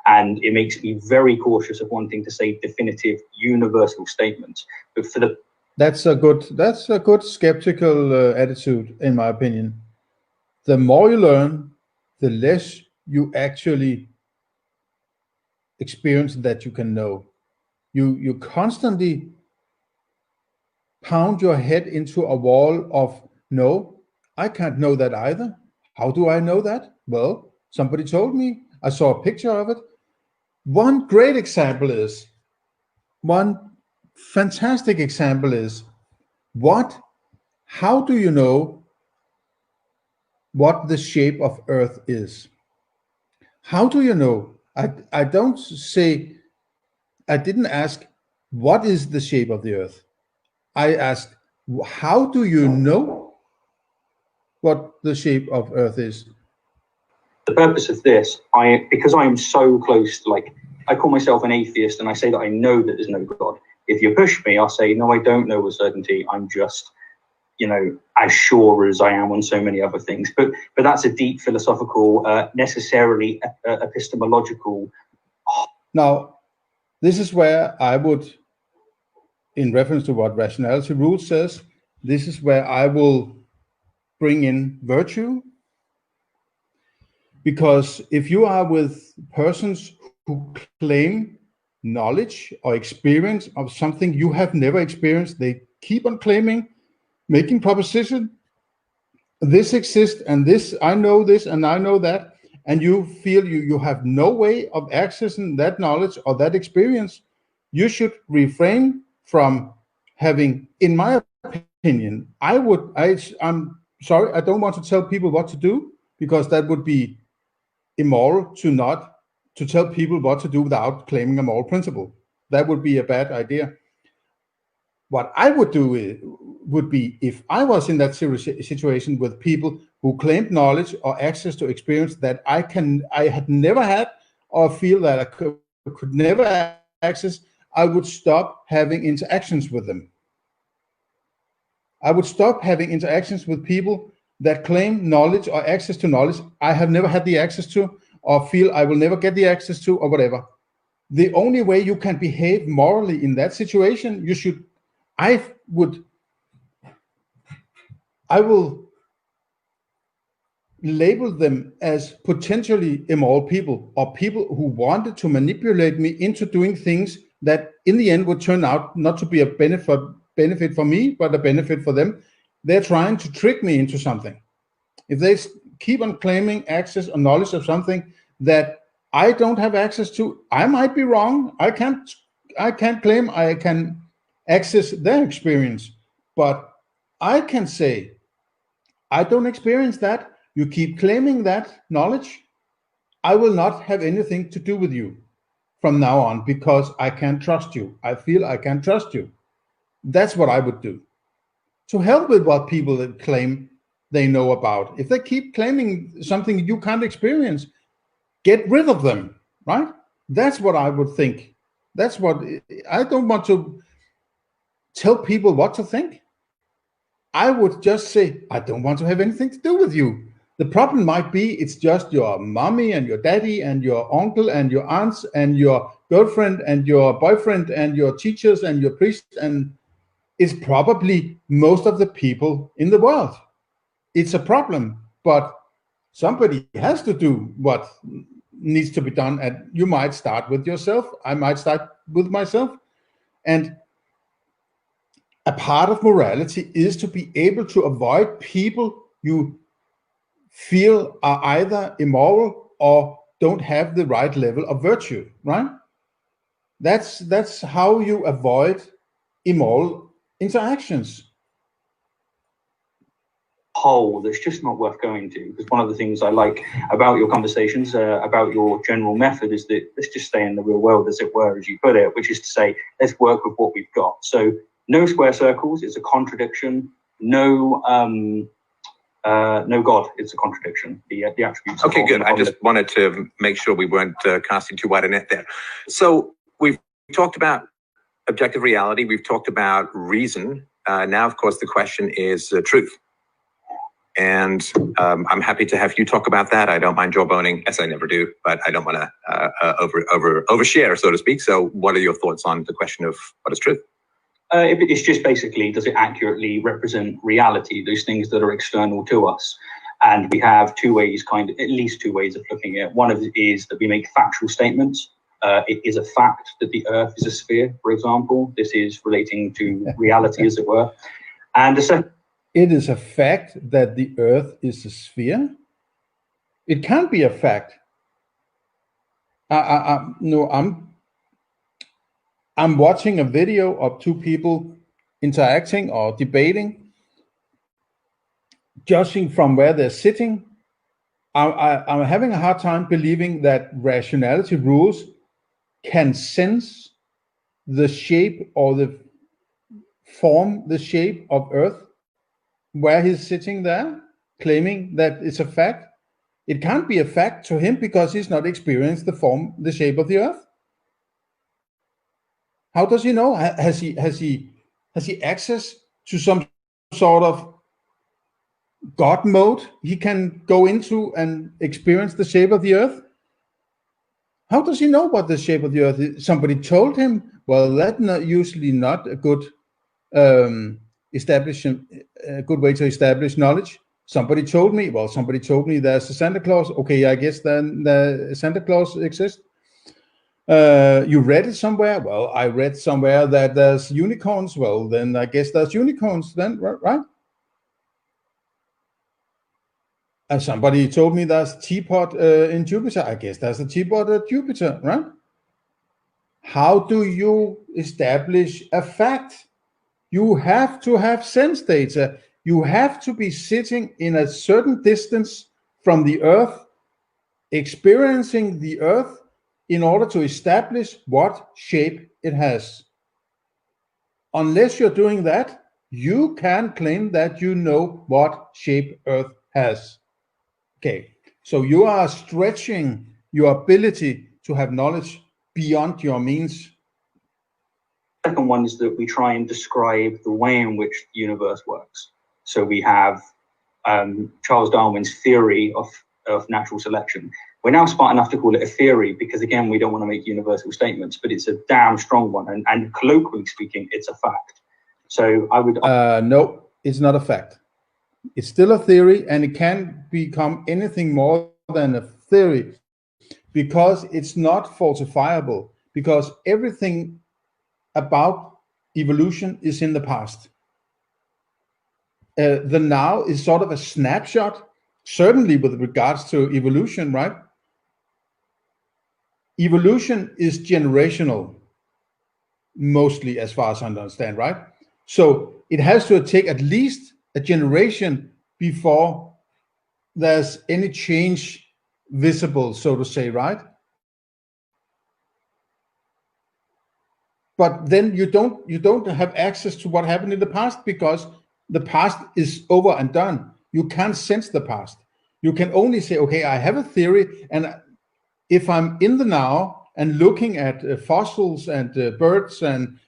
And it makes me very cautious of wanting to say definitive universal statements. But for the that's a good skeptical attitude, in my opinion. The more you learn, the less you actually experience that you can know. You constantly pound your head into a wall of, no, I can't know that either. How do I know that? Well, somebody told me. I saw a picture of it. One great example is, one fantastic example is, how do you know what the shape of Earth is? How do you know? I don't say, I didn't ask, what is the shape of the Earth? I asked, how do you know what the shape of Earth is? The purpose of this, because I am so close to, like, I call myself an atheist and I say that I know that there's no God. If you push me, I'll say, no, I don't know with certainty. I'm just, as sure as I am on so many other things. But that's a deep philosophical, necessarily epistemological. Now, this is where I would, in reference to what Rationality Rules says, this is where I will bring in virtue. Because if you are with persons who claim knowledge or experience of something you have never experienced, they keep on claiming, making proposition, this exists and this, I know this and I know that, and you feel you have no way of accessing that knowledge or that experience, you should refrain from having, in my opinion, I'm sorry, I don't want to tell people what to do, because that would be immoral to tell people what to do without claiming a moral principle. That would be a bad idea. What I would do would be, if I was in that situation with people who claimed knowledge or access to experience that I had never had, or feel that I could never access, I would stop having interactions with them. I would stop having interactions with people that claim knowledge or access to knowledge I have never had the access to, or feel I will never get the access to, or whatever. The only way you can behave morally in that situation, I will label them as potentially immoral people, or people who wanted to manipulate me into doing things that in the end would turn out not to be a benefit for me, but a benefit for them. They're trying to trick me into something. If they keep on claiming access or knowledge of something that I don't have access to, I might be wrong. I can't claim I can access their experience, but I can say, I don't experience that. You keep claiming that knowledge, I will not have anything to do with you from now on, because I can't trust you. I feel I can't trust you. That's what I would do. To hell with what people that claim they know about. If they keep claiming something you can't experience, get rid of them, right? That's what I would think. That's what, I don't want to tell people what to think. I would just say, I don't want to have anything to do with you. The problem might be it's just your mommy and your daddy and your uncle and your aunts and your girlfriend and your boyfriend and your teachers and your priest, and it's probably most of the people in the world. It's a problem, but somebody has to do what needs to be done. And you might start with yourself. I might start with myself. And a part of morality is to be able to avoid people you feel are either immoral or don't have the right level of virtue, right? That's how you avoid immoral interactions. Hole that's just not worth going to. Because one of the things I like about your conversations, about your general method, is that let's just stay in the real world, as it were, as you put it, which is to say, let's work with what we've got. So no square circles, it's a contradiction. No God, it's a contradiction. The attributes. Okay, good. I just wanted to make sure we weren't casting too wide a net there. So we've talked about objective reality. We've talked about reason. Now, of course, the question is truth. And I'm happy to have you talk about that. I don't mind jawboning, as I never do, but I don't want to overshare, so to speak. So what are your thoughts on the question of what is truth? It's just basically, does it accurately represent reality, those things that are external to us? And we have two ways, at least two ways of looking at it. One of it is that we make factual statements. It is a fact that the Earth is a sphere, for example. This is relating to reality, as it were. And the second, it is a fact that the Earth is a sphere. It can't be a fact. No, I'm watching a video of two people interacting or debating, judging from where they're sitting. I'm having a hard time believing that rationality rules can sense the shape or the form, the shape of Earth, where he's sitting there, claiming that it's a fact. It can't be a fact to him because he's not experienced the form, the shape of the Earth. How does he know? Has he access to some sort of God mode he can go into and experience the shape of the Earth? How does he know what the shape of the Earth is? Somebody told him. Well, that's usually not a good good way to establish knowledge. Somebody told me. Well, somebody told me there's a Santa Claus. Okay, I guess then the Santa Claus exists. You read it somewhere. Well, I read somewhere that there's unicorns. Well, then I guess there's unicorns then, right? Somebody told me there's a teapot in Jupiter. I guess there's a teapot at Jupiter, right? How do you establish a fact? You have to have sense data. You have to be sitting in a certain distance from the Earth, experiencing the Earth in order to establish what shape it has. Unless you're doing that, you can claim that you know what shape Earth has. Okay, so you are stretching your ability to have knowledge beyond your means. The second one is that we try and describe the way in which the universe works. So we have Charles Darwin's theory of natural selection. We're now smart enough to call it a theory because, again, we don't want to make universal statements, but it's a damn strong one. And colloquially speaking, it's a fact. So I would... No, it's not a fact. It's still a theory, and it can become anything more than a theory because it's not falsifiable, because everything about evolution is in the past. The now is sort of a snapshot, certainly with regards to evolution, right? Evolution is generational, mostly, as far as I understand, right? So it has to take at least a generation before there's any change visible, so to say, right? But then you don't have access to what happened in the past because the past is over and done. You can't sense the past. You can only say, okay, I have a theory, and if I'm in the now and looking at fossils and birds and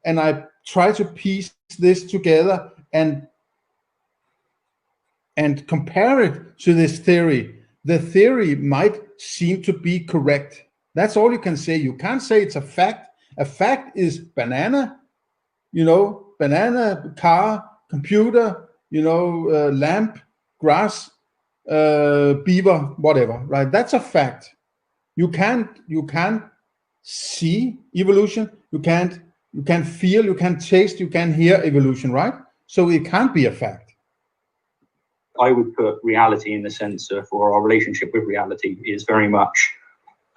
I try to piece this together and compare it to this theory, the theory might seem to be correct. That's all you can say. You can't say it's a fact. A fact is banana, banana, car, computer, lamp, grass, beaver, whatever, right? That's a fact. You can't see evolution. You can't feel, you can't taste, you can't hear evolution, right? So it can't be a fact. I would put reality in the sense of, or our relationship with reality is very much,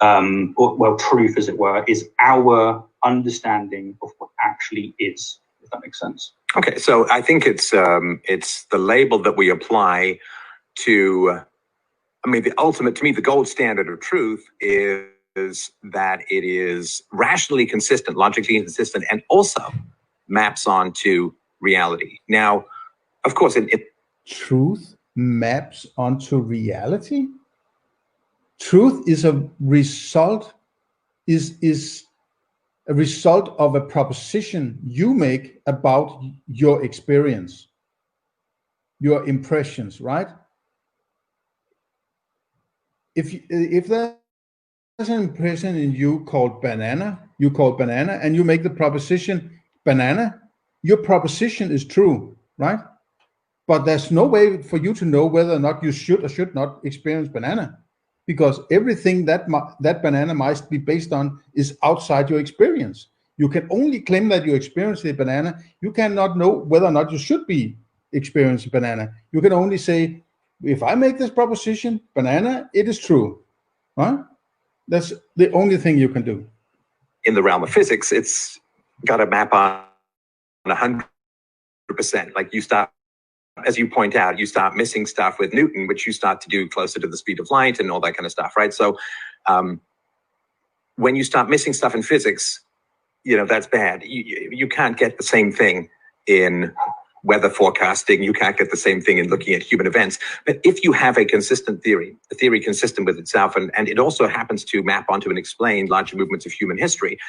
truth, as it were, is our understanding of what actually is, if that makes sense. Okay, so I think it's the label that we apply to, the gold standard of truth is that it is rationally consistent, logically consistent, and also maps onto reality. Now, of course, truth maps onto reality. Truth is a result, is a result of a proposition you make about your experience, your impressions, right? If there's an impression in you called banana, and you make the proposition banana, your proposition is true, right? But there's no way for you to know whether or not you should or should not experience banana, because everything that banana might be based on is outside your experience. You can only claim that you experience the banana. You cannot know whether or not you should be experiencing banana. You can only say, if I make this proposition, banana, it is true, right? That's the only thing you can do. In the realm of physics, it's got to map on 100%. Like you start, as you point out, you start missing stuff with Newton, which you start to do closer to the speed of light and all that kind of stuff, right? So when you start missing stuff in physics, that's bad. You can't get the same thing in weather forecasting. You can't get the same thing in looking at human events. But if you have a consistent theory, a theory consistent with itself, and it also happens to map onto and explain larger movements of human history,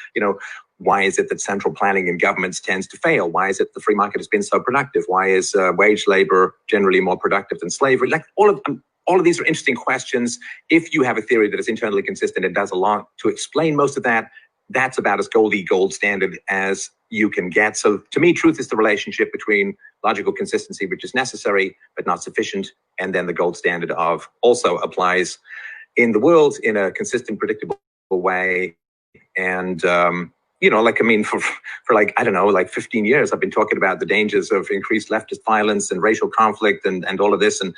why is it that central planning in governments tends to fail? Why is it the free market has been so productive? Why is wage labor generally more productive than slavery? Like all of these are interesting questions. If you have a theory that is internally consistent and does a lot to explain most of that, that's about as gold standard as you can get. So to me, truth is the relationship between logical consistency, which is necessary but not sufficient, and then the gold standard of also applies in the world in a consistent, predictable way. And, for like, I don't know, like 15 years, I've been talking about the dangers of increased leftist violence and racial conflict and all of this. And,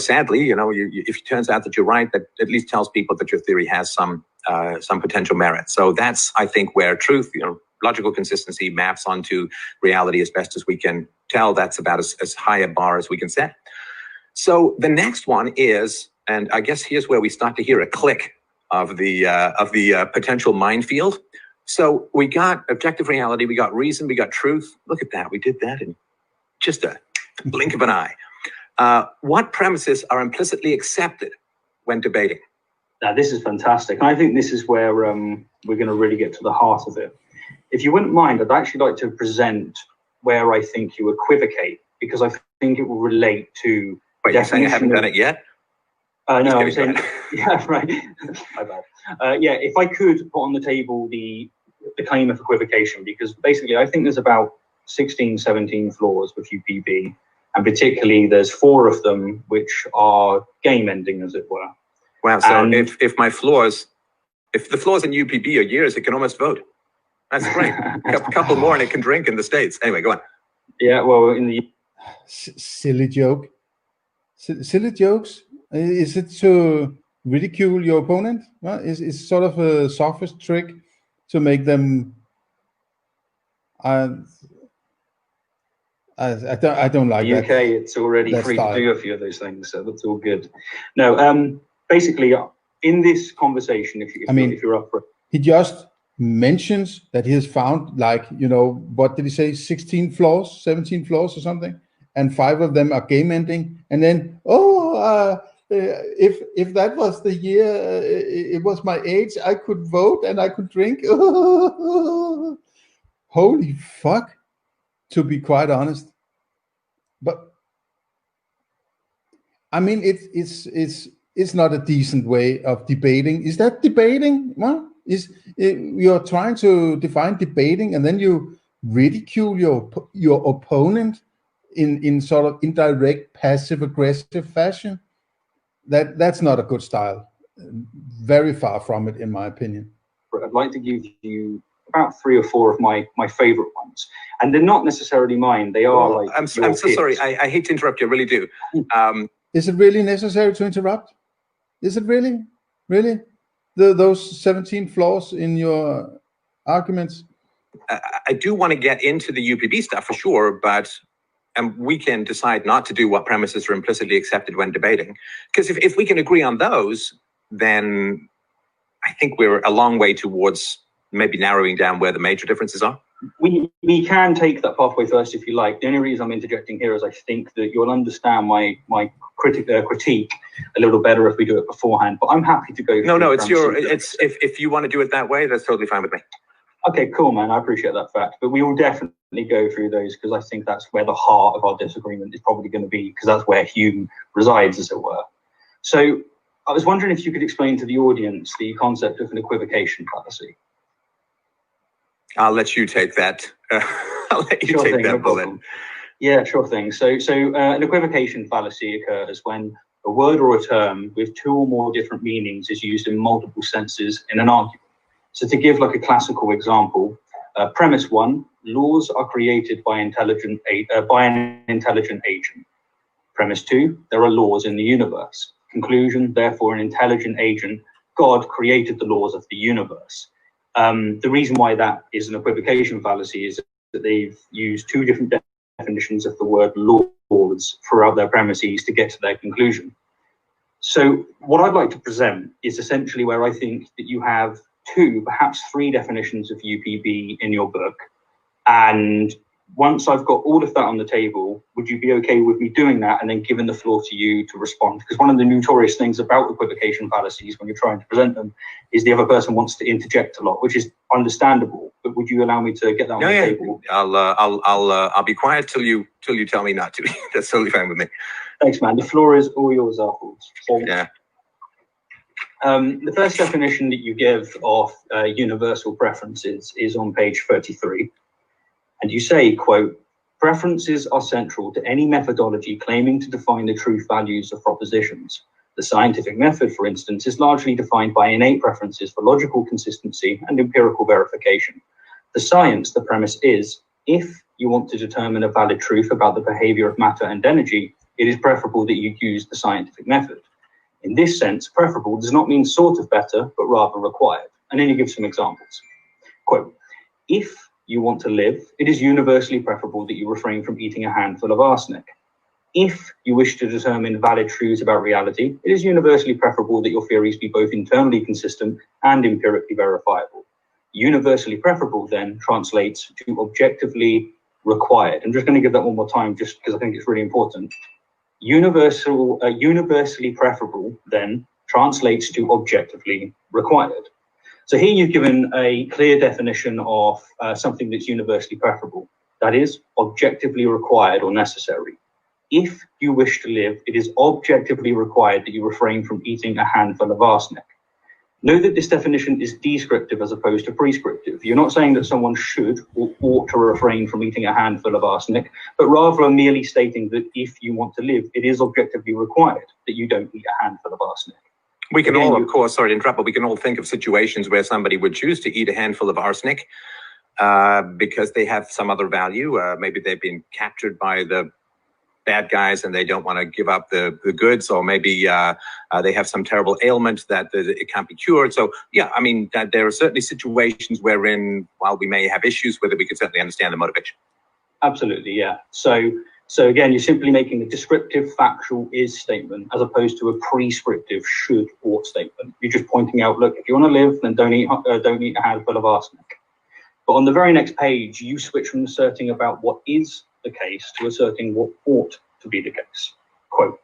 sadly, if it turns out that you're right, that at least tells people that your theory has some potential merit. So that's, I think, where truth, logical consistency maps onto reality as best as we can tell. That's about as high a bar as we can set. So the next one is, and I guess here's where we start to hear a click of the potential minefield. So we got objective reality, we got reason, we got truth. Look at that, we did that in just a blink of an eye. What premises are implicitly accepted when debating? Now, this is fantastic. And I think this is where we're going to really get to the heart of it. If you wouldn't mind, I'd actually like to present where I think you equivocate, because I think it will relate to... Wait, you're saying I haven't done it yet? No, I'm saying... Yeah, right. My bad. If I could put on the table the claim of equivocation, because basically I think there's about 16, 17 flaws with UPB, and particularly there's 4 of them which are game ending, as it were. Wow, so if the flaws in UPB are years, it can almost vote. That's great. A couple more and it can drink in the States. Anyway, go on. Yeah, well, in the... Silly joke. Silly jokes? Is it to ridicule your opponent? Well, it's sort of a sophist trick to make them... I don't like that. UK, it's already free to do a few of those things, so that's all good. No, basically, in this conversation, if you're up for it, he just mentions that he has found, like, what did he say, 16 flaws, 17 flaws or something, and 5 of them are game ending, and then if that was the year it was my age, I could vote and I could drink. Holy fuck, to be quite honest. But I mean, it's not a decent way of debating. Is that debating? What you're trying to define debating, and then you ridicule your opponent in sort of indirect, passive-aggressive fashion? That's not a good style. Very far from it, in my opinion. I'd like to give you about 3 or 4 of my favorite ones, and they're not necessarily mine. They are like... I'm so sorry. I hate to interrupt you. I really do. Is it really necessary to interrupt? Is it really? Really? Those 17 flaws in your arguments? I do want to get into the UPB stuff for sure, but we can decide not to do what premises are implicitly accepted when debating. Because if we can agree on those, then I think we're a long way towards maybe narrowing down where the major differences are. We can take that pathway first if you like. The only reason I'm interjecting here is I think that you'll understand my critique a little better if we do it beforehand. But I'm happy to go. No, it's if you want to do it that way, that's totally fine with me. Okay, cool, man. I appreciate that fact. But we will definitely go through those, because I think that's where the heart of our disagreement is probably going to be, because that's where Hume resides, as it were. So I was wondering if you could explain to the audience the concept of an equivocation fallacy. I'll let you take that. I'll let you take that bullet. Yeah, sure thing. So an equivocation fallacy occurs when a word or a term with 2 or more different meanings is used in multiple senses in an argument. So to give like a classical example, premise 1, laws are created by an intelligent agent. Premise 2, there are laws in the universe. Conclusion, therefore an intelligent agent God created the laws of the universe. The reason why that is an equivocation fallacy is that they've used two different definitions of the word laws throughout their premises to get to their conclusion. So what I'd like to present is essentially where I think that you have two, perhaps three definitions of UPB in your book. And once I've got all of that on the table, would you be okay with me doing that and then giving the floor to you to respond? Because one of the notorious things about equivocation fallacies when you're trying to present them is the other person wants to interject a lot, which is understandable. But would you allow me to get that on the table? I'll be quiet till you tell me not to. That's totally fine with me. Thanks, man. The floor is all yours afterwards. So, yeah. The first definition that you give of universal preferences is on page 33. And you say, quote, preferences are central to any methodology claiming to define the truth values of propositions. The scientific method, for instance, is largely defined by innate preferences for logical consistency and empirical verification. The science, the premise is, if you want to determine a valid truth about the behavior of matter and energy, it is preferable that you use the scientific method. In this sense, preferable does not mean sort of better, but rather required. And then you give some examples. Quote, if you want to live, it is universally preferable that you refrain from eating a handful of arsenic. If you wish to determine valid truths about reality, it is universally preferable that your theories be both internally consistent and empirically verifiable. Universally preferable then translates to objectively required. I'm just going to give that one more time just because I think it's really important. Universally preferable then translates to objectively required. So here you've given a clear definition of something that's universally preferable. That is objectively required or necessary. If you wish to live, it is objectively required that you refrain from eating a handful of arsenic. Note that this definition is descriptive as opposed to prescriptive. You're not saying that someone should or ought to refrain from eating a handful of arsenic, but rather merely stating that if you want to live, it is objectively required that you don't eat a handful of arsenic. We can all, of course, sorry to interrupt, but we can all think of situations where somebody would choose to eat a handful of arsenic because they have some other value. Maybe they've been captured by the bad guys and they don't want to give up the goods, or maybe they have some terrible ailment that it can't be cured. So, yeah, I mean, there are certainly situations wherein, while we may have issues with it, we can certainly understand the motivation. Absolutely, yeah. So again, you're simply making a descriptive factual is statement as opposed to a prescriptive should ought statement. You're just pointing out, look, if you want to live, then don't eat a handful of arsenic. But on the very next page, you switch from asserting about what is the case to asserting what ought to be the case. Quote,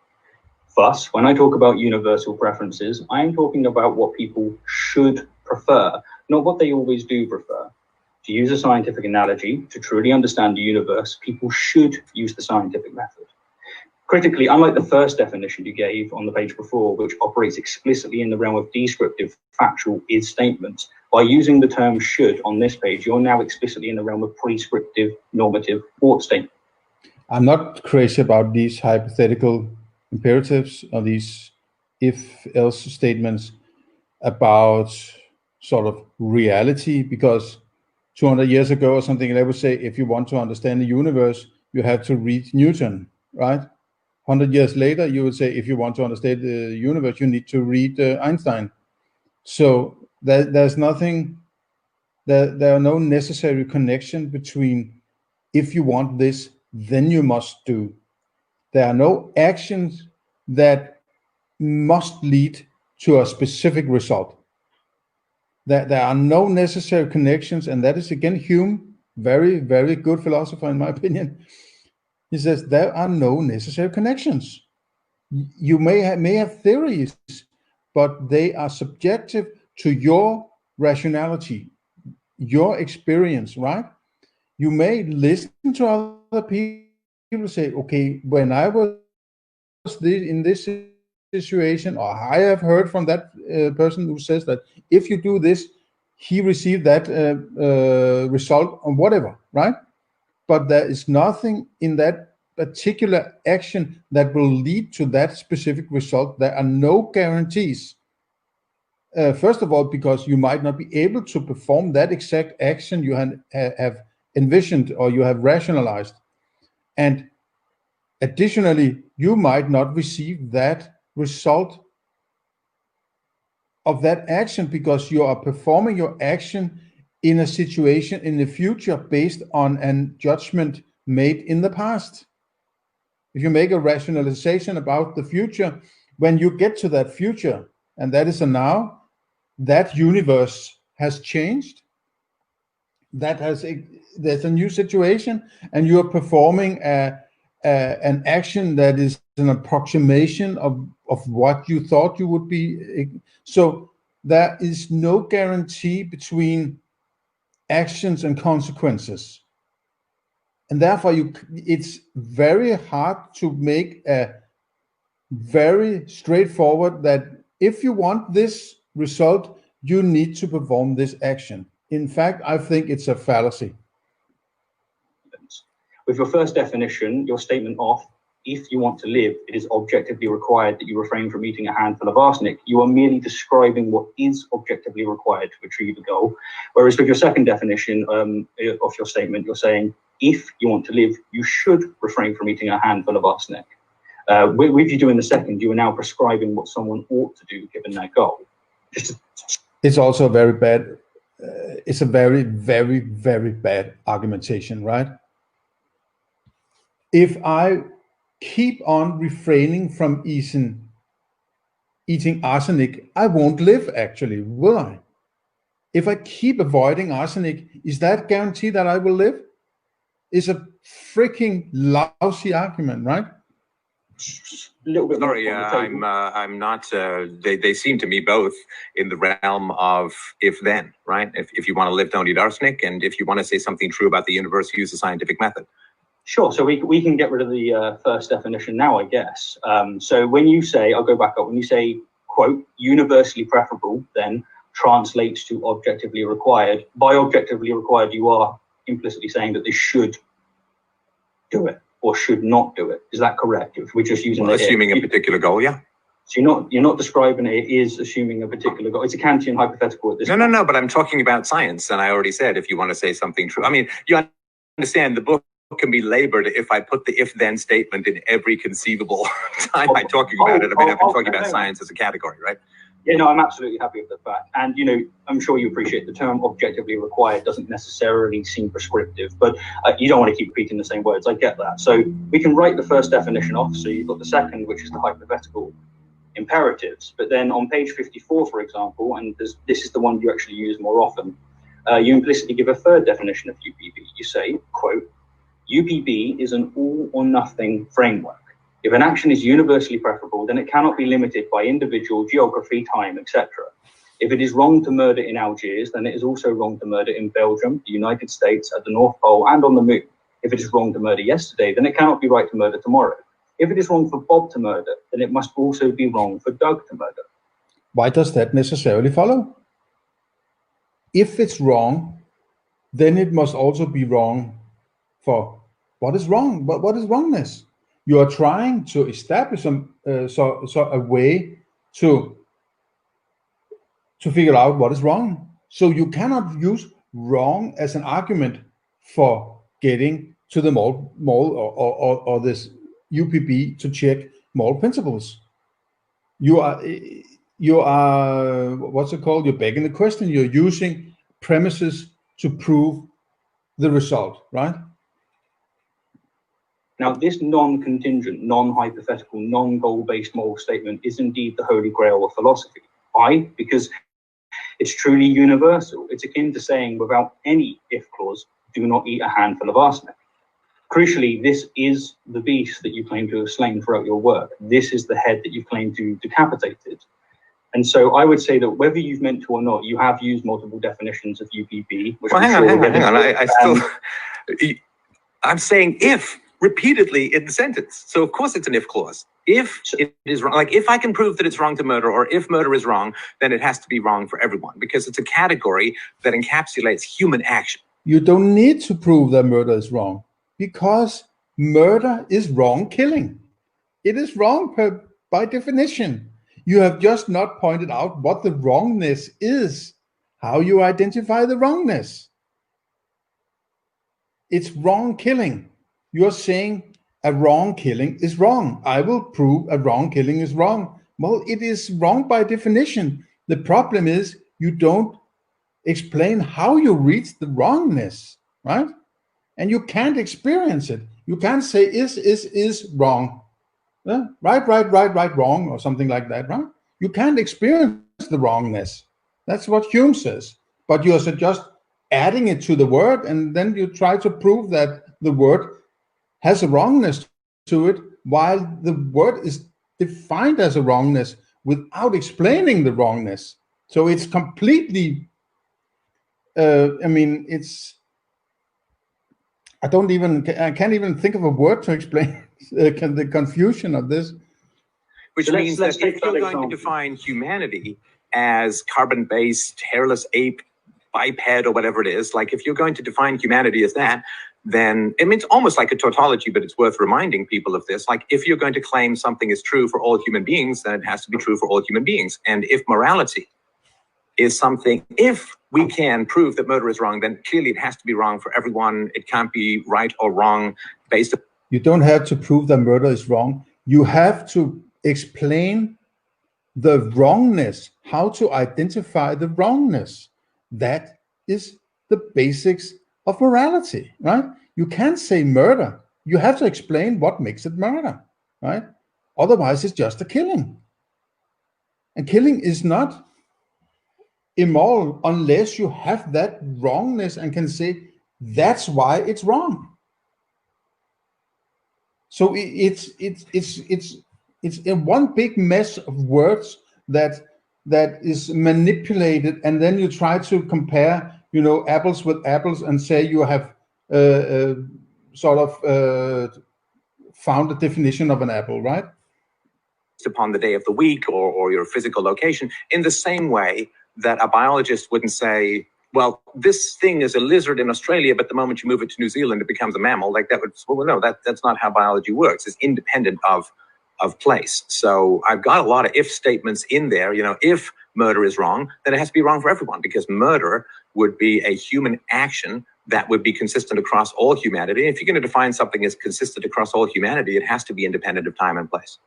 thus, when I talk about universal preferences, I am talking about what people should prefer, not what they always do prefer. To use a scientific analogy, to truly understand the universe, people should use the scientific method. Critically, unlike the first definition you gave on the page before, which operates explicitly in the realm of descriptive, factual is statements, by using the term should on this page, you're now explicitly in the realm of prescriptive, normative, ought statement. I'm not crazy about these hypothetical imperatives or these if-else statements about sort of reality, because 200 years ago or something, they would say, if you want to understand the universe, you have to read Newton, right? 100 years later, you would say, if you want to understand the universe, you need to read Einstein. So there's nothing, there are no necessary connection between if you want this, then you must do. There are no actions that must lead to a specific result. There are no necessary connections, and that is again Hume, very, very good philosopher in my opinion. He says there are no necessary connections. You may have theories, but they are subjective to your rationality, your experience, right? You may listen to other people say, okay, when I was in this situation, or I have heard from that person who says that if you do this, he received that result or whatever, right? But there is nothing in that particular action that will lead to that specific result. There are no guarantees. First of all, because you might not be able to perform that exact action you have envisioned or you have rationalized. And additionally, you might not receive that result of that action because you are performing your action in a situation in the future based on a judgment made in the past. If you make a rationalization about the future, when you get to that future, and that is a now, that universe has changed. There's a new situation, and you are performing an action that is an approximation of what you thought you would be. So there is no guarantee between actions and consequences. And therefore, it's very hard to make a very straightforward that if you want this result, you need to perform this action. In fact, I think it's a fallacy. With your first definition, your statement of, if you want to live, it is objectively required that you refrain from eating a handful of arsenic. You are merely describing what is objectively required to achieve a goal. Whereas with your second definition of your statement, you're saying, if you want to live, you should refrain from eating a handful of arsenic. With you doing the second, you are now prescribing what someone ought to do given their goal. It's also very bad. It's a very, very, very bad argumentation, right? If I keep on refraining from eating arsenic, I won't live, actually, will I? If I keep avoiding arsenic, is that guarantee that I will live? It's a freaking lousy argument, right? A little bit. Sorry, I'm not. They seem to me both in the realm of if-then, right? If you want to live, don't eat arsenic, and if you want to say something true about the universe, use the scientific method. Sure. So we can get rid of the first definition now, I guess. So when you say, I'll go back up. When you say, quote, universally preferable, then translates to objectively required. By objectively required, you are implicitly saying that they should do it or should not do it. Is that correct? If we're just using assuming a particular goal, yeah. So you're not describing it is assuming a particular goal. It's a Kantian hypothetical at this point. No. But I'm talking about science, and I already said if you want to say something true. I mean, you understand the book can be labored if I put the if-then statement in every conceivable time I'm talking about it. I mean, I've been talking about science as a category, right? Yeah, no, I'm absolutely happy with the fact. And, I'm sure you appreciate the term objectively required doesn't necessarily seem prescriptive, but you don't want to keep repeating the same words. I get that. So we can write the first definition off. So you've got the second, which is the hypothetical imperatives. But then on page 54, for example, and this is the one you actually use more often, you implicitly give a third definition of UPB. You say, quote, UPB is an all or nothing framework. If an action is universally preferable, then it cannot be limited by individual, geography, time, etc. If it is wrong to murder in Algiers, then it is also wrong to murder in Belgium, the United States, at the North Pole, and on the moon. If it is wrong to murder yesterday, then it cannot be right to murder tomorrow. If it is wrong for Bob to murder, then it must also be wrong for Doug to murder. Why does that necessarily follow? If it's wrong, then it must also be wrong for what is wrong. What is wrongness? You are trying to establish a way to figure out what is wrong. So you cannot use wrong as an argument for getting to the mole or this UPB to check moral principles. You are what's it called? You're begging the question. You're using premises to prove the result, right? Now, this non-contingent, non-hypothetical, non-goal-based moral statement is indeed the holy grail of philosophy. Why? Because it's truly universal. It's akin to saying, without any if clause, do not eat a handful of arsenic. Crucially, this is the beast that you claim to have slain throughout your work. This is the head that you claim to decapitated. And so I would say that whether you've meant to or not, you have used multiple definitions of UPB. Which well, hang on. I'm saying if repeatedly in the sentence. So of course it's an if clause. If it is wrong, like if I can prove that it's wrong to murder, or if murder is wrong, then it has to be wrong for everyone, because it's a category that encapsulates human action. You don't need to prove that murder is wrong, because murder is wrong killing. It is wrong by definition. You have just not pointed out what the wrongness is, how you identify the wrongness. It's wrong killing. You're saying a wrong killing is wrong. I will prove a wrong killing is wrong. Well, it is wrong by definition. The problem is you don't explain how you reach the wrongness, right? And you can't experience it. You can't say is wrong. Yeah? Right, wrong, or something like that, right? You can't experience the wrongness. That's what Hume says. But you're just adding it to the word, and then you try to prove that the word has a wrongness to it, while the word is defined as a wrongness without explaining the wrongness. So it's completely, I mean, I can't even think of a word to explain the confusion of this. Which means that if you're going to define humanity as carbon-based, hairless ape, biped, or whatever it is, like if you're going to define humanity as that, then I mean, it's almost like a tautology, but it's worth reminding people of this. Like if you're going to claim something is true for all human beings, then it has to be true for all human beings. And if morality is something, if we can prove that murder is wrong, then clearly it has to be wrong for everyone. It can't be right or wrong based on... You don't have to prove that murder is wrong. You have to explain the wrongness, how to identify the wrongness. That is the basics of morality, right? You can't say murder. You have to explain what makes it murder, right? Otherwise, it's just a killing. And killing is not immoral unless you have that wrongness and can say that's why it's wrong. So it's a one big mess of words that is manipulated, and then you try to compare, you know, apples with apples and say you have found a definition of an apple, right? Upon the day of the week or your physical location, in the same way that a biologist wouldn't say, well, this thing is a lizard in Australia, but the moment you move it to New Zealand, it becomes a mammal. Like that would, well, no, that's not how biology works. It's independent of place. So I've got a lot of if statements in there. You know, if murder is wrong, then it has to be wrong for everyone, because murder would be a human action that would be consistent across all humanity. And if you're going to define something as consistent across all humanity, it has to be independent of time and place.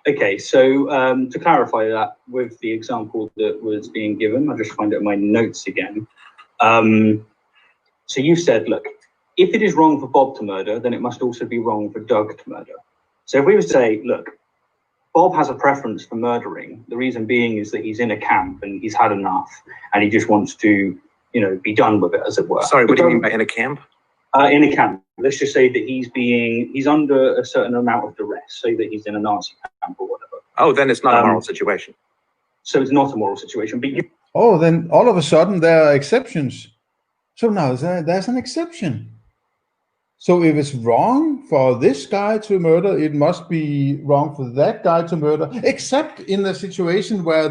Okay, so to clarify that with the example that was being given, I'll just find it in my notes again. So you said, look, if it is wrong for Bob to murder, then it must also be wrong for Doug to murder. So if we were to say, look, Bob has a preference for murdering, the reason being is that he's in a camp and he's had enough and he just wants to, you know, be done with it, as it were. Sorry, what do you mean by in a camp? In a camp. Let's just say that he's under a certain amount of duress, say that he's in a Nazi camp or whatever. Oh, then it's not a moral situation. So it's not a moral situation, but then all of a sudden there are exceptions. So now there's an exception. So if it's wrong for this guy to murder, it must be wrong for that guy to murder, except in the situation where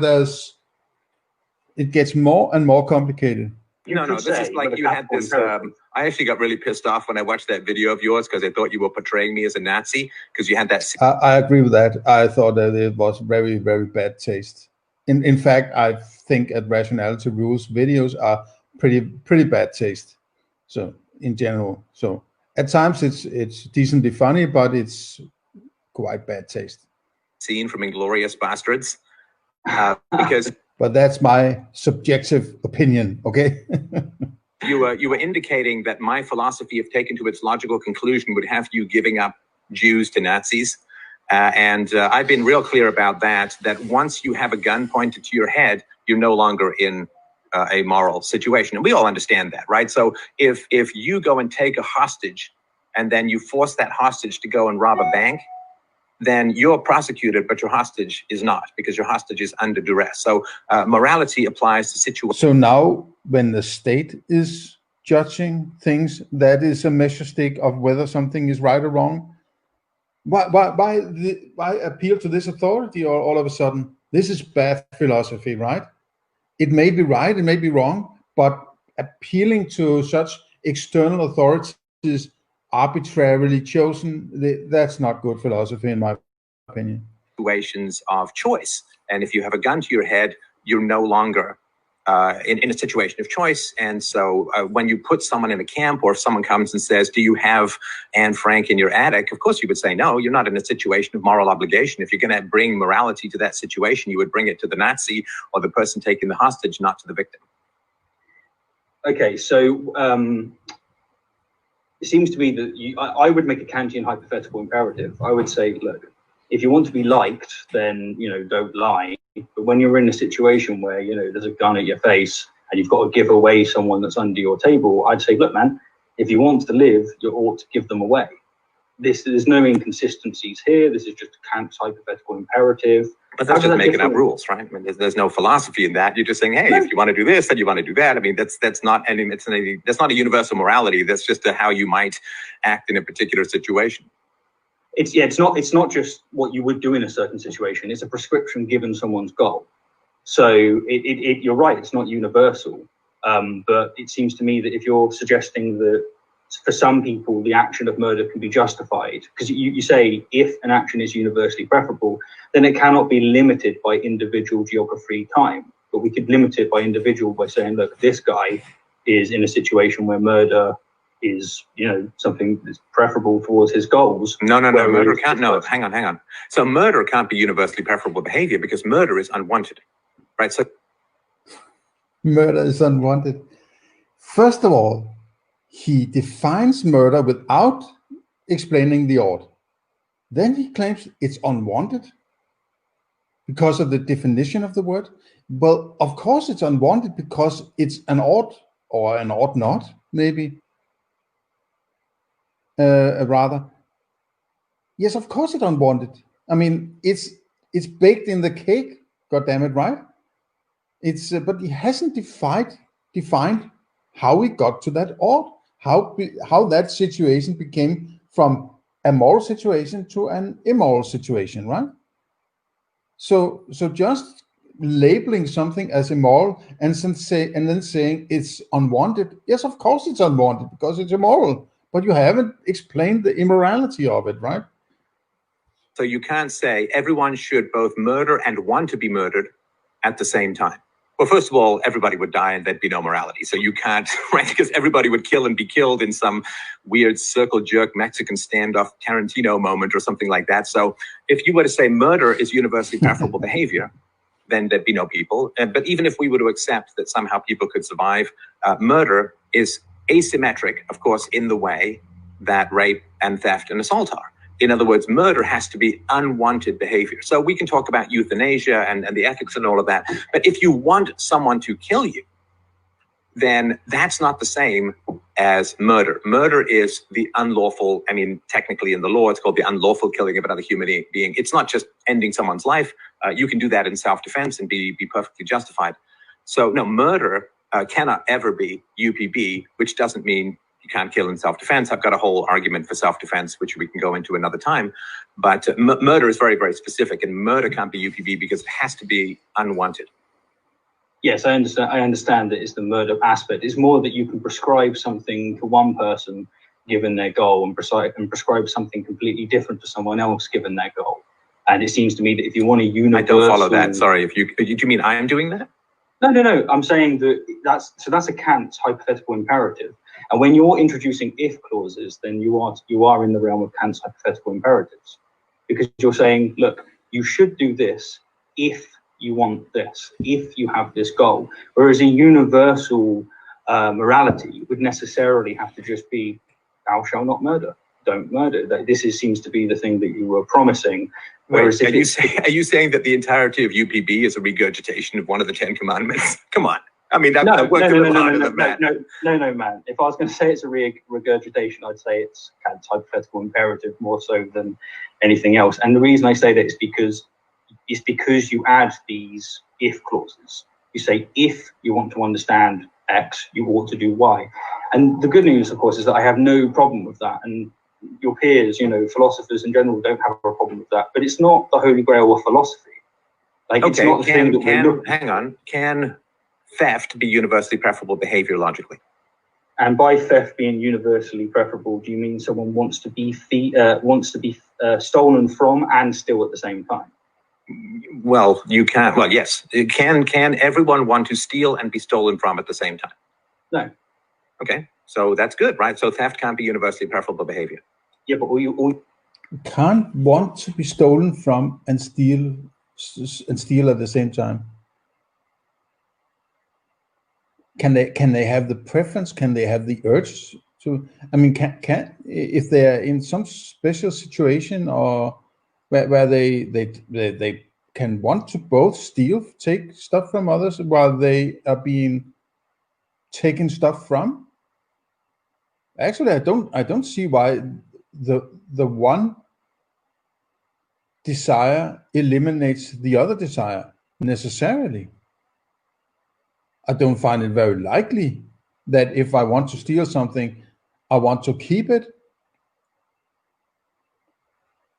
it gets more and more complicated. No, this is like you had this. I actually got really pissed off when I watched that video of yours because I thought you were portraying me as a Nazi because you had that. I agree with that. I thought that it was very, very bad taste. In fact, I think at Rationality Rules videos are pretty bad taste. So in general, so at times it's decently funny, but it's quite bad taste. Scene from Inglourious Bastards, because. But that's my subjective opinion, okay? You were indicating that my philosophy, if taken to its logical conclusion, would have you giving up Jews to Nazis. And I've been real clear about that once you have a gun pointed to your head, you're no longer in a moral situation. And we all understand that, right? So if you go and take a hostage and then you force that hostage to go and rob a bank, then you're prosecuted, but your hostage is not, because your hostage is under duress. So morality applies to situations. So now when the state is judging things, that is a measure stick of whether something is right or wrong. Why appeal to this authority all of a sudden? This is bad philosophy, right? It may be right, it may be wrong, but appealing to such external authorities arbitrarily chosen, that's not good philosophy in my opinion. Situations of choice, and if you have a gun to your head, you're no longer in a situation of choice. And so when you put someone in a camp, or if someone comes and says, do you have Anne Frank in your attic? Of course you would say, no, you're not in a situation of moral obligation. If you're going to bring morality to that situation, you would bring it to the Nazi or the person taking the hostage, not to the victim. Okay, so it seems to me that I would make a Kantian hypothetical imperative. I would say, look, if you want to be liked, then, don't lie. But when you're in a situation where, there's a gun at your face and you've got to give away someone that's under your table, I'd say, look, man, if you want to live, you ought to give them away. There's no inconsistencies here. This is just Kant's hypothetical imperative. But that's just making up rules, right? I mean, there's no philosophy in that. You're just saying, hey, if you want to do this, then you want to do that. I mean, that's not that's not a universal morality. That's just how you might act in a particular situation. It's not just what you would do in a certain situation. It's a prescription given someone's goal. So you're right. It's not universal. But it seems to me that if you're suggesting that for some people the action of murder can be justified, because you say if an action is universally preferable, then it cannot be limited by individual geography time. But we could limit it by individual by saying, look, this guy is in a situation where murder is, something that's preferable towards his goals. No, murder can't. No, hang on. So murder can't be universally preferable behavior because murder is unwanted, right? So murder is unwanted. First of all, he defines murder without explaining the ought. Then he claims it's unwanted because of the definition of the word. Well, of course it's unwanted because it's an ought or an ought not, maybe. Rather, yes, of course it's unwanted. I mean, it's baked in the cake. God damn it, right? It's but he hasn't defined how he got to that ought, how that situation became from a moral situation to an immoral situation, right? So just labeling something as immoral and then saying it's unwanted. Yes, of course it's unwanted because it's immoral. But you haven't explained the immorality of it, right? So you can't say everyone should both murder and want to be murdered at the same time. Well, first of all, everybody would die and there'd be no morality. So you can't, right? Because everybody would kill and be killed in some weird circle jerk Mexican standoff Tarantino moment or something like that. So if you were to say murder is universally preferable behavior, then there'd be no people. But even if we were to accept that somehow people could survive, murder is asymmetric, of course, in the way that rape and theft and assault are. In other words, murder has to be unwanted behavior. So we can talk about euthanasia and the ethics and all of that. But if you want someone to kill you, then that's not the same as murder. Murder is the unlawful, technically in the law, it's called the unlawful killing of another human being. It's not just ending someone's life. You can do that in self-defense and be perfectly justified. So no, murder cannot ever be UPB, which doesn't mean you can't kill in self-defense. I've got a whole argument for self-defense, which we can go into another time. But murder is very, very specific, and murder can't be UPB because it has to be unwanted. Yes, I understand that it's the murder aspect. It's more that you can prescribe something to one person given their goal and prescribe something completely different to someone else given their goal. And it seems to me that if you want a universal... I don't follow that. Sorry. Do you mean I am doing that? No. I'm saying that that's a Kant's hypothetical imperative. And when you're introducing if clauses, then you are in the realm of Kant's hypothetical imperatives, because you're saying, look, you should do this if you want this, if you have this goal. Whereas a universal morality would necessarily have to just be, thou shalt not murder. Don't murder. This seems to be the thing that you were promising. Whereas are you saying that the entirety of UPB is a regurgitation of one of the 10 Commandments? Come on. I've worked a little harder than that. No, man. If I was going to say it's a regurgitation, I'd say it's Kant's hypothetical imperative more so than anything else. And the reason I say that is because you add these if clauses. You say, if you want to understand X, you ought to do Y. And the good news, of course, is that I have no problem with that. And your peers, philosophers in general don't have a problem with that. But it's not the holy grail of philosophy. It's not the thing that we're looking. Hang on. Can theft be universally preferable behavior logically? And by theft being universally preferable, do you mean someone wants to be stolen from and steal at the same time? Well, you can. Well, yes. Can everyone want to steal and be stolen from at the same time? No. Okay, so that's good, right? So theft can't be universally preferable behavior. Yeah, but all can't want to be stolen from and steal at the same time. Can they have the preference? Can they have the urge to? I mean, can if they're in some special situation or where they can want to both steal, take stuff from others while they are being taken stuff from? Actually, I don't see why the one desire eliminates the other desire necessarily. I don't find it very likely that if I want to steal something, I want to keep it.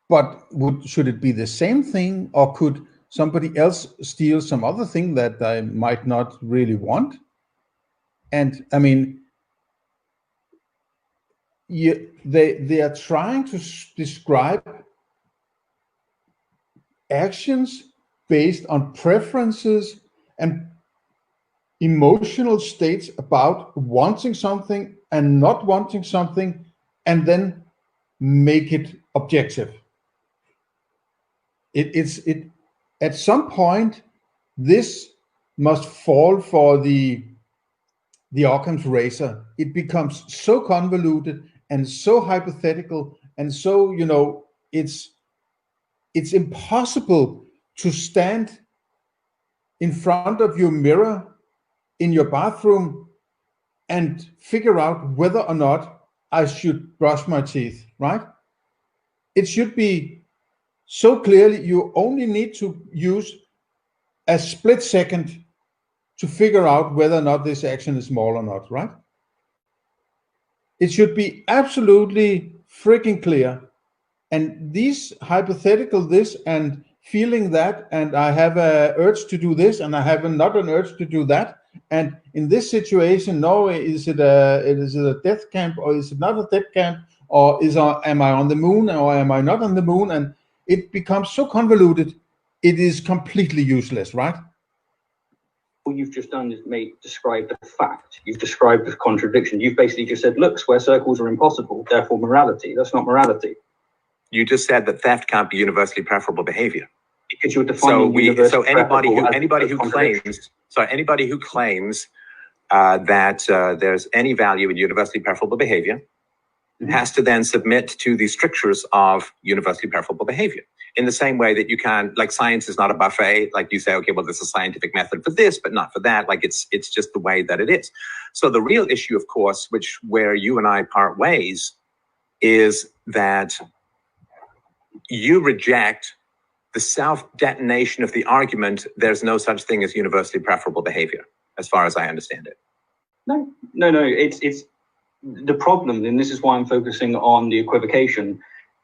But should it be the same thing, or could somebody else steal some other thing that I might not really want? And I mean, they are trying to describe actions based on preferences and emotional states about wanting something and not wanting something, and then make it objective. It at some point this must fall for the Occam's razor. It becomes so convoluted and so hypothetical, and so, you know, it's impossible to stand in front of your mirror in your bathroom and figure out whether or not I should brush my teeth, right? It should be so clearly you only need to use a split second to figure out whether or not this action is moral or not, right? It should be absolutely freaking clear. And these hypothetical this and feeling that, and I have an urge to do this, and I have not an urge to do that. And in this situation, no, is it a death camp, or is it not a death camp, or am I on the moon, or am I not on the moon? And it becomes so convoluted, it is completely useless, right? All you've just done is describe the fact. You've described the contradiction. You've basically just said, look, square circles are impossible, therefore morality. That's not morality. You just said that theft can't be universally preferable behavior. Because you're defining anybody who claims that there's any value in universally preferable behavior has to then submit to the strictures of universally preferable behavior. In the same way that you can, like, science is not a buffet. Like, you say, okay, well, there's a scientific method for this, but not for that. Like, it's just the way that it is. So the real issue, of course, where you and I part ways, is that you reject the self-detonation of the argument, there's no such thing as universally preferable behavior, as far as I understand it. No. It's the problem, and this is why I'm focusing on the equivocation,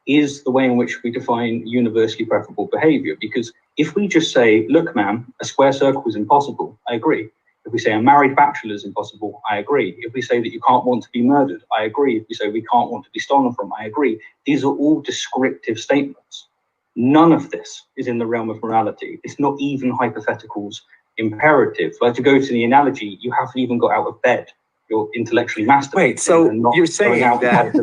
is the way in which we define universally preferable behavior. Because if we just say, look, man, a square circle is impossible, I agree. If we say a married bachelor is impossible, I agree. If we say that you can't want to be murdered, I agree. If we say we can't want to be stolen from, I agree. These are all descriptive statements. None of this is in the realm of morality. It's not even hypotheticals imperative. Like, to go to the analogy, you haven't even got out of bed. You're intellectually masturbating. Wait, so you're saying that?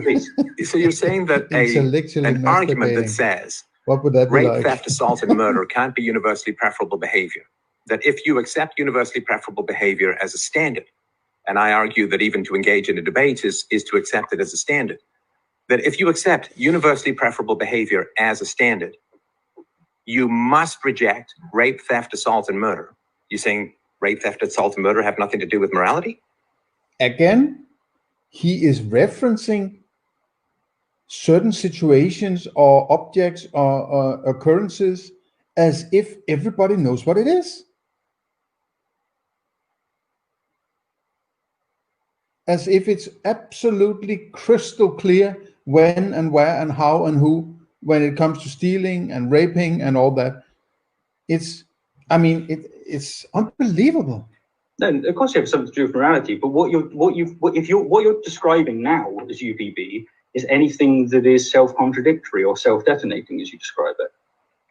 So you're saying that an argument that says what would that be rape, like? theft, assault, and murder can't be universally preferable behavior. That if you accept universally preferable behavior as a standard, and I argue that even to engage in a debate is to accept it as a standard, that if you accept universally preferable behavior as a standard, you must reject rape, theft, assault, and murder. You're saying rape, theft, assault, and murder have nothing to do with morality? Again, he is referencing certain situations or objects or occurrences as if everybody knows what it is. As if it's absolutely crystal clear when and where and how and who, when it comes to stealing and raping and all that. It's unbelievable. No, of course you have something to do with morality, but what you're describing now as UPB is anything that is self-contradictory or self-detonating, as you describe it.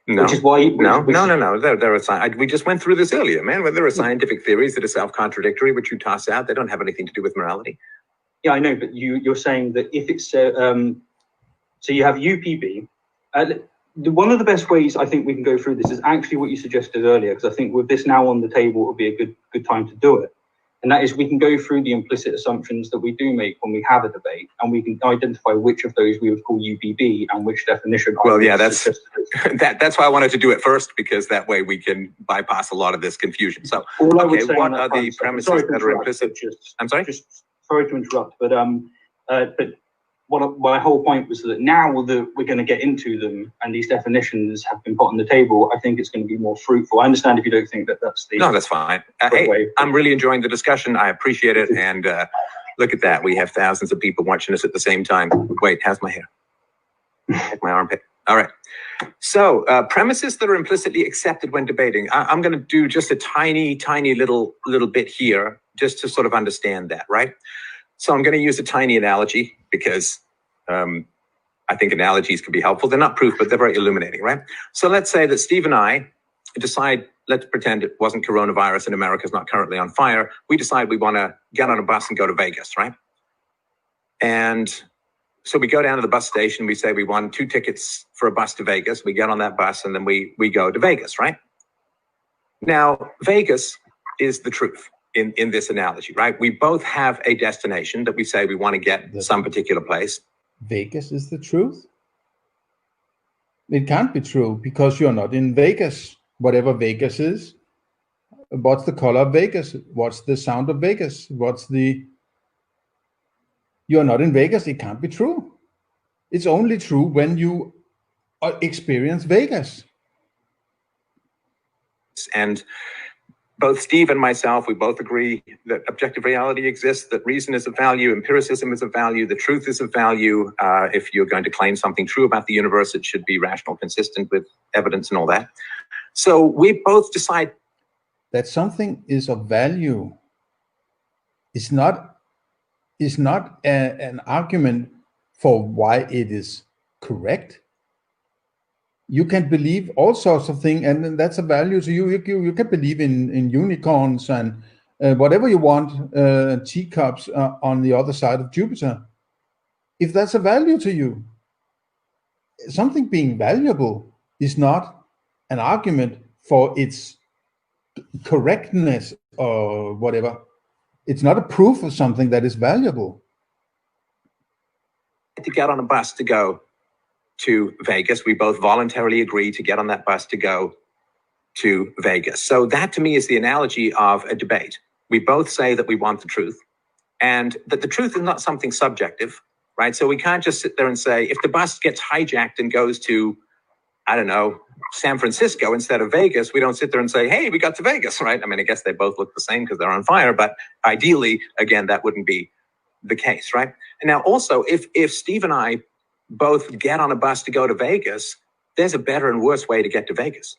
No, which is why no. We just went through this earlier, man. When there are scientific theories that are self-contradictory, which you toss out, they don't have anything to do with morality. Yeah, I know, but you're saying that if it's so you have UPB. One of the best ways I think we can go through this is actually what you suggested earlier, because I think with this now on the table, it would be a good time to do it. And that is, we can go through the implicit assumptions that we do make when we have a debate, and we can identify which of those we would call UPB and which definition. Well, yeah, that's why I wanted to do it first, because that way we can bypass a lot of this confusion. So, okay, what are the premises that are implicit? I'm sorry? Just sorry to interrupt, but what my whole point was that now that we're going to get into them and these definitions have been put on the table, I think it's going to be more fruitful. I understand if you don't think that that's the... No, that's fine. Hey, I'm really enjoying the discussion. I appreciate it. And look at that. We have thousands of people watching us at the same time. Wait, how's my hair? My armpit. All right. So premises that are implicitly accepted when debating. I'm going to do just a tiny little bit here just to sort of understand that, right? So I'm going to use a tiny analogy because I think analogies can be helpful. They're not proof, but they're very illuminating, right? So let's say that Steve and I decide, let's pretend it wasn't coronavirus and America's not currently on fire. We decide we want to get on a bus and go to Vegas, right? And so we go down to the bus station. We say we want 2 tickets for a bus to Vegas. We get on that bus and then we go to Vegas, right? Now, Vegas is the truth. In this analogy, right? We both have a destination that we say we want to get some particular place. Vegas is the truth? It can't be true because you're not in Vegas. Whatever Vegas is, what's the color of Vegas? What's the sound of Vegas? You're not in Vegas, it can't be true. It's only true when you experience Vegas. And both Steve and myself, we both agree that objective reality exists, that reason is of value, empiricism is of value, the truth is of value. If you're going to claim something true about the universe, it should be rational, consistent with evidence and all that. So we both decide that something is of value is not an argument for why it is correct. You can believe all sorts of things, and that's a value to you. You can believe in unicorns and whatever you want, teacups on the other side of Jupiter. If that's a value to you, something being valuable is not an argument for its correctness or whatever. It's not a proof of something that is valuable. To get on a bus to go to Vegas. We both voluntarily agree to get on that bus to go to Vegas. So that to me is the analogy of a debate. We both say that we want the truth and that the truth is not something subjective, right? So we can't just sit there and say, if the bus gets hijacked and goes to, I don't know, San Francisco instead of Vegas, we don't sit there and say, hey, we got to Vegas, right? I mean, I guess they both look the same because they're on fire, but ideally, again, that wouldn't be the case, right? And now also, if Steve and I both get on a bus to go to Vegas, there's a better and worse way to get to Vegas.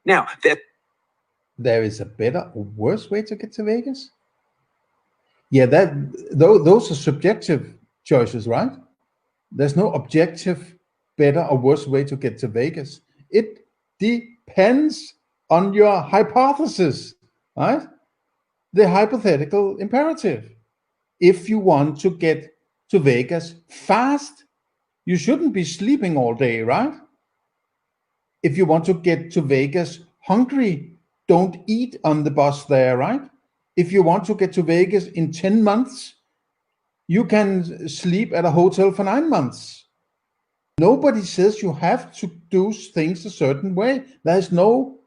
Now, there is a better or worse way to get to Vegas? Yeah, those are subjective choices, right? There's no objective better or worse way to get to Vegas. It depends on your hypothesis, right? The hypothetical imperative. If you want to get to Vegas fast, you shouldn't be sleeping all day, right? If you want to get to Vegas hungry, don't eat on the bus there, right? If you want to get to Vegas in 10 months, you can sleep at a hotel for 9 months. Nobody says you have to do things a certain way. There's no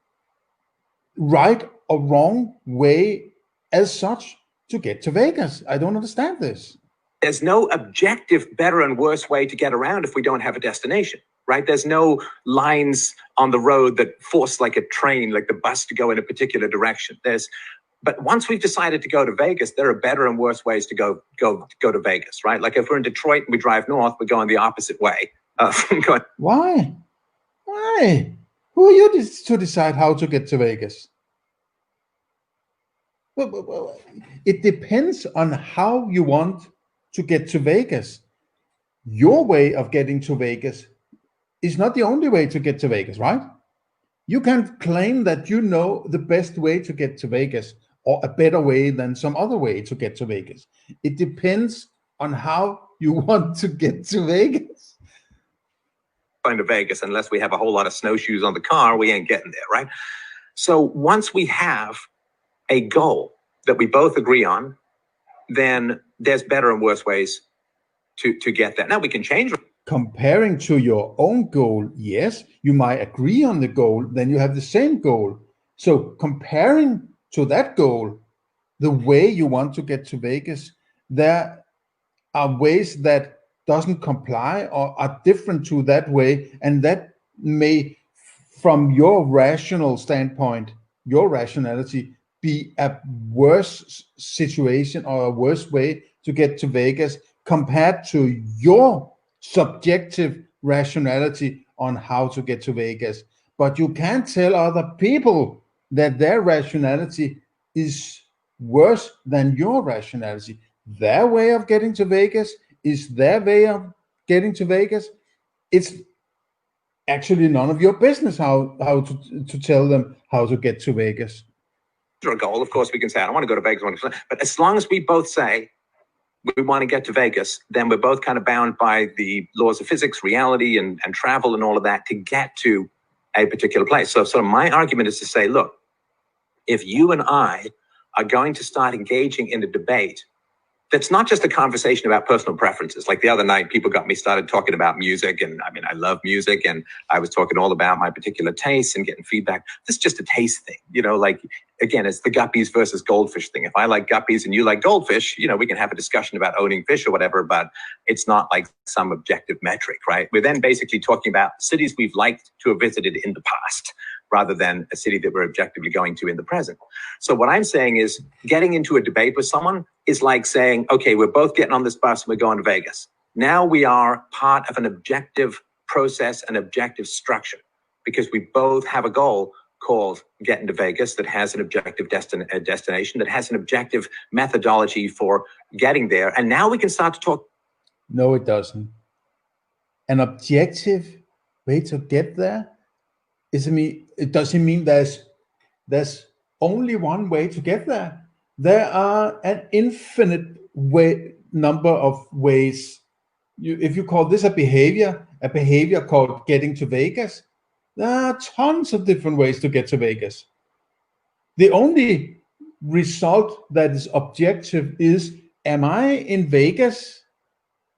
right or wrong way as such to get to Vegas. I don't understand this. There's no objective better and worse way to get around if we don't have a destination, right? There's no lines on the road that force like a train, like the bus to go in a particular direction. But once we've decided to go to Vegas, there are better and worse ways to go to Vegas, right? Like if we're in Detroit and we drive north, we're going the opposite way. Why? Who are you to decide how to get to Vegas? Well, it depends on how you want to get to Vegas. Your way of getting to Vegas is not the only way to get to Vegas, right? You can claim that you know the best way to get to Vegas, or a better way than some other way to get to Vegas. It depends on how you want to get to Vegas. Going to Vegas, unless we have a whole lot of snowshoes on the car, we ain't getting there, right? So once we have a goal that we both agree on, then there's better and worse ways to get there. Now we can change. Comparing to your own goal, yes, you might agree on the goal, then you have the same goal. So comparing to that goal, the way you want to get to Vegas, there are ways that doesn't comply or are different to that way, and that may, from your rational standpoint, your rationality, be a worse situation or a worse way to get to Vegas compared to your subjective rationality on how to get to Vegas. But you can't tell other people that their rationality is worse than your rationality. Their way of getting to Vegas is their way of getting to Vegas. It's actually none of your business how to tell them how to get to Vegas. A goal, of course, we can say, I don't want to go to Vegas, but as long as we both say we want to get to Vegas, then we're both kind of bound by the laws of physics, reality, and travel and all of that to get to a particular place. So my argument is to say, look, if you and I are going to start engaging in a debate that's not just a conversation about personal preferences. Like the other night, people got me started talking about music, and I mean, I love music, and I was talking all about my particular tastes and getting feedback. This is just a taste thing, you know, like, again, it's the guppies versus goldfish thing. If I like guppies and you like goldfish, you know, we can have a discussion about owning fish or whatever, but it's not like some objective metric, right? We're then basically talking about cities we've liked to have visited in the past, rather than a city that we're objectively going to in the present. So what I'm saying is, getting into a debate with someone is like saying, okay, we're both getting on this bus and we're going to Vegas. Now we are part of an objective process, an objective structure, because we both have a goal called getting to Vegas that has an objective destination, that has an objective methodology for getting there. And now we can start to talk. No, it doesn't. An objective way to get there? It doesn't mean there's only one way to get there. There are an infinite number of ways. If you call this a behavior called getting to Vegas, there are tons of different ways to get to Vegas. The only result that is objective is, am I in Vegas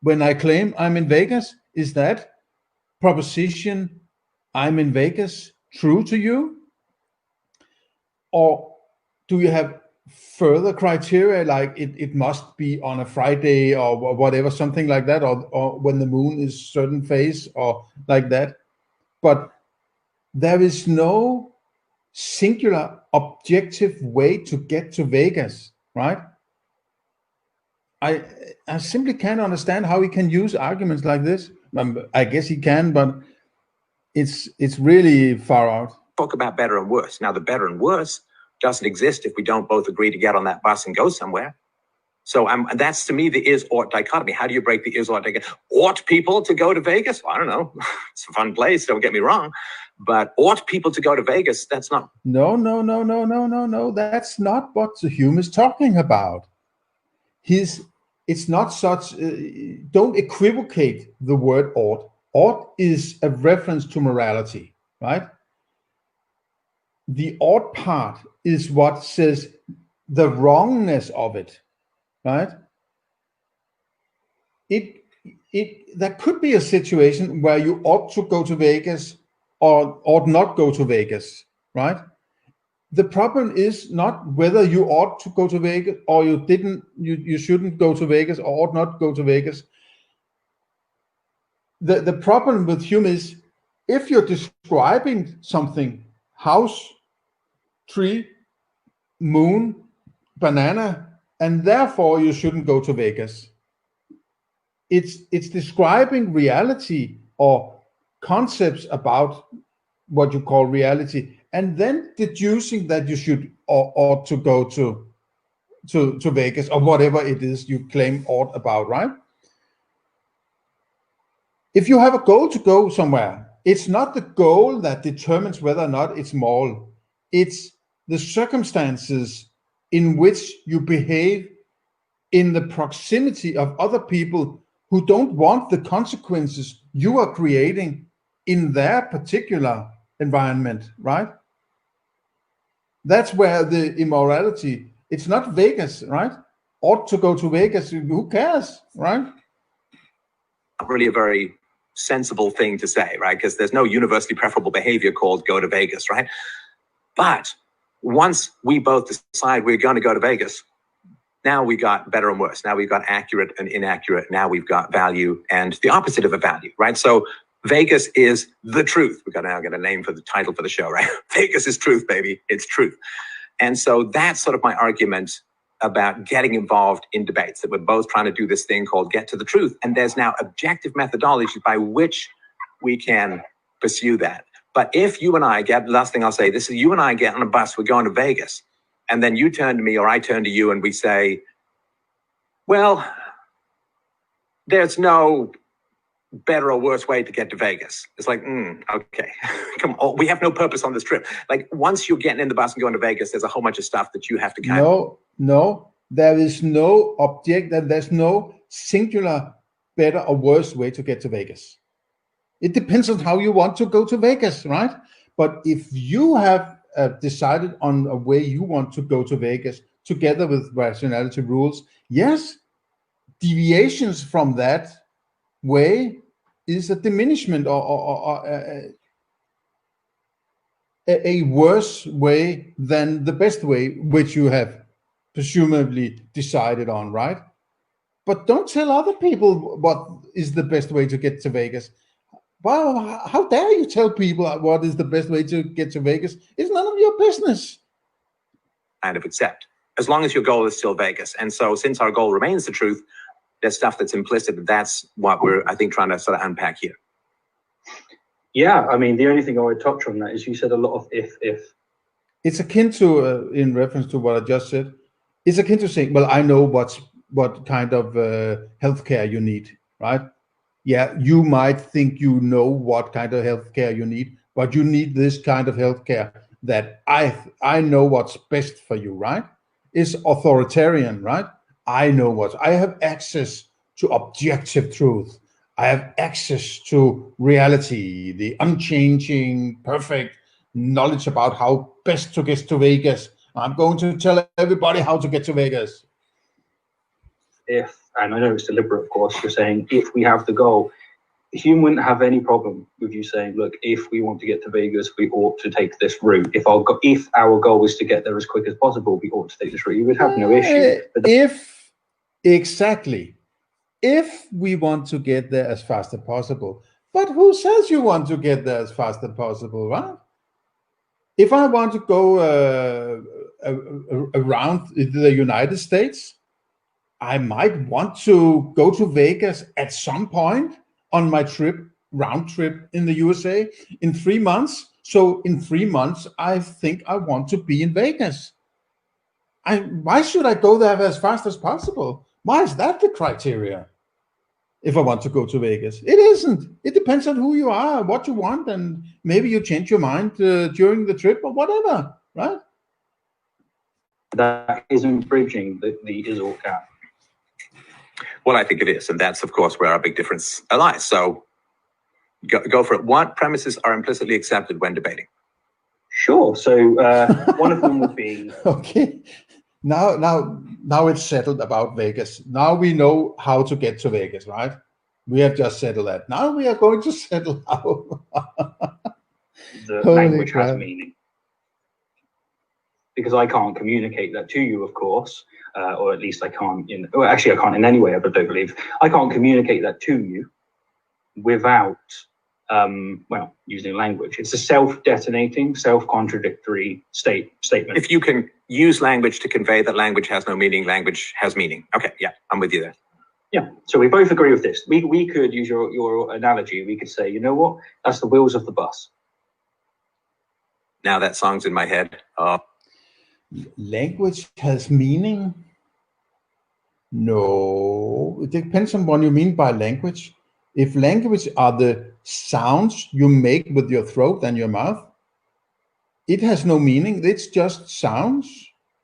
when I claim I'm in Vegas? Is that proposition, I'm in Vegas, true to you? Or do you have further criteria, like it must be on a Friday or whatever, something like that, or when the moon is certain phase or like that? But there is no singular objective way to get to Vegas, right? I simply can't understand how he can use arguments like this. I guess he can, but it's really far out. Talk about better and worse. Now, the better and worse doesn't exist if we don't both agree to get on that bus and go somewhere. So that's, to me, the is-ought dichotomy. How do you break the is-ought dichotomy? Ought people to go to Vegas? Well, I don't know. It's a fun place, don't get me wrong. But ought people to go to Vegas? That's not. No. That's not what Hume is talking about. It's not such. Don't equivocate the word ought. Ought is a reference to morality, right? The ought part is what says the wrongness of it, right? There could be a situation where you ought to go to Vegas or ought not go to Vegas, right? The problem is not whether you ought to go to Vegas or you shouldn't go to Vegas or ought not go to Vegas. The problem with Hume is, if you're describing something, house, tree, moon, banana, and therefore you shouldn't go to Vegas. It's describing reality or concepts about what you call reality, and then deducing that you should or ought to go to Vegas or whatever it is you claim ought about, right? If you have a goal to go somewhere, it's not the goal that determines whether or not it's moral. It's the circumstances in which you behave in the proximity of other people who don't want the consequences you are creating in their particular environment, right? That's where the immorality, it's not Vegas, right? Ought to go to Vegas, who cares, right? Really a very sensible thing to say, right? Because there's no universally preferable behavior called go to Vegas, right? But once we both decide we're going to go to Vegas, now we got better and worse. Now we've got accurate and inaccurate. Now we've got value and the opposite of a value, right? So Vegas is the truth. We've got to now get a name for the title for the show, right? Vegas is truth, baby. It's truth. And so that's sort of my argument about getting involved in debates, that we're both trying to do this thing called get to the truth. And there's now objective methodology by which we can pursue that. But if you and I get, last thing I'll say, this is you and I get on a bus, we're going to Vegas, and then you turn to me or I turn to you and we say, well, there's no better or worse way to get to Vegas. It's like, okay, come on, we have no purpose on this trip. Like once you're getting in the bus and going to Vegas, there's a whole bunch of stuff that you have to kind of... No, there is no object, that there's no singular better or worse way to get to Vegas. It depends on how you want to go to Vegas, right? But if you have decided on a way you want to go to Vegas together with Rationality Rules, yes, deviations from that way is a diminishment or a worse way than the best way, which you have presumably decided on, right? But don't tell other people what is the best way to get to Vegas. Well, how dare you tell people what is the best way to get to Vegas? It's none of your business. Kind of accept, as long as your goal is still Vegas. And so since our goal remains the truth, there's stuff that's implicit. That's what we're, I think, trying to sort of unpack here. Yeah, I mean, the only thing I would touch on that is you said a lot of if. It's akin to, in reference to what I just said, it's akin to saying, well, I know what kind of healthcare you need, right? Yeah, you might think you know what kind of healthcare you need, but you need this kind of healthcare that I know what's best for you, right? It's authoritarian, right? I know I have access to objective truth. I have access to reality, the unchanging, perfect knowledge about how best to get to Vegas. I'm going to tell everybody how to get to Vegas. If, and I know it's deliberate, of course, you're saying if we have the goal, Hume wouldn't have any problem with you saying, look, if we want to get to Vegas, we ought to take this route. If our goal is to get there as quick as possible, we ought to take this route. You would have no issue. Exactly. If we want to get there as fast as possible. But who says you want to get there as fast as possible, right? If I want to go around the United States, I might want to go to Vegas at some point on my round trip in the USA in 3 months. So in 3 months, I think I want to be in Vegas. Why should I go there as fast as possible? Why is that the criteria? If I want to go to Vegas, it isn't. It depends on who you are, what you want, and maybe you change your mind during the trip or whatever, right? That isn't bridging the is-or gap. Well, I think it is, and that's, of course, where our big difference lies. So go for it. What premises are implicitly accepted when debating? Sure. So one of them would be... Okay. Now it's settled about Vegas. Now we know how to get to Vegas, right? We have just settled that. Now we are going to settle how the language has meaning. Because I can't communicate that to you, of course, or at least I can't I can't in any way, I don't believe. I can't communicate that to you without, using language. It's a self-detonating, self-contradictory statement. If you can use language to convey that language has no meaning, language has meaning. Okay, yeah, I'm with you there. Yeah, so we both agree with this. We could use your analogy. We could say, you know what? That's the wheels of the bus. Now that song's in my head. Language has meaning? No, it depends on what you mean by language. If language are the sounds you make with your throat and your mouth. It has no meaning. It's just sounds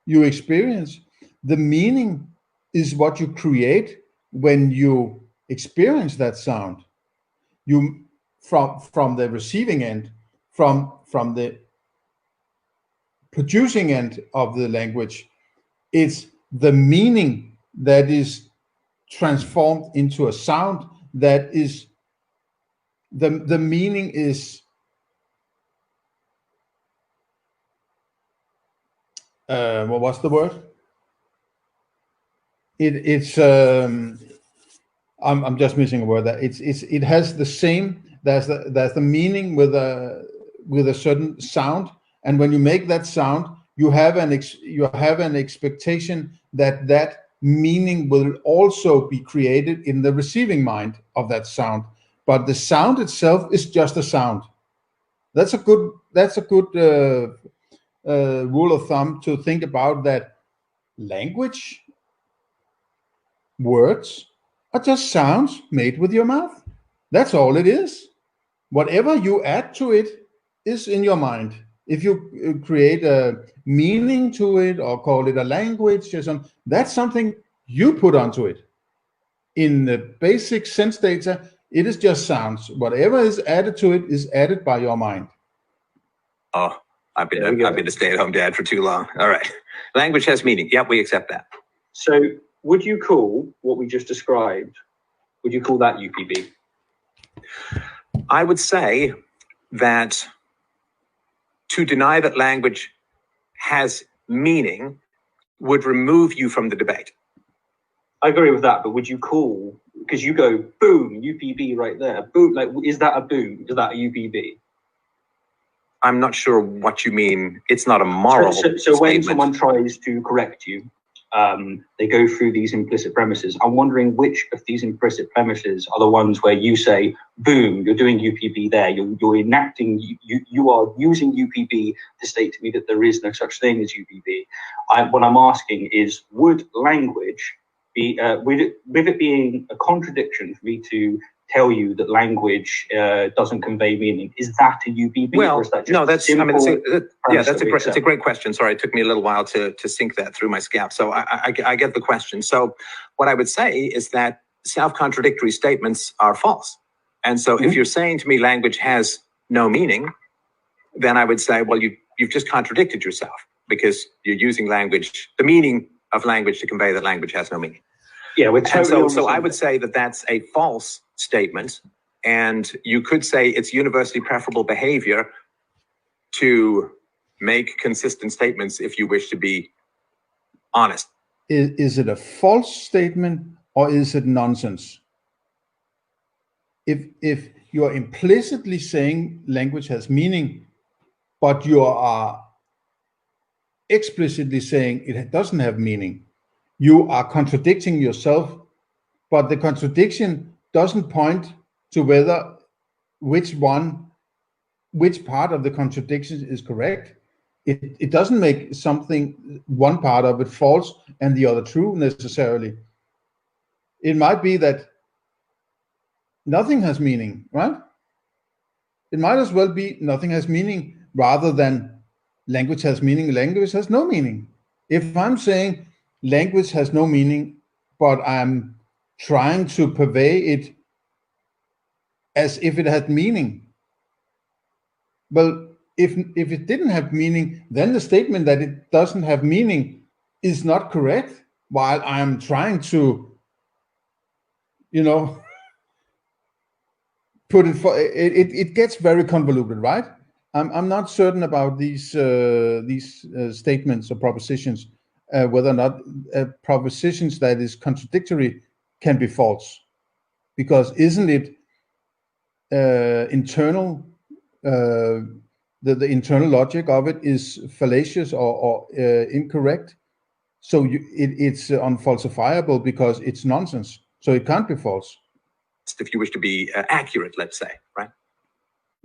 you experience. The meaning is what you create when you experience that sound. You from the receiving end, from the producing end of the language, it's the meaning that is transformed into a sound that is the meaning is what was the word? I'm just missing a word there. It has the same. There's the meaning with a certain sound, and when you make that sound, you have an expectation that meaning will also be created in the receiving mind of that sound. But the sound itself is just a sound. That's a good rule of thumb to think about, that language, words, are just sounds made with your mouth. That's all it is. Whatever you add to it is in your mind. If you create a meaning to it or call it a language or something, that's something you put onto it. In the basic sense data, it is just sounds. Whatever is added to it is added by your mind. Oh, I've been a stay-at-home dad for too long. All right. Language has meaning. Yep, we accept that. So would you call what we just described, would you call that UPB? I would say that to deny that language has meaning would remove you from the debate. I agree with that, but would you call, because you go, boom, UPB right there. Boom, like, is that a boom? Is that a UPB? I'm not sure what you mean. It's not a moral So when someone tries to correct you, they go through these implicit premises. I'm wondering which of these implicit premises are the ones where you say, boom, you're doing UPB there. You're enacting, you are using UPB to state to me that there is no such thing as UPB. What I'm asking is, would language be, with it being a contradiction for me to tell you that language doesn't convey meaning, is that a UPB? Well, or is that just no, that's, I mean, it's a great question. Sorry, it took me a little while to sink that through my scalp. So I get the question. So what I would say is that self-contradictory statements are false. And so if you're saying to me language has no meaning, then I would say, well, you've just contradicted yourself, because you're using language, the meaning of language, to convey that language has no meaning. Yeah, so I would say that that's a false statement, and you could say it's universally preferable behavior to make consistent statements if you wish to be honest. Is it a false statement or is it nonsense? If you are implicitly saying language has meaning, but you are explicitly saying it doesn't have meaning, you are contradicting yourself. But the contradiction doesn't point to which part of the contradiction is correct. It doesn't make one part of it false and the other true necessarily. It might be that nothing has meaning, right? It might as well be nothing has meaning rather than language has meaning, language has no meaning. If I'm saying language has no meaning, but I'm trying to convey it as if it had meaning. Well, if it didn't have meaning, then the statement that it doesn't have meaning is not correct, while I'm trying to, put it for it gets very convoluted, right? I'm not certain about these statements or propositions, whether or not propositions that is contradictory can be false, because isn't it internal? The internal logic of it is fallacious or incorrect, so it's unfalsifiable because it's nonsense. So it can't be false. If you wish to be accurate, let's say, right?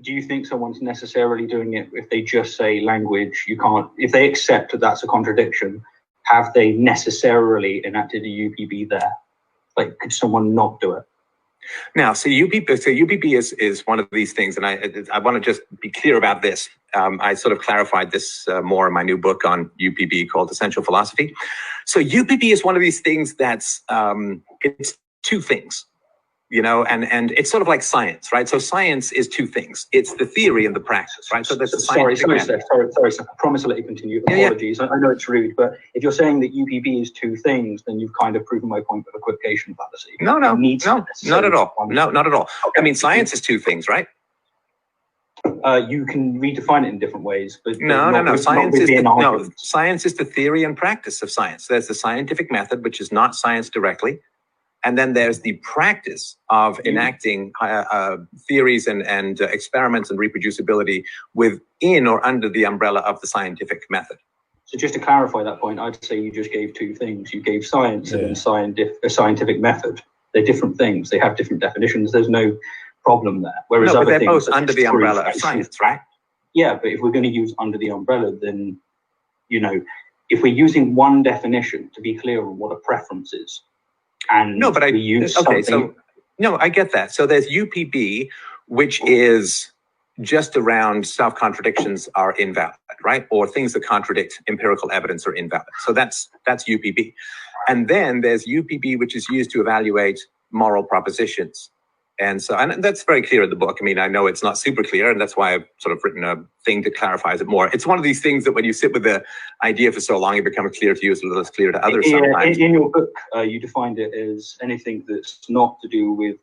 Do you think someone's necessarily doing it if they just say language, you can't, if they accept that that's a contradiction, have they necessarily enacted a UPB there? Like, could someone not do it? Now, so UPB is one of these things, and I want to just be clear about this. I sort of clarified this more in my new book on UPB called Essential Philosophy. So UPB is one of these things that's it's two things, you know, and it's sort of like science, right? So science is two things. It's the theory and the practice, right? So there's sorry, Steph, I promise I'll let you continue. Apologies. Yeah. I know it's rude, but if you're saying that UPB is two things, then you've kind of proven my point with equivocation fallacy. No, not at all. No, not at all. Okay. I mean, science is two things, right? You can redefine it in different ways, but no. Science is the theory and practice of science. There's the scientific method, which is not science directly. And then there's the practice of enacting theories and experiments and reproducibility within or under the umbrella of the scientific method. So just to clarify that point, I'd say you just gave two things. You gave science and a scientific method. They're different things. They have different definitions. There's no problem there. Whereas no, but other they're things, both under the umbrella of science, right? Yeah, but if we're going to use under the umbrella, then, you know, if we're using one definition, to be clear on what a preference is, and we use something. So no, I get that. So there's UPB, which is just around self-contradictions are invalid, right? Or things that contradict empirical evidence are invalid. So that's UPB. And then there's UPB, which is used to evaluate moral propositions. And that's very clear in the book. I mean, I know it's not super clear, and that's why I've sort of written a thing that clarifies it more. It's one of these things that when you sit with the idea for so long, it becomes clear to you as well as clear to others sometimes. In your book, you defined it as anything that's not to do with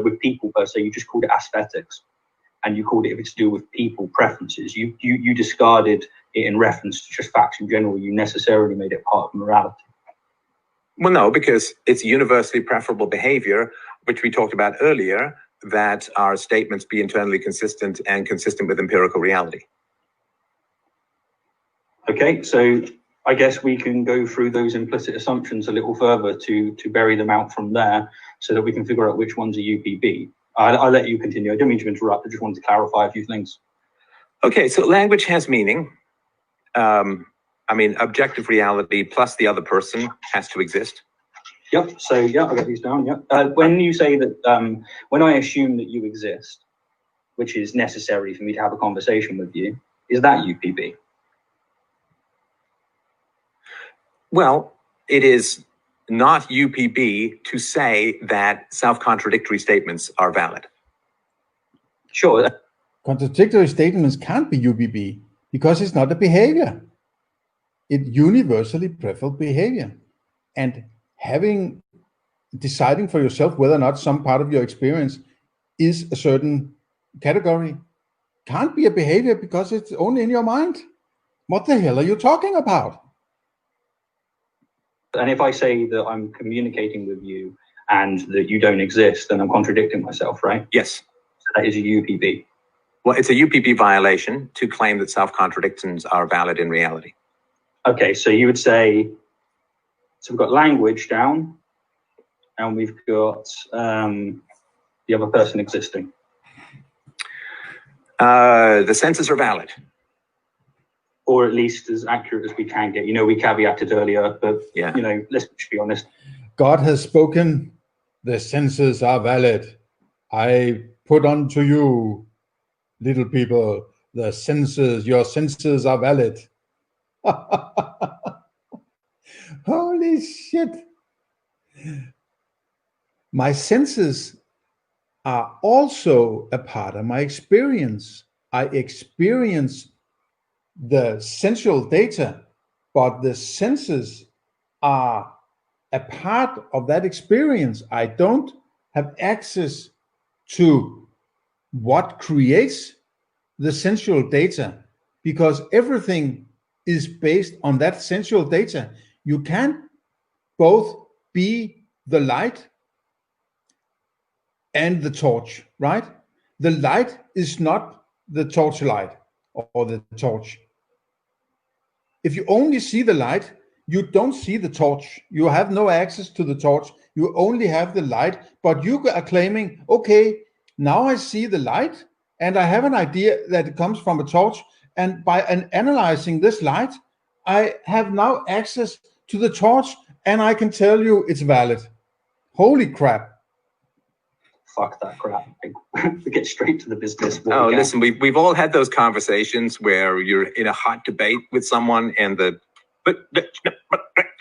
with people per se. You just called it aesthetics, and you called it if it's to do with people preferences. You discarded it in reference to just facts in general. You necessarily made it part of morality. Well, no, because it's universally preferable behavior, which we talked about earlier, that our statements be internally consistent and consistent with empirical reality. Okay, so I guess we can go through those implicit assumptions a little further to bury them out from there so that we can figure out which ones are UPB. I'll let you continue. I don't mean to interrupt. I just wanted to clarify a few things. Okay, so language has meaning. I mean, objective reality plus the other person has to exist. Yep. So yeah, I'll get these down. Yep. When you say that, when I assume that you exist, which is necessary for me to have a conversation with you, is that UPB? Well, it is not UPB to say that self-contradictory statements are valid. Sure. Contradictory statements can't be UPB because it's not a behavior. It's universally preferable behavior. And deciding for yourself whether or not some part of your experience is a certain category can't be a behavior because it's only in your mind. What the hell are you talking about? And if I say that I'm communicating with you and that you don't exist, then I'm contradicting myself, right? Yes. So that is a UPB. Well, it's a UPB violation to claim that self-contradictions are valid in reality. Okay, so you would say, so we've got language down, and we've got the other person existing. The senses are valid. Or at least as accurate as we can get. You know, we caveated earlier, but, yeah. You know, let's be honest. God has spoken, the senses are valid. I put unto you, little people, the senses, your senses are valid. Holy shit. My senses are also a part of my experience. I experience the sensual data, but the senses are a part of that experience. I don't have access to what creates the sensual data because everything is based on that sensual data. You can't both be the light and the torch, right? The light is not the torchlight or the torch. If you only see the light, you don't see the torch. You have no access to the torch. You only have the light, but you are claiming, okay, now I see the light and I have an idea that it comes from a torch. And by analyzing this light, I have now access to the torch and I can tell you it's valid. Holy crap. fuck that crap. Get straight to the business. Oh, listen, we've all had those conversations where you're in a hot debate with someone and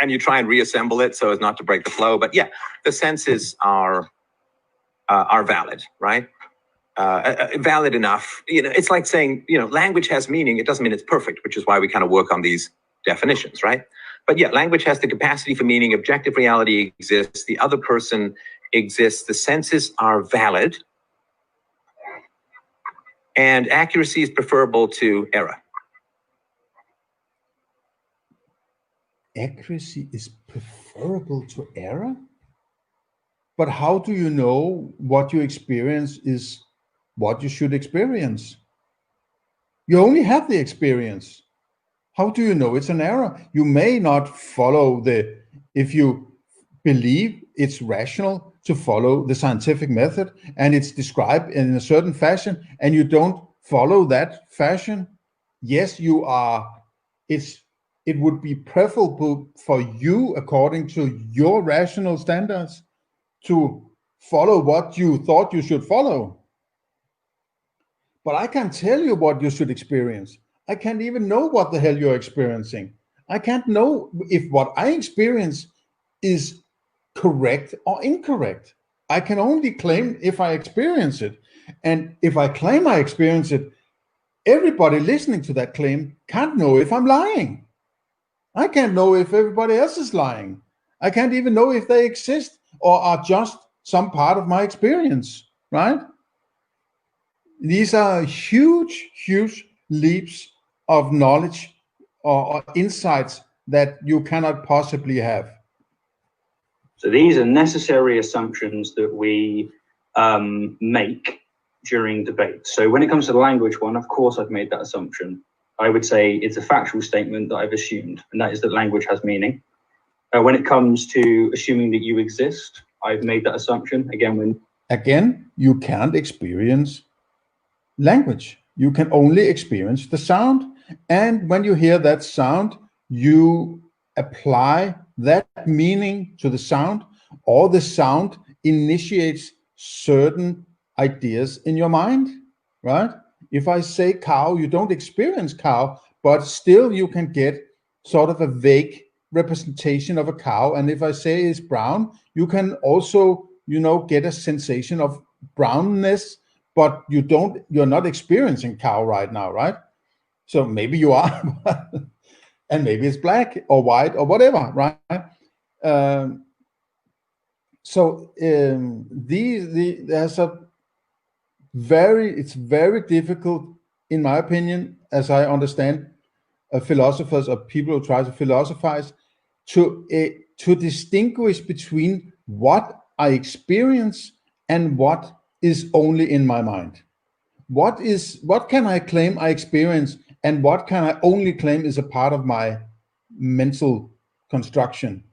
and you try and reassemble it so as not to break the flow. But yeah, the senses are valid, right? Valid enough. You know, it's like saying, you know, language has meaning. It doesn't mean it's perfect, which is why we kind of work on these definitions, right? But yeah, language has the capacity for meaning. Objective reality exists. The other person exists. The senses are valid. And accuracy is preferable to error. Accuracy is preferable to error? But how do you know what you experience is what you should experience? You only have the experience. How do you know it's an error? You may not follow if you believe it's rational to follow the scientific method and it's described in a certain fashion and you don't follow that fashion, yes, you are, it would be preferable for you, according to your rational standards, to follow what you thought you should follow. But I can't tell you what you should experience. I can't even know what the hell you're experiencing. I can't know if what I experience is correct or incorrect. I can only claim if I experience it. And if I claim I experience it, everybody listening to that claim can't know if I'm lying. I can't know if everybody else is lying. I can't even know if they exist or are just some part of my experience, right? These are huge, huge leaps of knowledge or insights that you cannot possibly have. So these are necessary assumptions that we make during debate. So when it comes to the language one, of course, I've made that assumption. I would say it's a factual statement that I've assumed, and that is that language has meaning. When it comes to assuming that you exist, I've made that assumption. Again, you can't experience language. You can only experience the sound. And when you hear that sound, you apply that meaning to the sound, or the sound initiates certain ideas in your mind, right? If I say cow, you don't experience cow, but still you can get sort of a vague representation of a cow. And if I say it's brown, you can also, you know, get a sensation of brownness, but you're not experiencing cow right now, right? So maybe you are, and maybe it's black or white or whatever, right? It's very difficult, in my opinion, as I understand philosophers or people who try to philosophize, to distinguish between what I experience and what is only in my mind. What can I claim I experience, and what can I only claim is a part of my mental construction?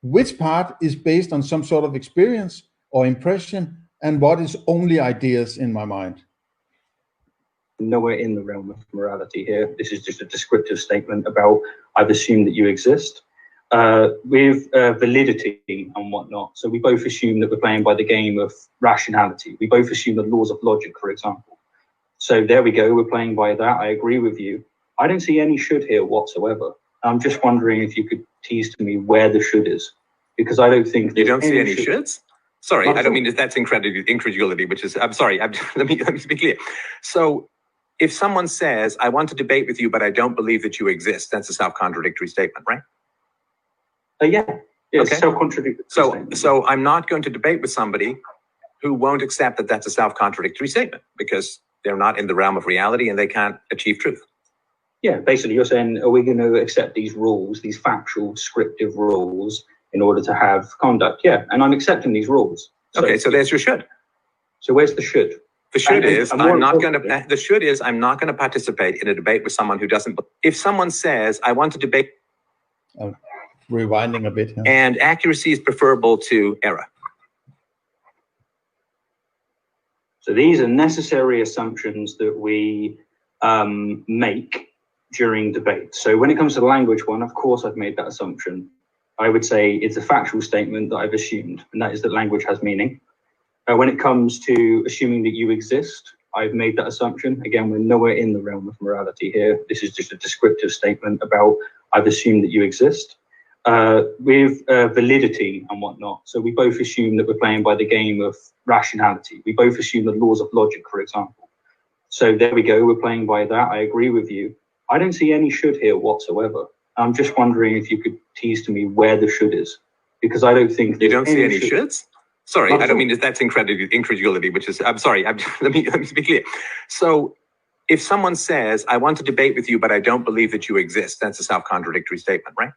Which part is based on some sort of experience or impression, and what is only ideas in my mind? Nowhere in the realm of morality here. This is just a descriptive statement about I've assumed that you exist. With validity and whatnot. So we both assume that we're playing by the game of rationality. We both assume the laws of logic, for example. So there we go, we're playing by that. I agree with you. I don't see any should here whatsoever. I'm just wondering if you could tease to me where the should is, because I don't think you don't see any shoulds. Sorry, I don't mean that's incredulity, which is, I'm sorry, let me be clear. So if someone says, I want to debate with you, but I don't believe that you exist, that's a self-contradictory statement, right? Yeah, okay. Self-contradictory. So I'm not going to debate with somebody who won't accept that that's a self-contradictory statement because they're not in the realm of reality and they can't achieve truth. Yeah, basically you're saying, are we going to accept these rules, these factual, descriptive rules, in order to have conduct? Yeah, and I'm accepting these rules. Okay, so there's your should. So where's the should? The should is I'm not going to participate in a debate with someone who doesn't. If someone says, I want to debate. Rewinding a bit here. And accuracy is preferable to error. So these are necessary assumptions that we make during debate. So when it comes to the language one, of course, I've made that assumption. I would say it's a factual statement that I've assumed, and that is that language has meaning. When it comes to assuming that you exist, I've made that assumption. Again, we're nowhere in the realm of morality here. This is just a descriptive statement about I've assumed that you exist. With validity and whatnot. So we both assume that we're playing by the game of rationality. We both assume the laws of logic, for example. So there we go, we're playing by that. I agree with you. I don't see any should here whatsoever. I'm just wondering if you could tease to me where the should is, because I don't think you don't see any shoulds. Sorry, I don't mean that's incredulity, which is, I'm sorry, let me be clear. So if someone says, I want to debate with you, but I don't believe that you exist, that's a self-contradictory statement, right?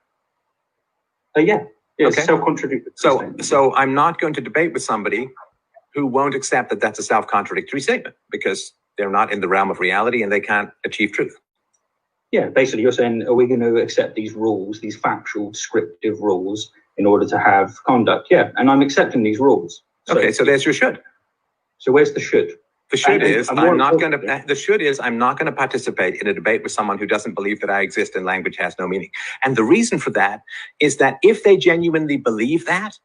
Yeah, okay. Self-contradictory. So I'm not going to debate with somebody who won't accept that that's a self-contradictory statement because they're not in the realm of reality and they can't achieve truth. Yeah, basically you're saying, are we going to accept these rules, these factual, descriptive rules in order to have conduct? Yeah, and I'm accepting these rules. Okay, so there's your should. So where's the should? The should is I'm not going to participate in a debate with someone who doesn't believe that I exist and language has no meaning. And the reason for that is that if they genuinely believe that,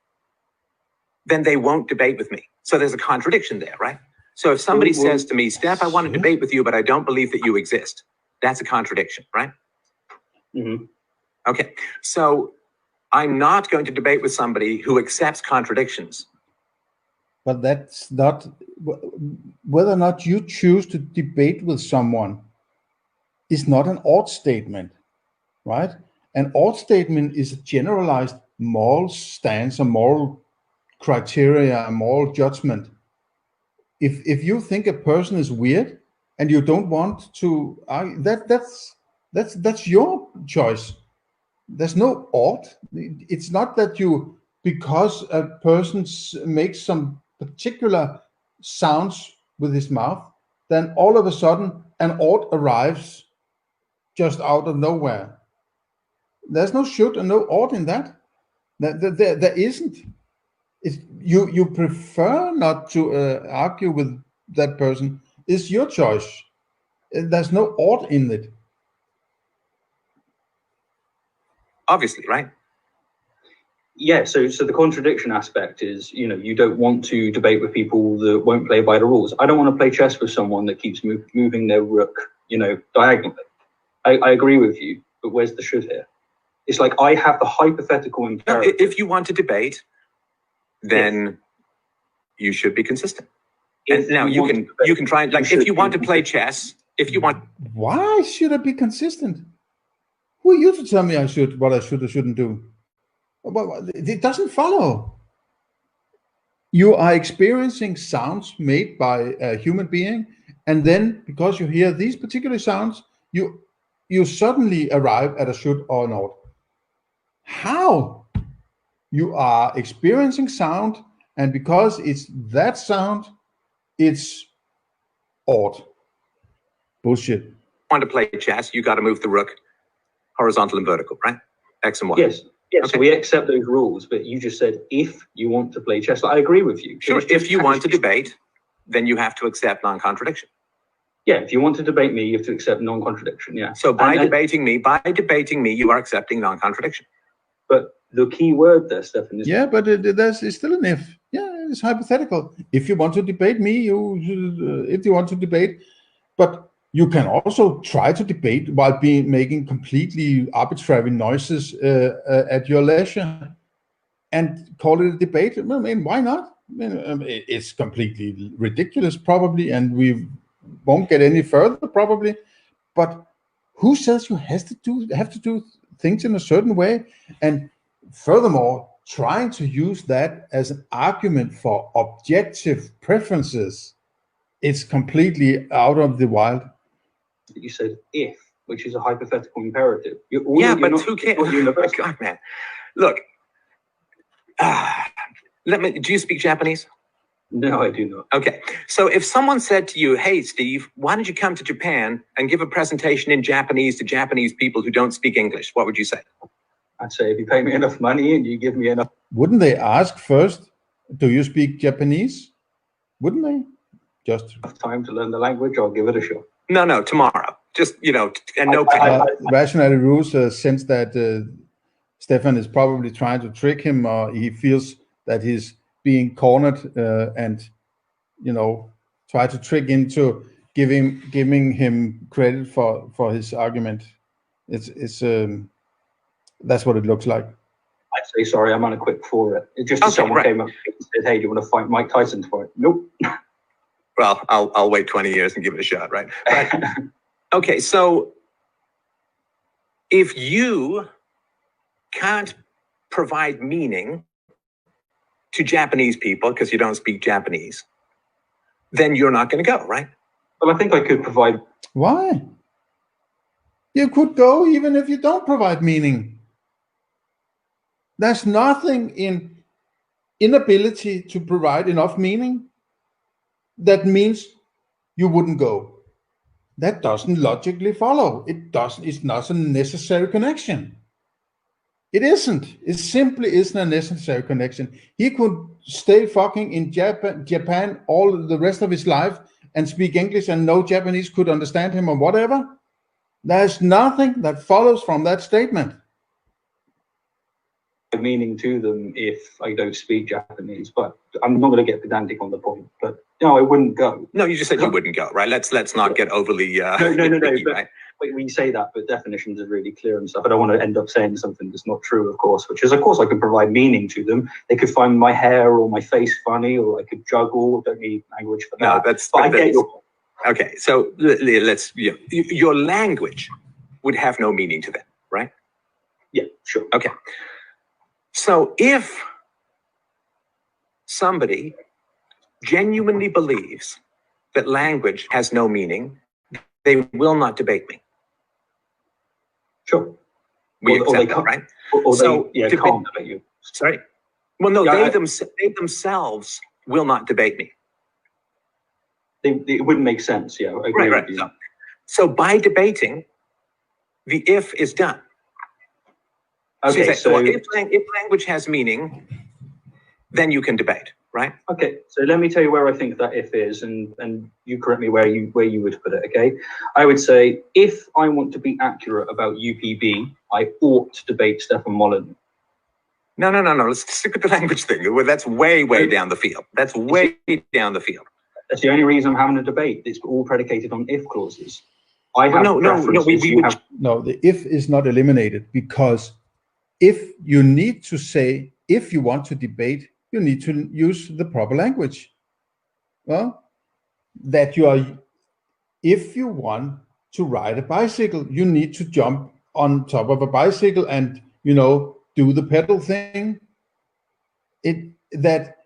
then they won't debate with me. So there's a contradiction there, right? So if somebody says to me, Steph, I want to debate with you, but I don't believe that you exist, that's a contradiction, right? Mm-hmm. Okay, so I'm not going to debate with somebody who accepts contradictions. But that's not, whether or not you choose to debate with someone is not an ought statement, right? An ought statement is a generalized moral stance, a moral criteria, a moral judgment. If you think a person is weird and you don't want to argue, that's your choice. There's no ought. It's not that you, because a person makes some particular sounds with his mouth, then all of a sudden an ought arrives just out of nowhere. There's no should and no ought in that. There isn't. You prefer not to argue with that person. It's your choice. There's no ought in it. Obviously, right? Yeah, so the contradiction aspect is, you don't want to debate with people that won't play by the rules. I don't want to play chess with someone that keeps moving their rook, diagonally. I agree with you, but where's the should here? It's like I have the hypothetical imperative. If you want to debate, then you should be consistent. And now you can try, like, if you want to play chess, if you want. Why should I be consistent? Who are you to tell me what I should or shouldn't do? It doesn't follow. You are experiencing sounds made by a human being, and then because you hear these particular sounds, you suddenly arrive at a should or an ought. How? You are experiencing sound, and because it's that sound, it's ought. Bullshit. Want to play chess, you got to move the rook horizontal and vertical, right? X and Y. Yes. Yeah, okay. So we accept those rules, but you just said if you want to play chess. I agree with you. Sure. If you want to debate, then you have to accept non-contradiction. Yeah, if you want to debate me, you have to accept non-contradiction. Yeah. So by debating me, you are accepting non-contradiction. But the key word there, Stefan, is it's still an if. Yeah, it's hypothetical. If you want to debate me, if you want to debate, but you can also try to debate while making completely arbitrary noises at your leisure and call it a debate. I mean, why not? I mean, it's completely ridiculous, probably, and we won't get any further, probably. But who says you have to do things in a certain way? And furthermore, trying to use that as an argument for objective preferences, it's completely out of the wild. You said if, which is a hypothetical imperative. But who cares? God, man. Look, do you speak Japanese? No, I do not. Okay. So if someone said to you, hey, Steve, why don't you come to Japan and give a presentation in Japanese to Japanese people who don't speak English? What would you say? I'd say if you pay me enough money and you give me enough. Wouldn't they ask first, do you speak Japanese? Wouldn't they? Just enough time to learn the language, I'll give it a shot. No, tomorrow. Just, and no. Rationality Rules sense that Stefan is probably trying to trick him, or he feels that he's being cornered, and try to trick into giving him credit for his argument. It's that's what it looks like. I'd say sorry, I'm unequipped for it. It's just as someone came up and said, "Hey, do you want to fight Mike Tyson for it?" Nope. Well, I'll wait 20 years and give it a shot, right? But, okay, so if you can't provide meaning to Japanese people because you don't speak Japanese, then you're not going to go, right? Well, I think I could provide. Why? You could go even if you don't provide meaning. There's nothing in inability to provide enough meaning that means you wouldn't go. That doesn't logically follow. It's not a necessary connection. It isn't. It simply isn't a necessary connection. He could stay fucking in Japan all the rest of his life and speak English and no Japanese could understand him or whatever. There's nothing that follows from that statement. Meaning to them if I don't speak Japanese, but I'm not going to get pedantic on the point. But no, I wouldn't go. No, you just said you wouldn't go, right? Let's not get overly. No. Tricky, but right? we say that, but definitions are really clear and stuff. I don't want to end up saying something that's not true, of course. Which is, of course, I could provide meaning to them. They could find my hair or my face funny, or I could juggle. Don't need language for that. No, that's. But I get your point. Okay, so let's. Your language would have no meaning to them, right? Yeah, sure. Okay. So if somebody genuinely believes that language has no meaning, they will not debate me. Sure. We accept that, right? Or so they can't debate you. Sorry. Well, no, they themselves will not debate me. It wouldn't make sense, yeah. I agree with you. So by debating, the if is done. Okay, so if language has meaning, then you can debate, right? Okay, so let me tell you where I think that if is, and you correct me where you would put it. Okay, I would say if I want to be accurate about UPB, I ought to debate Stefan Molyneux. No. Let's stick with the language thing. Well, that's way down the field. That's way down the field. That's the only reason I'm having a debate. It's all predicated on if clauses. I have no. The if is not eliminated because if you need to say, if you want to debate, you need to use the proper language. Well, if you want to ride a bicycle, you need to jump on top of a bicycle and, do the pedal thing. That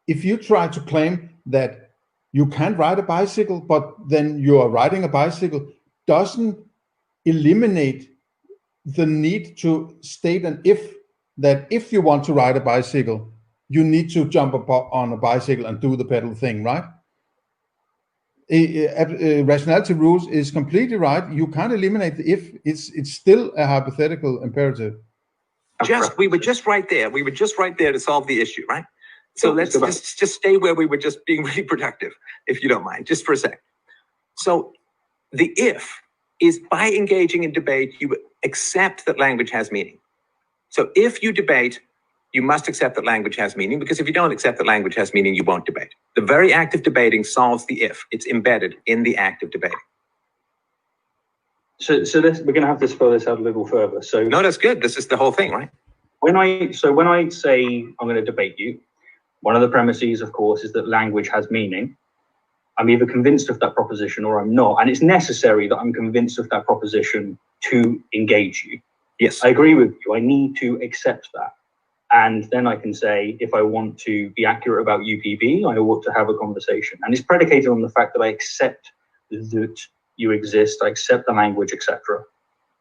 if you try to claim that you can't ride a bicycle, but then you are riding a bicycle, doesn't eliminate the need to state an if, that if you want to ride a bicycle, you need to jump on a bicycle and do the pedal thing, right? Rationality rules is completely right. You can't eliminate the if. It's still a hypothetical imperative. We were just right there. We were just right there to solve the issue, right? So let's just stay where we were just being really productive, if you don't mind, just for a sec. So the if is by engaging in debate, you accept that language has meaning. So if you debate, you must accept that language has meaning, because if you don't accept that language has meaning, you won't debate. The very act of debating solves the if. It's embedded in the act of debating. So we're going to have to spell this out a little further. So no, that's good. This is the whole thing, right? When I say I'm going to debate you, one of the premises, of course, is that language has meaning. I'm either convinced of that proposition or I'm not. And it's necessary that I'm convinced of that proposition to engage you. Yes. I agree with you. I need to accept that. And then I can say, if I want to be accurate about UPB, I ought to have a conversation. And it's predicated on the fact that I accept that you exist, I accept the language, etc.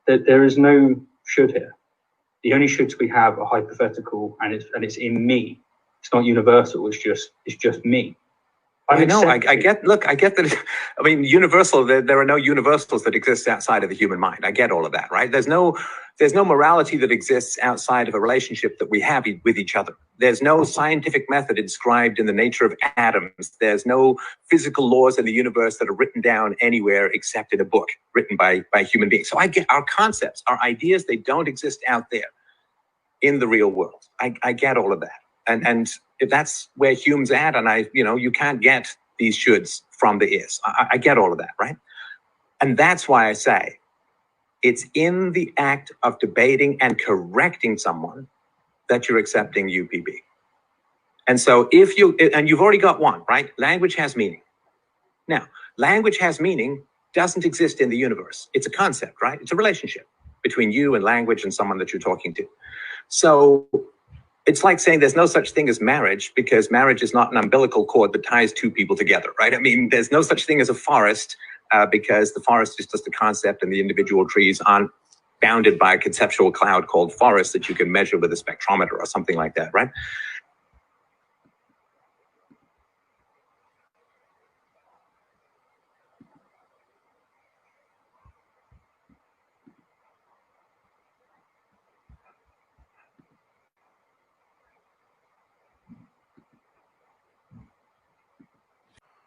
That there is no should here. The only shoulds we have are hypothetical, and it's in me. It's not universal. It's just me. I know. I get that. I mean, universal. There are no universals that exist outside of the human mind. I get all of that, right? There's no morality that exists outside of a relationship that we have with each other. There's no scientific method inscribed in the nature of atoms. There's no physical laws in the universe that are written down anywhere except in a book written by human beings. So I get our concepts, our ideas. They don't exist out there in the real world. I get all of that, and if that's where Hume's at, and you can't get these shoulds from the is. I get all of that, right? And that's why I say it's in the act of debating and correcting someone that you're accepting UPB. And so if you've already got one, right? Language has meaning. Now, language has meaning doesn't exist in the universe. It's a concept, right? It's a relationship between you and language and someone that you're talking to. So it's like saying there's no such thing as marriage because marriage is not an umbilical cord that ties two people together, right? I mean, there's no such thing as a forest because the forest is just a concept and the individual trees aren't bounded by a conceptual cloud called forest that you can measure with a spectrometer or something like that, right?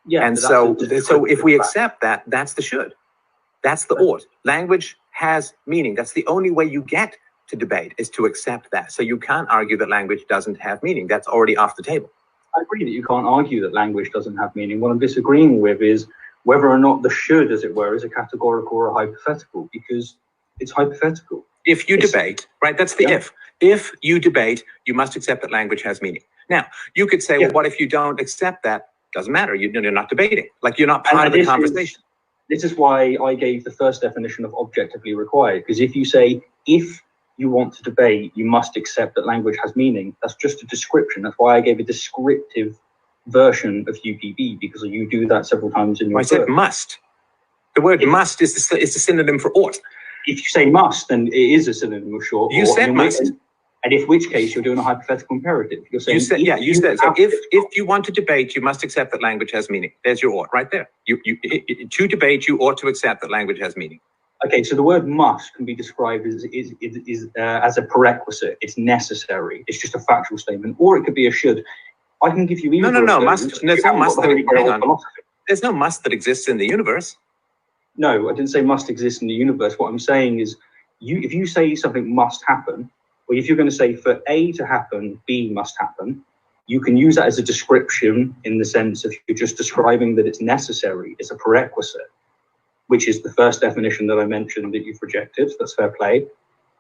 Yeah, and so if we accept that, that's the should. That's the ought. Language has meaning. That's the only way you get to debate, is to accept that. So you can't argue that language doesn't have meaning. That's already off the table. I agree that you can't argue that language doesn't have meaning. What I'm disagreeing with is whether or not the should, as it were, is a categorical or a hypothetical, because it's hypothetical. If you debate, right, that's the if. If you debate, you must accept that language has meaning. Now, you could say, well, what if you don't accept that? Doesn't matter. You're not debating. Like, you're not part of the conversation. This is why I gave the first definition of objectively required, because if you say, if you want to debate, you must accept that language has meaning, that's just a description. That's why I gave a descriptive version of UPB, because you do that several times in your book. Said must. The word must is a synonym for ought. If you say must, then it is a synonym of short. You said must. And in which case you're doing a hypothetical imperative. You're saying, you said. So if you want to debate, you must accept that language has meaning. There's your ought right there. To debate, you ought to accept that language has meaning. Okay, so the word must can be described as a prerequisite. It's necessary. It's just a factual statement, or it could be a should. I can give you either. No. Must. There's no must. There's no must that exists in the universe. No, I didn't say must exist in the universe. What I'm saying is, if you say something must happen, or if you're going to say for A to happen, B must happen, you can use that as a description in the sense of you're just describing that it's necessary. It's a prerequisite, which is the first definition that I mentioned that you've rejected. That's fair play.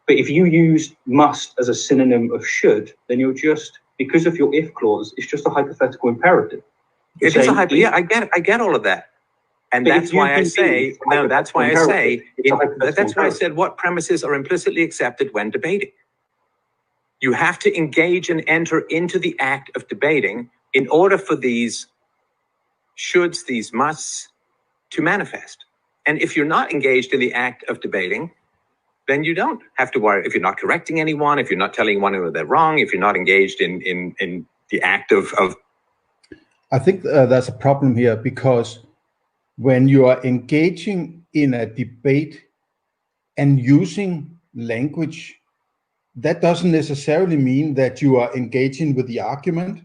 But if you use must as a synonym of should, then you're just, because of your if clause, it's just a hypothetical imperative. It is a hypothetical. Yeah, I get all of that. And that's why I say, that's why I said what premises are implicitly accepted when debating. You have to engage and enter into the act of debating in order for these shoulds, these musts, to manifest. And if you're not engaged in the act of debating, then you don't have to worry. If you're not correcting anyone, if you're not telling anyone that they're wrong, if you're not engaged in the act of... I think that's a problem here, because when you are engaging in a debate and using language, that doesn't necessarily mean that you are engaging with the argument.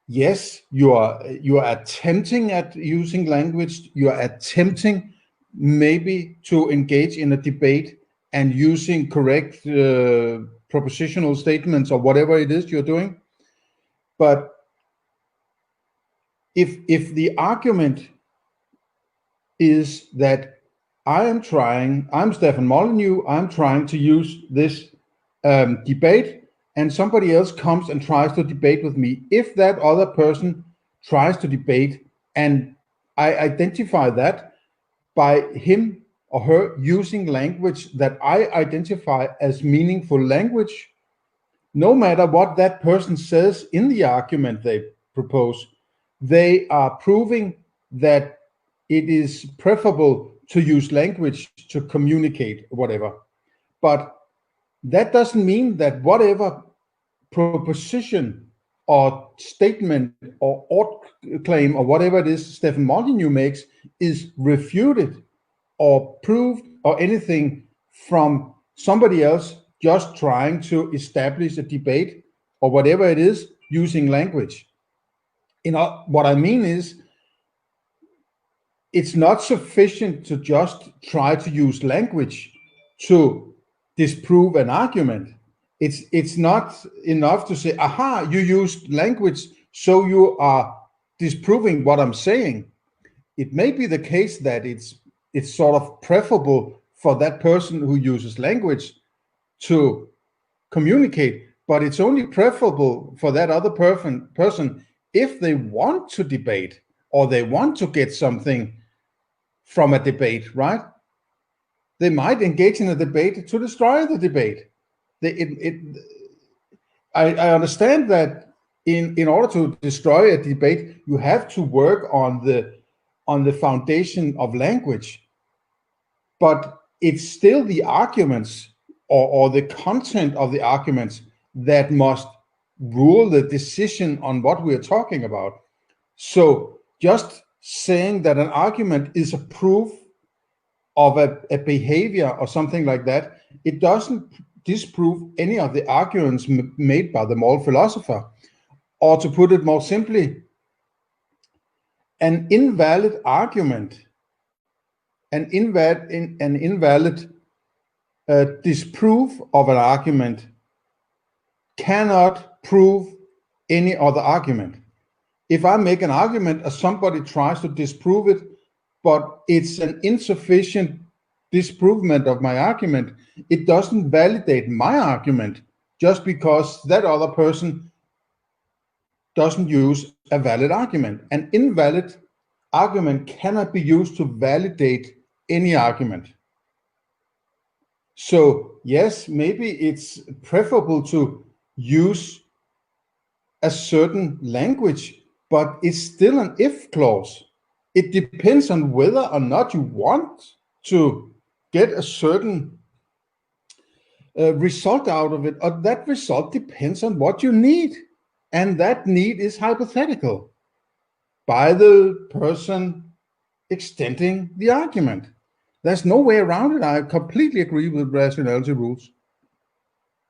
Yes, you are attempting at using language. You are attempting maybe to engage in a debate and using correct propositional statements or whatever it is you're doing. But if the argument is that I'm Stefan Molyneux, I'm trying to use this debate, and somebody else comes and tries to debate with me. If that other person tries to debate and I identify that by him or her using language that I identify as meaningful language, no matter what that person says in the argument they propose, they are proving that it is preferable to use language to communicate whatever. But that doesn't mean that whatever proposition or statement or ought claim or whatever it is Stefan Molyneux makes is refuted or proved or anything from somebody else just trying to establish a debate or whatever it is using language. What I mean is, it's not sufficient to just try to use language to disprove an argument. It's not enough to say, aha, you used language, so you are disproving what I'm saying. It may be the case that it's sort of preferable for that person who uses language to communicate, but it's only preferable for that other person if they want to debate or they want to get something from a debate, right? They might engage in a debate to destroy the debate. I understand that in order to destroy a debate, you have to work on the foundation of language, but it's still the arguments or the content of the arguments that must rule the decision on what we are talking about. So just saying that an argument is a proof of a behavior or something like that, it doesn't disprove any of the arguments made by the moral philosopher. Or to put it more simply, an invalid argument, an invalid disproof of an argument cannot prove any other argument. If I make an argument and somebody tries to disprove it, but it's an insufficient disprovement of my argument, it doesn't validate my argument just because that other person doesn't use a valid argument. An invalid argument cannot be used to validate any argument. So yes, maybe it's preferable to use a certain language, but it's still an if clause. It depends on whether or not you want to get a certain result out of it, or that result depends on what you need. And that need is hypothetical by the person extending the argument. There's no way around it. I completely agree with rationality rules.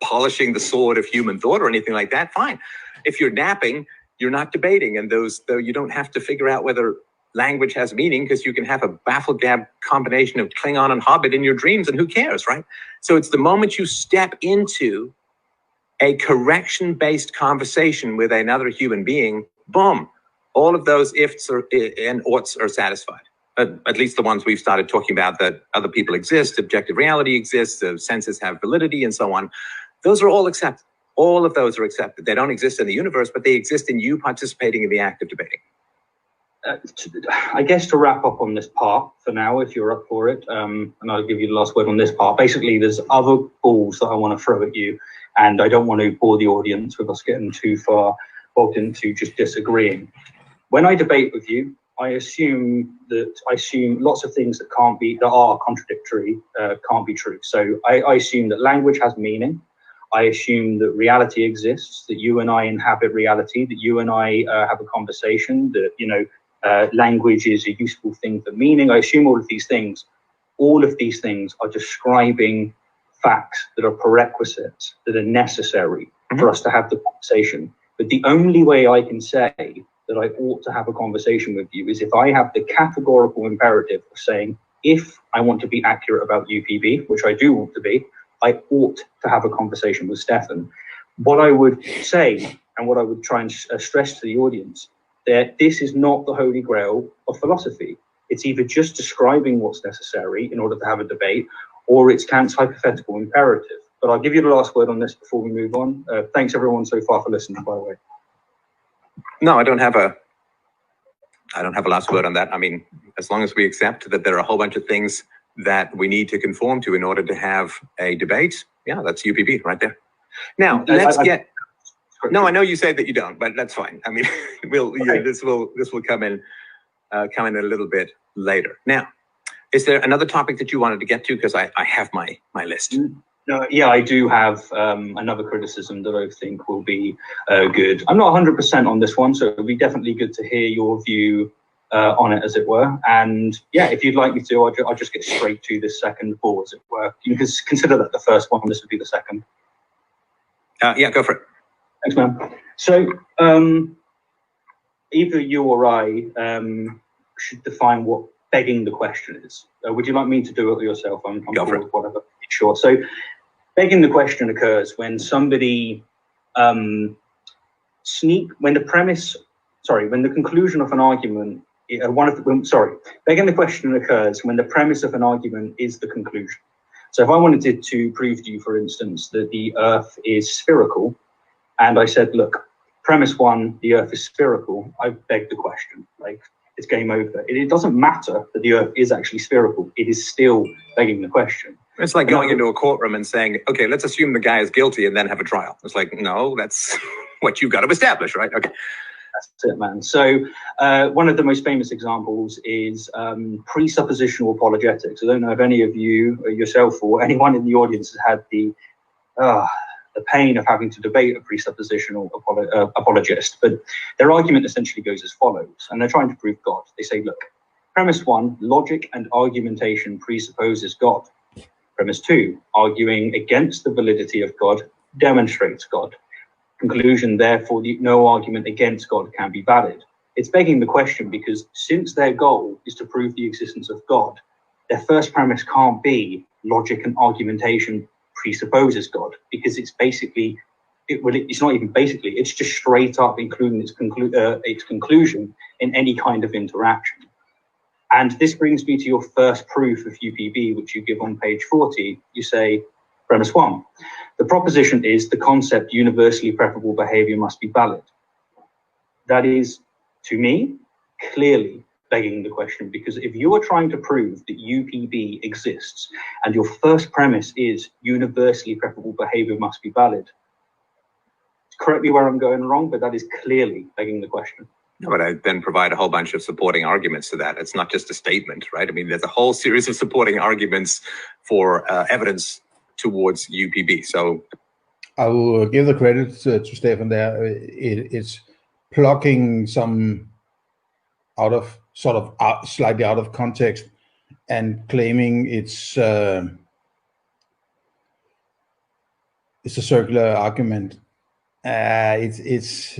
Polishing the sword of human thought or anything like that, fine. If you're napping, you're not debating, and though you don't have to figure out whether language has meaning, because you can have a baffle-gab combination of Klingon and Hobbit in your dreams, and who cares, right? So it's the moment you step into a correction-based conversation with another human being, boom, all of those ifs and oughts are satisfied. At least the ones we've started talking about, that other people exist, objective reality exists, the senses have validity, and so on. Those are all accepted. All of those are accepted. They don't exist in the universe, but they exist in you participating in the act of debating. I guess to wrap up on this part for now, if you're up for it, and I'll give you the last word on this part. Basically, there's other balls that I want to throw at you, and I don't want to bore the audience with us getting too far bogged into just disagreeing. When I debate with you, I assume lots of things that are contradictory can't be true. So I assume that language has meaning. I assume that reality exists, that you and I inhabit reality, that you and I have a conversation, that language is a useful thing for meaning. I assume all of these things. All of these things are describing facts that are prerequisites, that are necessary for us to have the conversation. But the only way I can say that I ought to have a conversation with you is if I have the categorical imperative of saying, if I want to be accurate about UPB, which I do want to be, I ought to have a conversation with Stefan. What I would say, and what I would try and stress to the audience, that this is not the holy grail of philosophy. It's either just describing what's necessary in order to have a debate, or it's Kant's hypothetical imperative. But I'll give you the last word on this before we move on. Thanks everyone so far for listening, by the way. No, I don't have a last word on that. I mean, as long as we accept that there are a whole bunch of things that we need to conform to in order to have a debate, yeah, that's UPB right there. Now, no, I know you say that you don't, but that's fine. I mean, this will come in a little bit later. Now, is there another topic that you wanted to get to? Because I have my list. No, yeah, I do have another criticism that I think will be good. I'm not 100% on this one, so it'll be definitely good to hear your view on it, as it were. And yeah, if you'd like me to, I'll just get straight to this second ball, as it were. You can consider that the first one. This would be the second. Yeah, go for it. Thanks, man. So either you or I should define what begging the question is. Would you like me to do it yourself? I'm go for it. Whatever. Sure. So begging the question occurs when somebody when the premise. when the conclusion of an argument, begging the question occurs when the premise of an argument is the conclusion. So if I wanted to prove to you, for instance, that the Earth is spherical, and I said, look, premise one, the Earth is spherical, I beg the question, like, it's game over. It doesn't matter that the Earth is actually spherical. It is still begging the question. It's like going into a courtroom and saying, okay, let's assume the guy is guilty and then have a trial. It's like, no, that's what you've got to establish, right? Okay. That's it, man. So one of the most famous examples is presuppositional apologetics. I don't know if any of you, or yourself, or anyone in the audience has had the pain of having to debate a presuppositional apologist, but their argument essentially goes as follows, and they're trying to prove God. They say, look, premise one, logic and argumentation presupposes God. Premise two, arguing against the validity of God demonstrates God. Conclusion, therefore, no argument against God can be valid. It's begging the question because since their goal is to prove the existence of God, their first premise can't be logic and argumentation presupposes God, because it's basically, it's not even basically, it's just straight up including its conclusion in any kind of interaction. And this brings me to your first proof of UPB, which you give on page 40. You say, premise one, the proposition is the concept universally preferable behavior must be valid. That is, to me, clearly begging the question, because if you are trying to prove that UPB exists and your first premise is universally preferable behavior must be valid, correct me where I'm going wrong, but that is clearly begging the question. No, but I then provide a whole bunch of supporting arguments to that. It's not just a statement, right? I mean, there's a whole series of supporting arguments for evidence towards UPB. So I will give the credit to Stefan there. It's plucking some out of slightly out of context and claiming it's a circular argument. It's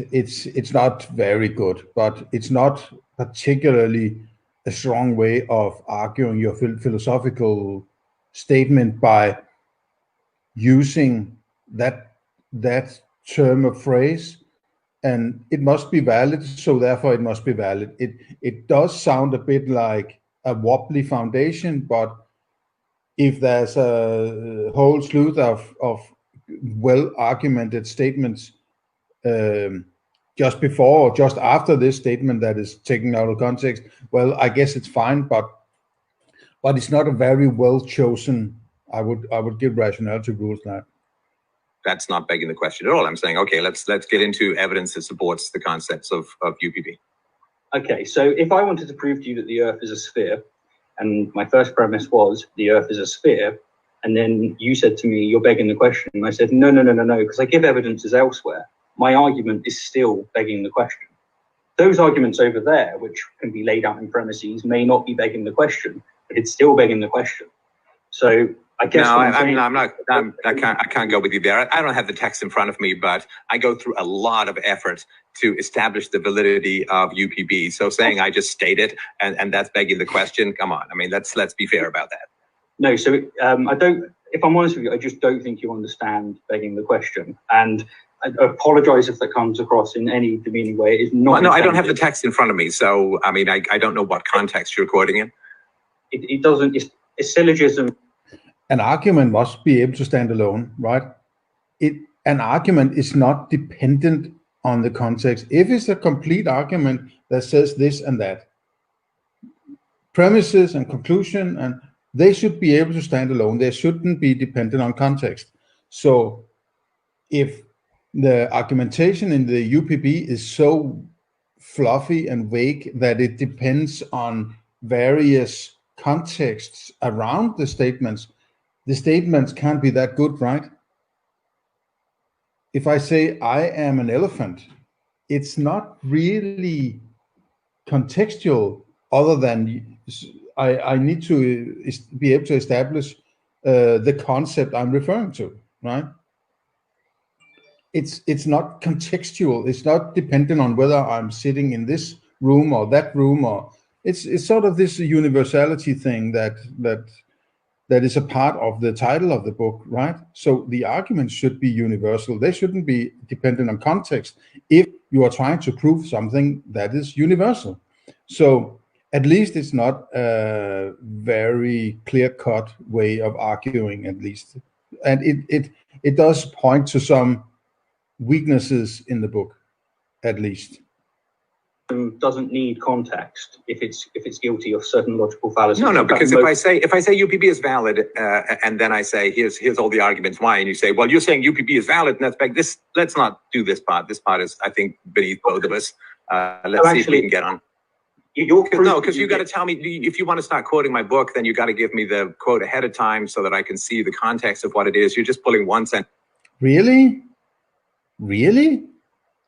not very good, but it's not particularly a strong way of arguing your philosophical statement by using that term of phrase. And it must be valid, so therefore it must be valid. It does sound a bit like a wobbly foundation, but if there's a whole slew of well-argumented statements just before or just after this statement that is taken out of context, well, I guess it's fine, but it's not a very well-chosen, I would give rationality rules now. That's not begging the question at all. I'm saying, okay, let's get into evidence that supports the concepts of UPB. Okay, so if I wanted to prove to you that the Earth is a sphere, and my first premise was the Earth is a sphere, and then you said to me, you're begging the question, and I said, no, because I give evidences elsewhere. My argument is still begging the question. Those arguments over there, which can be laid out in premises, may not be begging the question, but it's still begging the question. So I guess I can't go with you there. I don't have the text in front of me, but I go through a lot of effort to establish the validity of UPB. So saying I just state it and that's begging the question, come on. I mean, let's be fair about that. No, so I don't. If I'm honest with you, I just don't think you understand begging the question. And I apologize if that comes across in any demeaning way. It's not. Well, no, I don't have the text in front of me, so I mean, I don't know what context you're quoting in. It doesn't. It's a syllogism. An argument must be able to stand alone, right? An argument is not dependent on the context. If it's a complete argument that says this and that, premises and conclusion, and they should be able to stand alone. They shouldn't be dependent on context. So if the argumentation in the UPB is so fluffy and vague that it depends on various contexts around the statements can't be that good, right? If I say I am an elephant, it's not really contextual other than I need to be able to establish the concept I'm referring to, right? It's not contextual. It's not dependent on whether I'm sitting in this room or that room, or it's sort of this universality thing that that is a part of the title of the book, right? So the arguments should be universal. They shouldn't be dependent on context if you are trying to prove something that is universal. So at least it's not a very clear-cut way of arguing, at least. And it does point to some weaknesses in the book, at least. Doesn't need context if it's guilty of certain logical fallacies. No, because if I say UPB is valid, and then I say here's all the arguments why, and you say, well, you're saying UPB is valid, and that's back. Let's not do this part. This part is, I think, beneath both of us. Let's see if we can get on. Because you got to tell me, if you want to start quoting my book, then you got to give me the quote ahead of time so that I can see the context of what it is. You're just pulling one sentence. Really?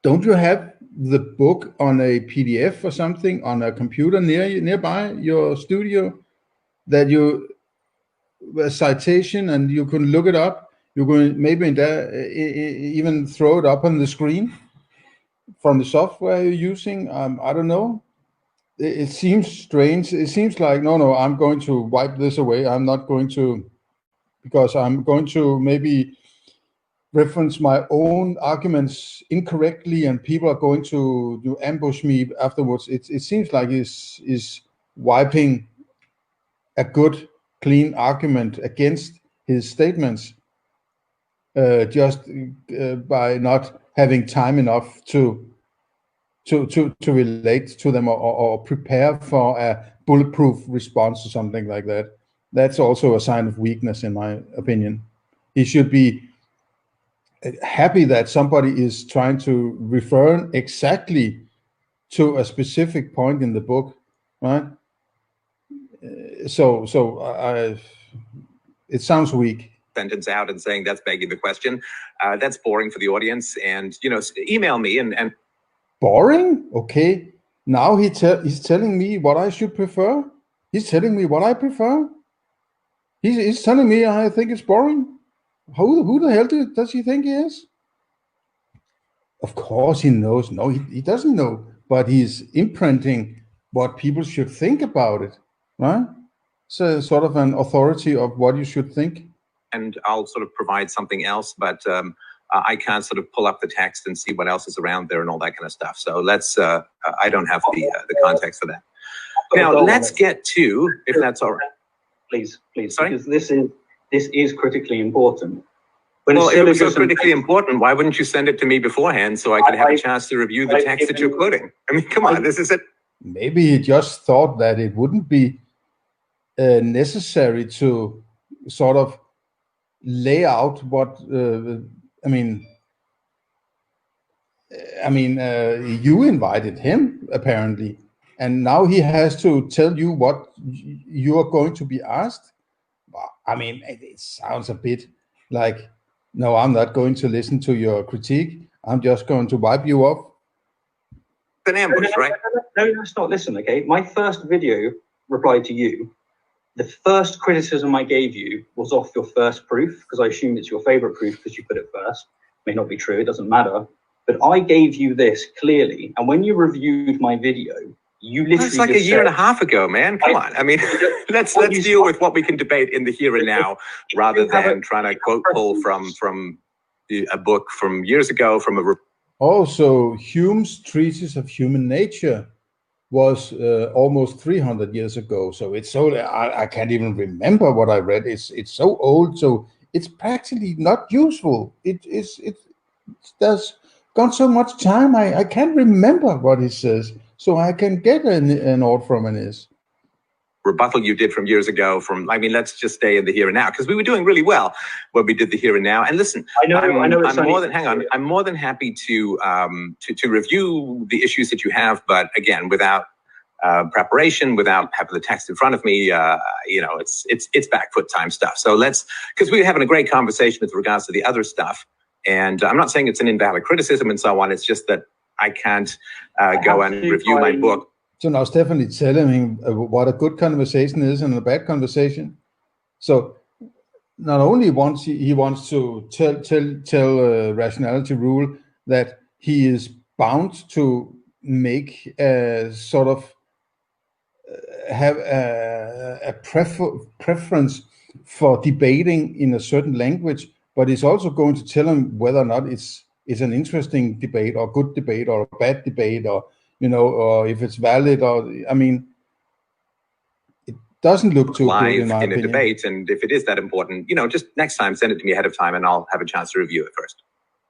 Don't you have the book on a PDF or something on a computer nearby your studio, that you a citation and you can look it up? You can maybe even throw it up on the screen from the software you're using. I don't know. It seems strange. It seems like no, I'm going to wipe this away. I'm not going to, because I'm going to maybe reference my own arguments incorrectly, and people are going to ambush me afterwards. It seems like is wiping a good, clean argument against his statements just by not having time enough to relate to them or prepare for a bulletproof response or something like that. That's also a sign of weakness, in my opinion. He should be happy that somebody is trying to refer exactly to a specific point in the book, right? It sounds weak. Sentence out and saying that's begging the question. That's boring for the audience, and email me and boring. Okay, now he's telling me what I should prefer. He's telling me what I prefer. He's telling me I think it's boring. Who the hell does he think he is? Of course he knows. No, he doesn't know, but he's imprinting what people should think about it, right? So sort of an authority of what you should think. And I'll sort of provide something else, but I can't sort of pull up the text and see what else is around there and all that kind of stuff. So let's, I don't have the context for that. Now, let's get to, if that's all right. Please. Sorry? Because this is critically important. Well, if it was so critically important, why wouldn't you send it to me beforehand so I could have a chance to review the text that you're quoting? I mean, come on, this is it. Maybe he just thought that it wouldn't be necessary to sort of lay out what, you invited him, apparently, and now he has to tell you what you are going to be asked. I mean, it sounds a bit like, no, I'm not going to listen to your critique. I'm just going to wipe you off. An ambush, right? No, let's not listen, okay? My first video reply to you, the first criticism I gave you was off your first proof, because I assumed it's your favorite proof because you put it first. May not be true, it doesn't matter. But I gave you this clearly, and when you reviewed my video, you literally That's like a year and a half ago, man. Come on. I mean, let's deal with what we can debate in the here and now, rather than trying to quote pull from a book from years ago from a. Also, Hume's Treatise of Human Nature was almost 300 years ago. So it's so I can't even remember what I read. It's so old, so it's practically not useful. There's gone so much time. I can't remember what it says. So I can get an odd from an is. Rebuttal you did from years ago let's just stay in the here and now, because we were doing really well when we did the here and now. And listen, I'm more than happy to review the issues that you have, but again, without preparation, without having the text in front of me, it's back foot time stuff. So because we're having a great conversation with regards to the other stuff, and I'm not saying it's an invalid criticism and so on. It's just that I can't go and review my book. So now Stefan is telling him what a good conversation is and a bad conversation. So not only he wants to tell Rationality Rule that he is bound to make a sort of have a preference for debating in a certain language, but it's also going to tell them whether or not it's an interesting debate or good debate or a bad debate, or or if it's valid, or I mean, it doesn't look too live good in my in a opinion. debate. And if it is that important, just next time send it to me ahead of time, and I'll have a chance to review it first.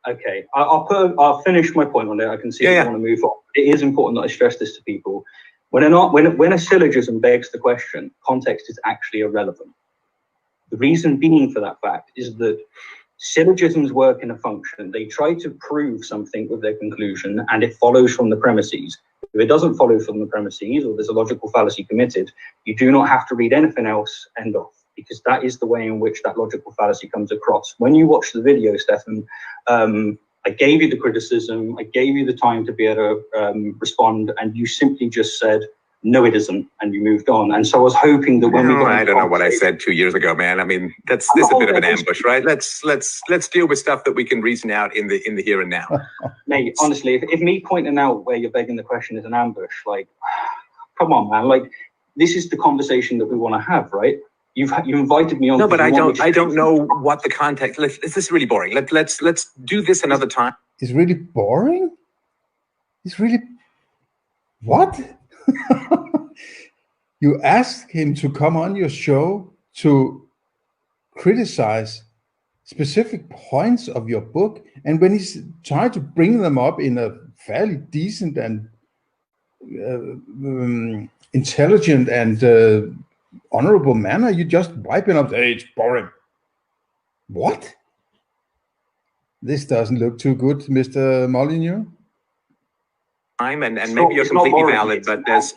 Okay, I'll finish my point on it. I can see you want to move on. It is important that I stress this to people. When a syllogism begs the question, context is actually irrelevant. The reason being for that fact is that syllogisms work in a function. They try to prove something with their conclusion, and it follows from the premises. If it doesn't follow from the premises, or there's a logical fallacy committed, you do not have to read anything else, end off, because that is the way in which that logical fallacy comes across. When you watch the video, Stefan, I gave you the criticism, I gave you the time to be able to respond, and you simply just said, no, it isn't, and you moved on. And so I was hoping that when we got I don't know what I said 2 years ago, man. I mean, this is a bit of an ambush, right? Let's deal with stuff that we can reason out in the here and now. Mate, honestly, if me pointing out where you're begging the question is an ambush, like, come on, man. Like, this is the conversation that we want to have, right? You invited me on. No, but I don't know what the context. This is really boring. Let's do this another time. It's really boring. It's really what? You asked him to come on your show to criticize specific points of your book, and when he's trying to bring them up in a fairly decent and intelligent and honorable manner, you just wipe it up. Hey, it's boring. What? This doesn't look too good, Mr. Molyneux. And maybe you're completely valid, but there's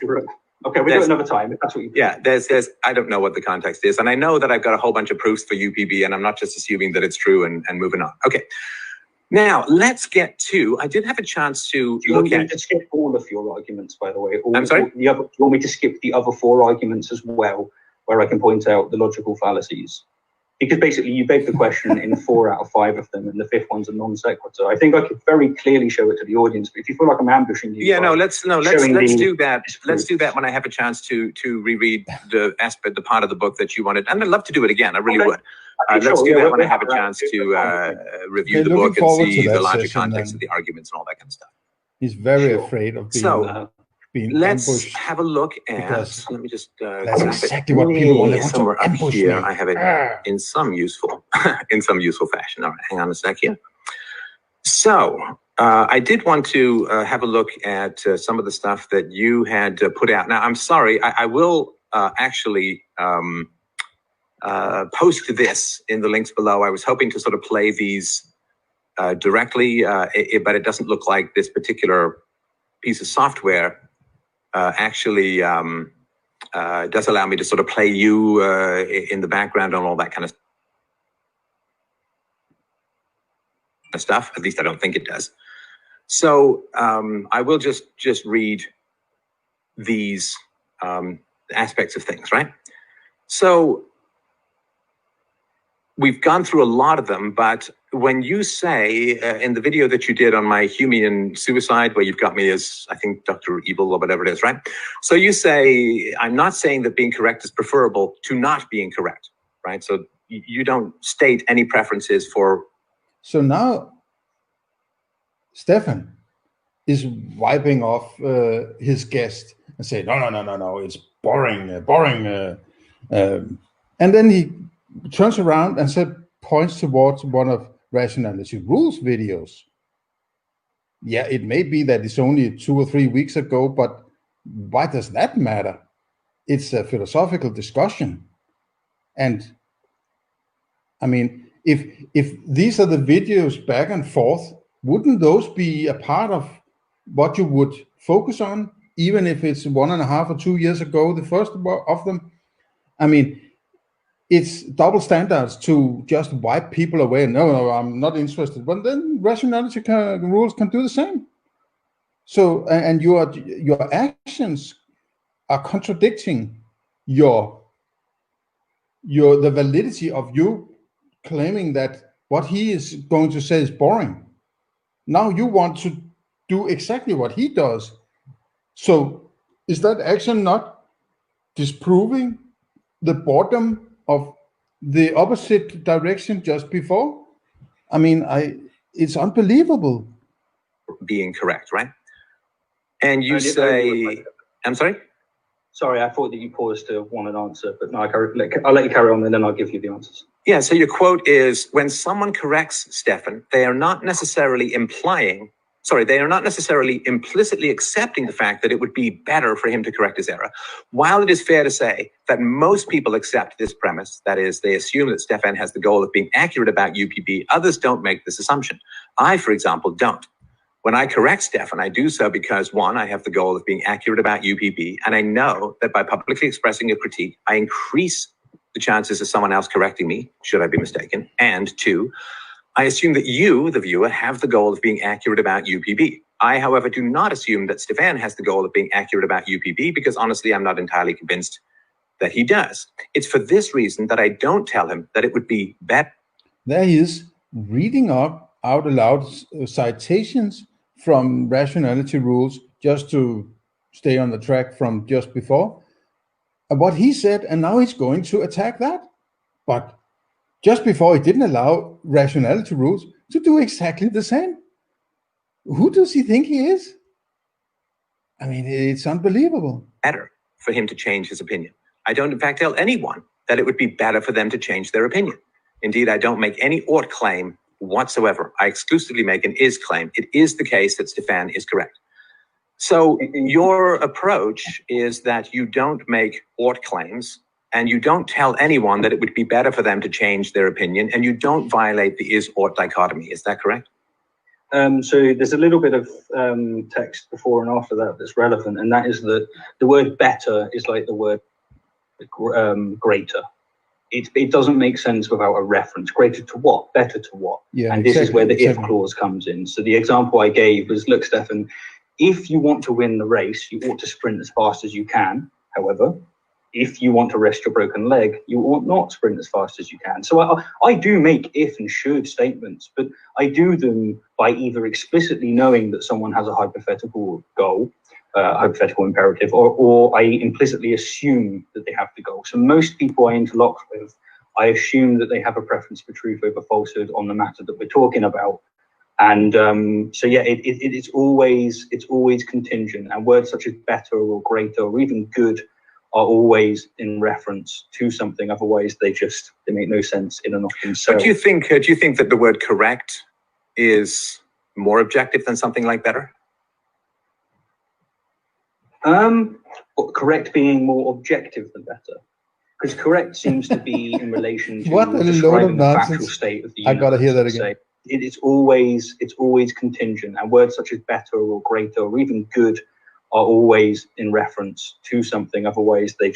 okay, we'll do it another time if that's what you think. There's I don't know what the context is, and I know that I've got a whole bunch of proofs for UPB, and I'm not just assuming that it's true and moving on. Okay, now let's get to. I did have a chance to look at. To skip all of your arguments, by the way. I'm sorry. Do you want me to skip the other 4 arguments as well, where I can point out the logical fallacies? Because basically you beg the question in 4 out of 5 of them, and the 5th one's a non sequitur. I think I could very clearly show it to the audience, but if you feel like I'm ambushing you, let's do that. Let's do that when I have a chance to reread the part of the book that you wanted, and I'd love to do it again. I really would. Let's do that when I have a chance to review the book and see the larger context of the arguments and all that kind of stuff. He's very afraid of being let's ambushed. have a look at. Let me just. That's exactly what people want. They want somewhere to up ambush here. me. I have it in some useful, fashion. All right, hang on a sec here. So I did want to have a look at some of the stuff that you had put out. Now, I'm sorry. I will actually post this in the links below. I was hoping to sort of play these directly, but it doesn't look like this particular piece of software actually does allow me to sort of play you in the background and all that kind of stuff. At least I don't think it does. So I will just read these aspects of things, right? So we've gone through a lot of them, but when you say in the video that you did on my Humean suicide, where you've got me as, I think, Dr. Evil or whatever it is, right? So you say, I'm not saying that being correct is preferable to not being correct, right? So you don't state any preferences for. So now Stefan is wiping off his guest and say, no, it's boring. And then he turns around and points towards one of Rationality Rules videos. Yeah, it may be that it's only 2 or 3 weeks ago, but why does that matter? It's a philosophical discussion. And I mean, if these are the videos back and forth, wouldn't those be a part of what you would focus on, even if it's 1.5 or 2 years ago, the first of them? I mean, it's double standards to just wipe people away. No, I'm not interested. But then rationality rules can do the same. So, and your actions are contradicting the validity of you claiming that what he is going to say is boring. Now you want to do exactly what he does. So is that action not disproving the boredom of the opposite direction just before. I mean, it's unbelievable. Being correct, right? And you say, I'm sorry? Sorry, I thought that you paused to want an answer, but no, I'll let you carry on and then I'll give you the answers. Yeah, so your quote is, when someone corrects Stefan, they are not necessarily implicitly accepting the fact that it would be better for him to correct his error. While it is fair to say that most people accept this premise, that is, they assume that Stefan has the goal of being accurate about UPB, others don't make this assumption. I, for example, don't. When I correct Stefan, I do so because, one, I have the goal of being accurate about UPB, and I know that by publicly expressing a critique, I increase the chances of someone else correcting me, should I be mistaken. And two, I assume that you, the viewer, have the goal of being accurate about UPB. I, however, do not assume that Stefan has the goal of being accurate about UPB because, honestly, I'm not entirely convinced that he does. It's for this reason that I don't tell him that it would be better. There he is, reading out aloud citations from Rationality Rules, just to stay on the track from just before, what he said, and now he's going to attack that. But just before, he didn't allow Rationality Rules to do exactly the same. Who does he think he is? I mean, it's unbelievable. Better for him to change his opinion. I don't, in fact, tell anyone that it would be better for them to change their opinion. Indeed, I don't make any ought claim whatsoever. I exclusively make an is claim. It is the case that Stefan is correct. So your approach is that you don't make ought claims, and you don't tell anyone that it would be better for them to change their opinion, and you don't violate the is-ought dichotomy. Is that correct? So there's a little bit of text before and after that that's relevant, and that is that the word better is like the word greater. It doesn't make sense without a reference. Greater to what? Better to what? Yeah, and this is where the if clause comes in. So the example I gave was, look, Stefan, if you want to win the race, you ought to sprint as fast as you can. However, if you want to rest your broken leg, you ought not sprint as fast as you can. So I do make if and should statements, but I do them by either explicitly knowing that someone has a hypothetical goal, hypothetical imperative, or I implicitly assume that they have the goal. So most people I interlock with, I assume that they have a preference for truth over falsehood on the matter that we're talking about. And so yeah, it's always contingent, and words such as better or greater or even good are always in reference to something. Otherwise, they make no sense in and of themselves. But do you think that the word correct is more objective than something like better? Correct being more objective than better, because correct seems to be in relation to what a describing load of the factual nonsense. state of the I universe. gotta hear that again. It's always contingent, and words such as better or greater or even good are always in reference to something. Otherwise, they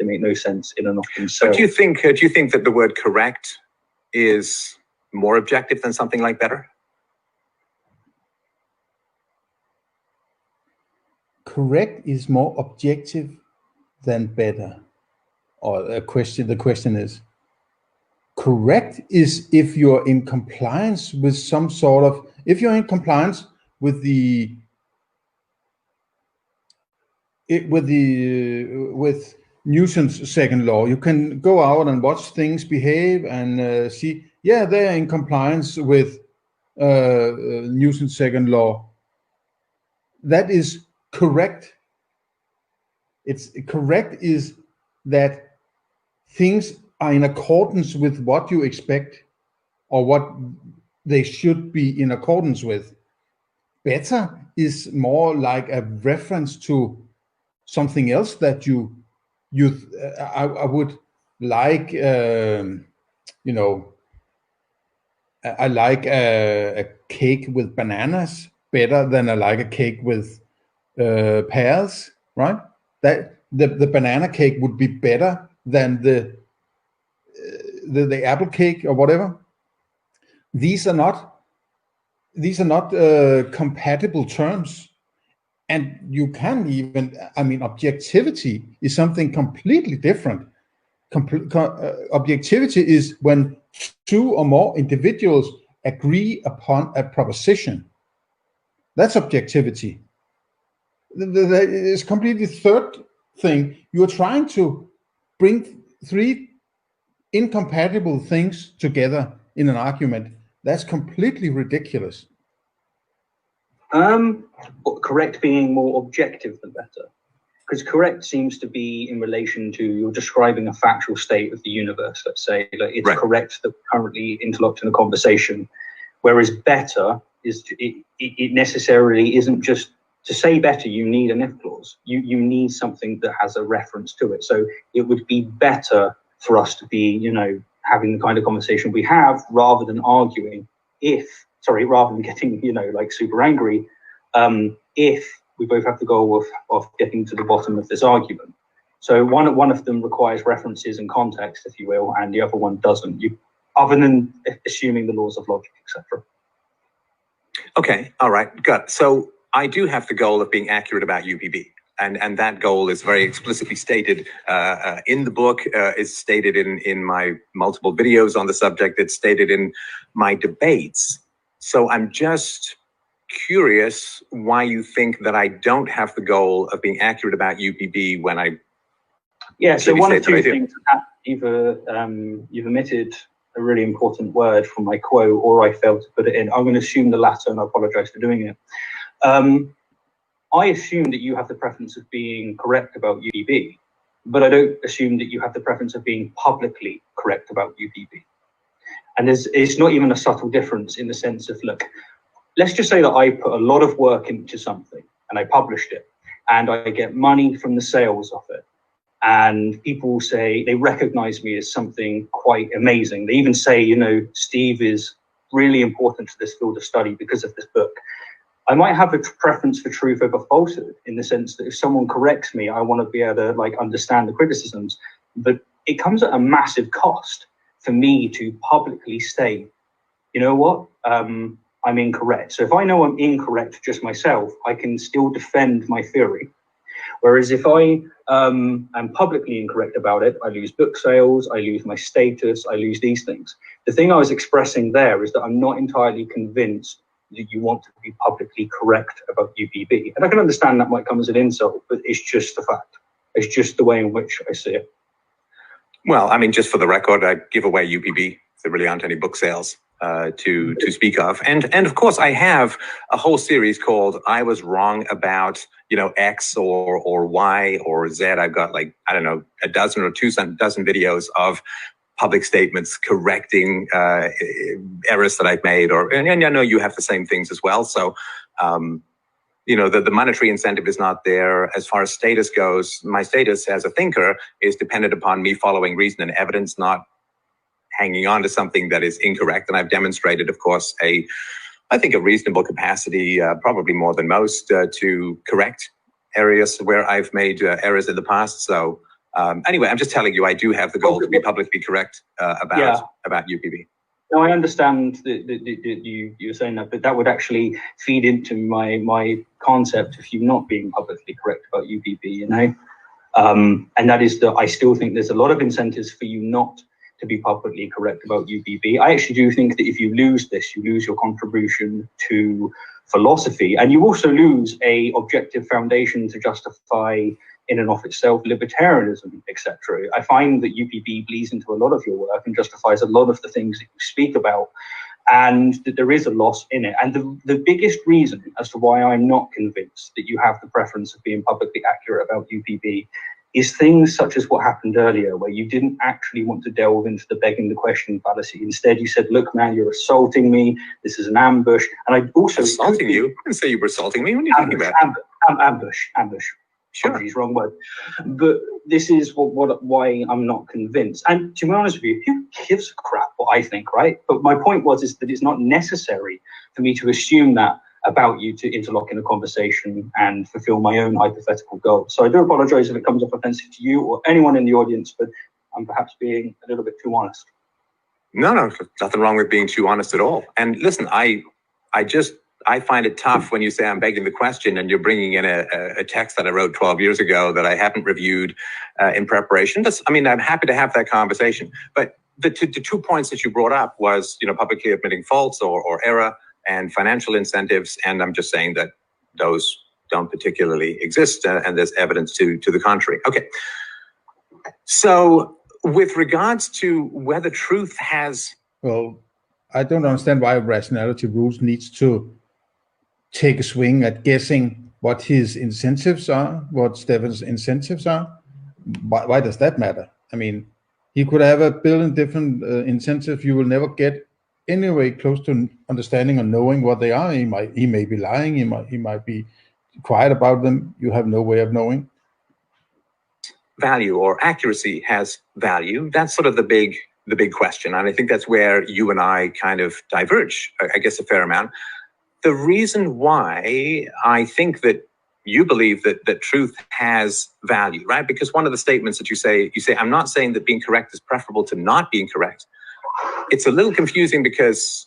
make no sense in and of themselves. But do you think that the word correct is more objective than something like better? Correct is more objective than better. Or the question is, correct is if you're in compliance with some sort of, if you're in compliance with with Newton's second law, you can go out and watch things behave and see, yeah, they're in compliance with Newton's second law. That is correct. It's correct is that things are in accordance with what you expect or what they should be in accordance with. Better is more like a reference to something else that I would like, I like a cake with bananas better than I like a cake with pears, right? That the banana cake would be better than the apple cake or whatever. These are not compatible terms, and you can even, I mean, objectivity is something completely different. Objectivity is when two or more individuals agree upon a proposition. That's objectivity. It's completely third thing. You're trying to bring three incompatible things together in an argument, that's completely ridiculous. Correct being more objective than better. Because correct seems to be in relation to you're describing a factual state of the universe, let's say. Like it's right. correct that we're currently interlocked in a conversation. Whereas better is, it necessarily isn't just, to say better, you need an if clause. You need something that has a reference to it. So it would be better for us to be, you know, having the kind of conversation we have rather than arguing rather than getting, you know, like super angry, if we both have the goal of getting to the bottom of this argument. So one of them requires references and context, if you will, and the other one doesn't. Other than assuming the laws of logic, etc. Okay, all right, good. So I do have the goal of being accurate about UPB. And that goal is very explicitly stated in the book. It's stated in my multiple videos on the subject. It's stated in my debates. So I'm just curious why you think that I don't have the goal of being accurate about UPB when I... Yeah, so one of two things. Either you've omitted a really important word from my quote, or I failed to put it in. I'm going to assume the latter, and I apologize for doing it. I assume that you have the preference of being correct about UPB, but I don't assume that you have the preference of being publicly correct about UPB. And it's not even a subtle difference in the sense of, look, let's just say that I put a lot of work into something and I published it and I get money from the sales of it. And people say they recognize me as something quite amazing. They even say, you know, Steve is really important to this field of study because of this book. I might have a preference for truth over falsehood in the sense that if someone corrects me, I want to be able to like understand the criticisms, but it comes at a massive cost for me to publicly state, you know what, I'm incorrect. So if I know I'm incorrect just myself, I can still defend my theory. Whereas if I am publicly incorrect about it, I lose book sales, I lose my status, I lose these things. The thing I was expressing there is that I'm not entirely convinced that you want to be publicly correct about UPB. And I can understand that might come as an insult, but it's just the fact. It's just the way in which I see it. Well, I mean, just for the record, I give away UPB. There really aren't any book sales to speak of. And of course, I have a whole series called I Was Wrong About, you know, X or Y or Z. I've got like, I don't know, a dozen or two dozen videos of public statements correcting errors that I've made, and I know you have the same things as well. So, you know, the monetary incentive is not there. As far as status goes, my status as a thinker is dependent upon me following reason and evidence, not hanging on to something that is incorrect. And I've demonstrated, of course, I think a reasonable capacity, probably more than most, to correct areas where I've made errors in the past. So, anyway, I'm just telling you, I do have the goal to be publicly correct about UPB. No, I understand that you're saying that, but that would actually feed into my concept of you not being publicly correct about UPB, you know? And that is that I still think there's a lot of incentives for you not to be publicly correct about UPB. I actually do think that if you lose this, you lose your contribution to philosophy, and you also lose a objective foundation to justify in and of itself libertarianism, etc. I find that UPB bleeds into a lot of your work and justifies a lot of the things that you speak about, and that there is a loss in it. And the biggest reason as to why I'm not convinced that you have the preference of being publicly accurate about UPB is things such as what happened earlier, where you didn't actually want to delve into the begging the question fallacy. Instead, you said, look, man, you're assaulting me. This is an ambush. And I also... Assaulting you? I didn't say you were assaulting me. What are you talking about? Ambush. Sure. Apologies, wrong word. But this is why I'm not convinced. And to be honest with you, who gives a crap what I think, right? But my point is that it's not necessary for me to assume that about you to interlock in a conversation and fulfill my own hypothetical goals. So I do apologize if it comes off offensive to you or anyone in the audience, but I'm perhaps being a little bit too honest. No, nothing wrong with being too honest at all. And listen, I find it tough when you say I'm begging the question and you're bringing in a text that I wrote 12 years ago that I haven't reviewed in preparation. I'm happy to have that conversation. But the 2 points that you brought up was, you know, publicly admitting faults or error and financial incentives. And I'm just saying that those don't particularly exist and there's evidence to the contrary. Okay. So with regards to whether truth has... Well, I don't understand why Rationality Rules needs to take a swing at guessing what his incentives are, what Stefan's incentives are. Why does that matter? I mean, he could have a billion different incentives. You will never get anyway close to understanding or knowing what they are. He may be lying. He might be quiet about them. You have no way of knowing. Value or accuracy has value. That's sort of the big question, and I think that's where you and I kind of diverge, I guess, a fair amount. The reason why I think that you believe that truth has value, right? Because one of the statements that you say, I'm not saying that being correct is preferable to not being correct. It's a little confusing because,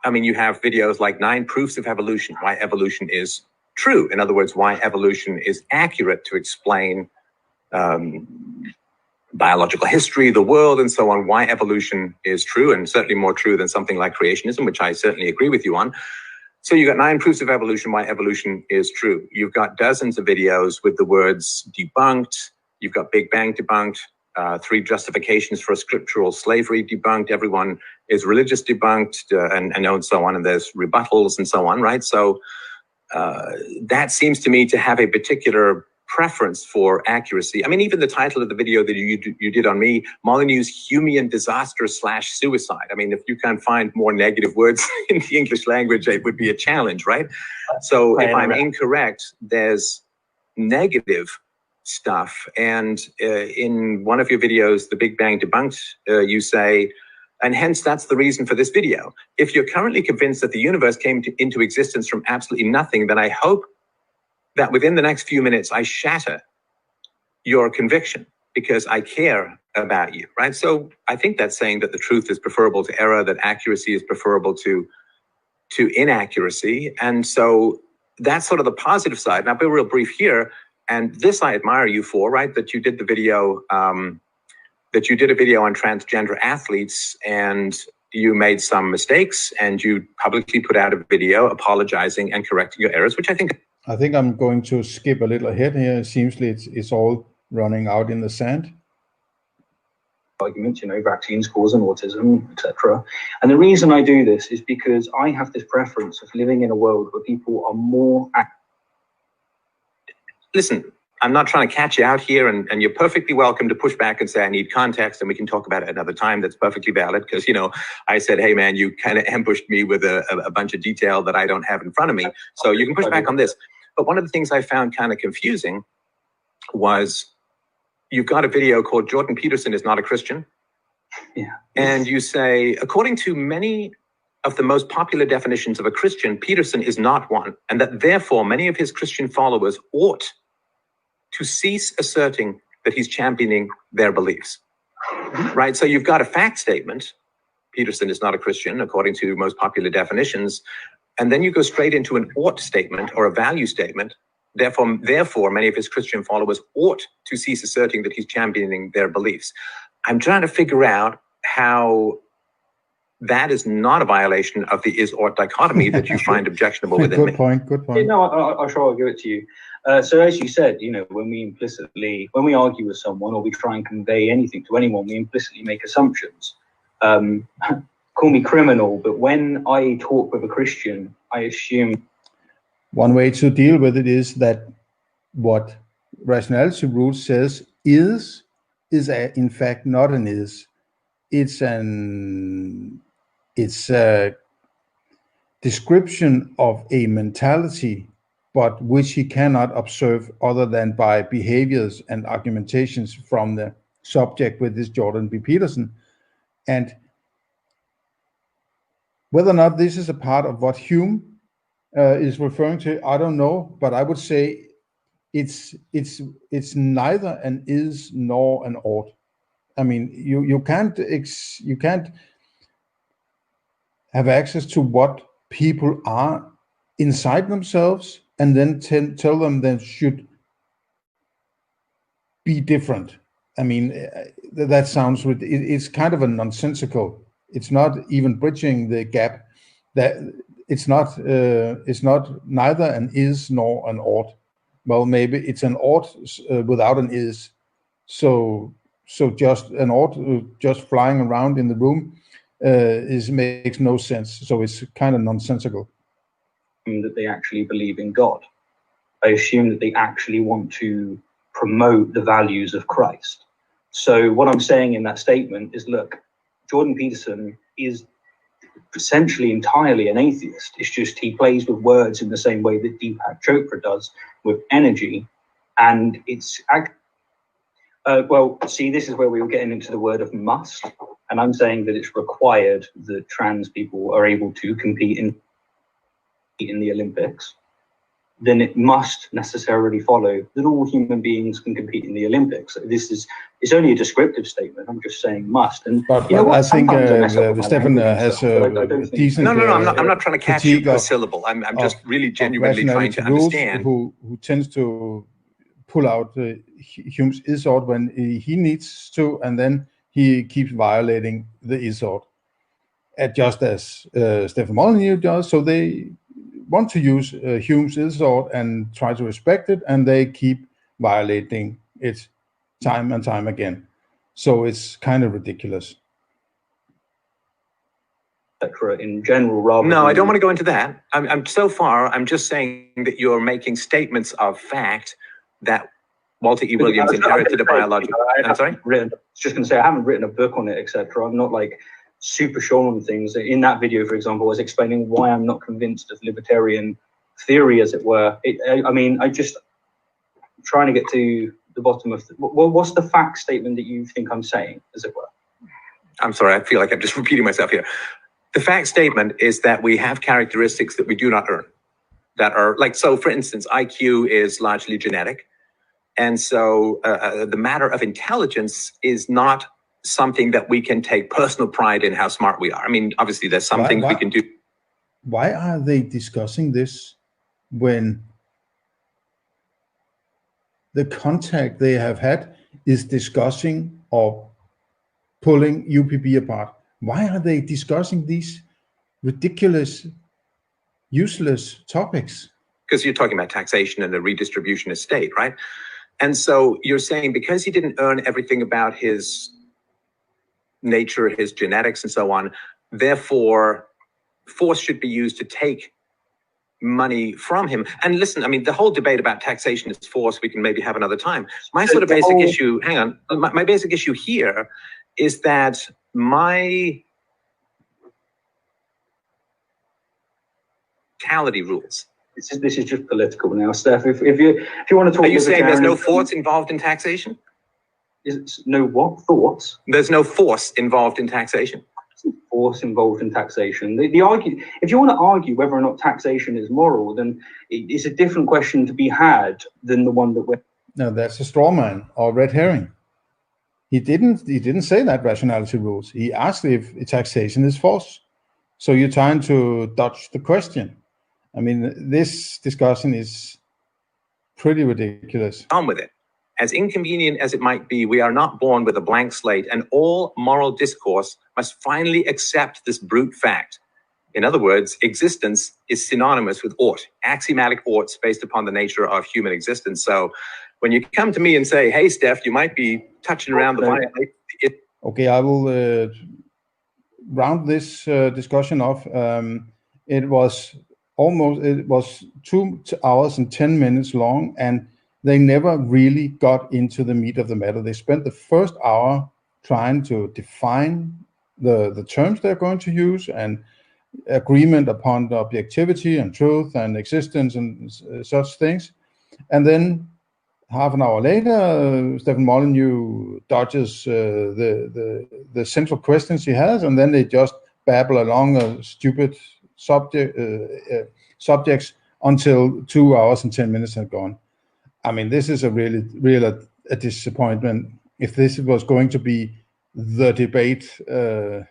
I mean, you have videos like 9 proofs of evolution, why evolution is true. In other words, why evolution is accurate to explain biological history, the world, and so on, why evolution is true, and certainly more true than something like creationism, which I certainly agree with you on. So you got 9 proofs of evolution, why evolution is true. You've got dozens of videos with the words debunked. You've got Big Bang debunked, 3 justifications for scriptural slavery debunked. Everyone is religious debunked, and so on. And there's rebuttals and so on, right? So that seems to me to have a particular preference for accuracy. I mean, even the title of the video that you did on me, Molyneux's Humean disaster / suicide. I mean, if you can't find more negative words in the English language, it would be a challenge, right? So if I'm incorrect, there's negative stuff. And in one of your videos, The Big Bang Debunked, you say, and hence that's the reason for this video. If you're currently convinced that the universe came into existence from absolutely nothing, then I hope that within the next few minutes, I shatter your conviction because I care about you, right? So I think that's saying that the truth is preferable to error, that accuracy is preferable to inaccuracy. And so that's sort of the positive side. And I'll be real brief here. And this I admire you for, right? That you did the video, that you did a video on transgender athletes and you made some mistakes and you publicly put out a video apologizing and correcting your errors, which I think I'm going to skip a little ahead here. It seems it's all running out in the sand. Arguments, vaccines causing autism, etc. And the reason I do this is because I have this preference of living in a world where people are more... Listen, I'm not trying to catch you out here, and you're perfectly welcome to push back and say, I need context, and we can talk about it another time. That's perfectly valid, because, I said, hey, man, you kind of ambushed me with a bunch of detail that I don't have in front of me. So you can push back on this. But one of the things I found kind of confusing was you've got a video called Jordan Peterson is Not a Christian. Yeah. And you say, according to many of the most popular definitions of a Christian, Peterson is not one, and that therefore many of his Christian followers ought to cease asserting that he's championing their beliefs, right? So you've got a fact statement, Peterson is not a Christian, according to most popular definitions, and then you go straight into an ought statement or a value statement. Therefore, many of his Christian followers ought to cease asserting that he's championing their beliefs. I'm trying to figure out how that is not a violation of the is-ought dichotomy that you find objectionable within me. Good point. Yeah, no, I'll sure I'll give it to you. So as you said, when we argue with someone or we try and convey anything to anyone, we implicitly make assumptions. Call me criminal, but when I talk with a Christian, I assume... One way to deal with it is that what Rationality Rules says is in fact not an is. It's a description of a mentality, but which he cannot observe other than by behaviors and argumentations from the subject, with this Jordan B. Peterson. And whether or not this is a part of what Hume is referring to, I don't know, but I would say it's neither an is nor an ought. I mean, you can't have access to what people are inside themselves and then tell them they should be different. I mean, that sounds, it's kind of a nonsensical. It's not even bridging the gap. That it's not neither an is nor an ought. Well, maybe it's an ought without an is. So So just an odd, just flying around in the room makes no sense. So it's kind of nonsensical. That they actually believe in God. I assume that they actually want to promote the values of Christ. So what I'm saying in that statement is, look, Jordan Peterson is essentially entirely an atheist. It's just he plays with words in the same way that Deepak Chopra does with energy. And it's, well, see, this is where we were getting into the word of must. And I'm saying that it's required that trans people are able to compete in the Olympics. Then it must necessarily follow that all human beings can compete in the Olympics. It's only a descriptive statement. I'm just saying must. And but you know what? I think Stefan has a decent. No, I'm not trying to catch you per syllable. I'm just really genuinely trying to understand. Who tends to pull out Hume's is-ought when he needs to, and then he keeps violating the is-ought, just as Stefan Molyneux does. So they want to use Hume's is-ought and try to respect it, and they keep violating it time and time again. So it's kind of ridiculous. In general, rather. No, I don't want to go into that. I'm so far, I'm just saying that you're making statements of fact that Walter E. Williams inherited a biological. I'm sorry? Just going to say, I haven't written a book on it, etc. I'm not like super sure on things. In that video, for example, I was explaining why I'm not convinced of libertarian theory, as it were. I just trying to get to the bottom of what's the fact statement that you think I'm saying, as it were. I'm sorry, I feel like I'm just repeating myself here. The fact statement is that we have characteristics that we do not earn, that are like, so for instance, IQ is largely genetic. And so the matter of intelligence is not something that we can take personal pride in how smart we are. I mean, obviously there's some things we can do. Why are they discussing this when the contact they have had is discussing or pulling UPB apart? Why are they discussing these ridiculous, useless topics? Because you're talking about taxation and the redistribution of state, right? And so you're saying because he didn't earn everything about his nature, his genetics, and so on, therefore force should be used to take money from him. And listen, I mean, the whole debate about taxation is force, we can maybe have another time. My sort of basic issue, hang on, my basic issue here is that my Rationality rules. This is just political now, Steph. If you want to talk, are you saying there's no thoughts involved in taxation? No what thoughts? There's no force involved in taxation. Force involved in taxation. The argue, if you want to argue whether or not taxation is moral, then it's a different question to be had than the one that we're. No, that's a straw man or red herring. He didn't say that rationality rules. He asked if taxation is force. So you're trying to dodge the question. I mean, this discussion is pretty ridiculous. On with it. As inconvenient as it might be, we are not born with a blank slate, and all moral discourse must finally accept this brute fact. In other words, existence is synonymous with ought, axiomatic oughts based upon the nature of human existence. So when you come to me and say, hey, Steph, you might be touching around the vine. Okay, I will round this discussion off. It was 2 hours and 10 minutes long, and they never really got into the meat of the matter. They spent the first hour trying to define the terms they're going to use and agreement upon the objectivity and truth and existence and such things. And then half an hour later, Stefan Molyneux dodges the central questions he has, and then they just babble along stupid subjects until 2 hours and 10 minutes have gone. I mean, this is a real disappointment. If this was going to be the debate, the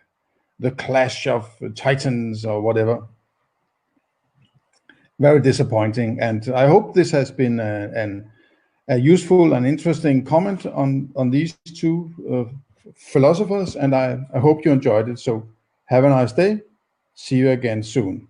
clash of titans or whatever, very disappointing. And I hope this has been a useful and interesting comment on these two philosophers, and I hope you enjoyed it. So have a nice day. See you again soon.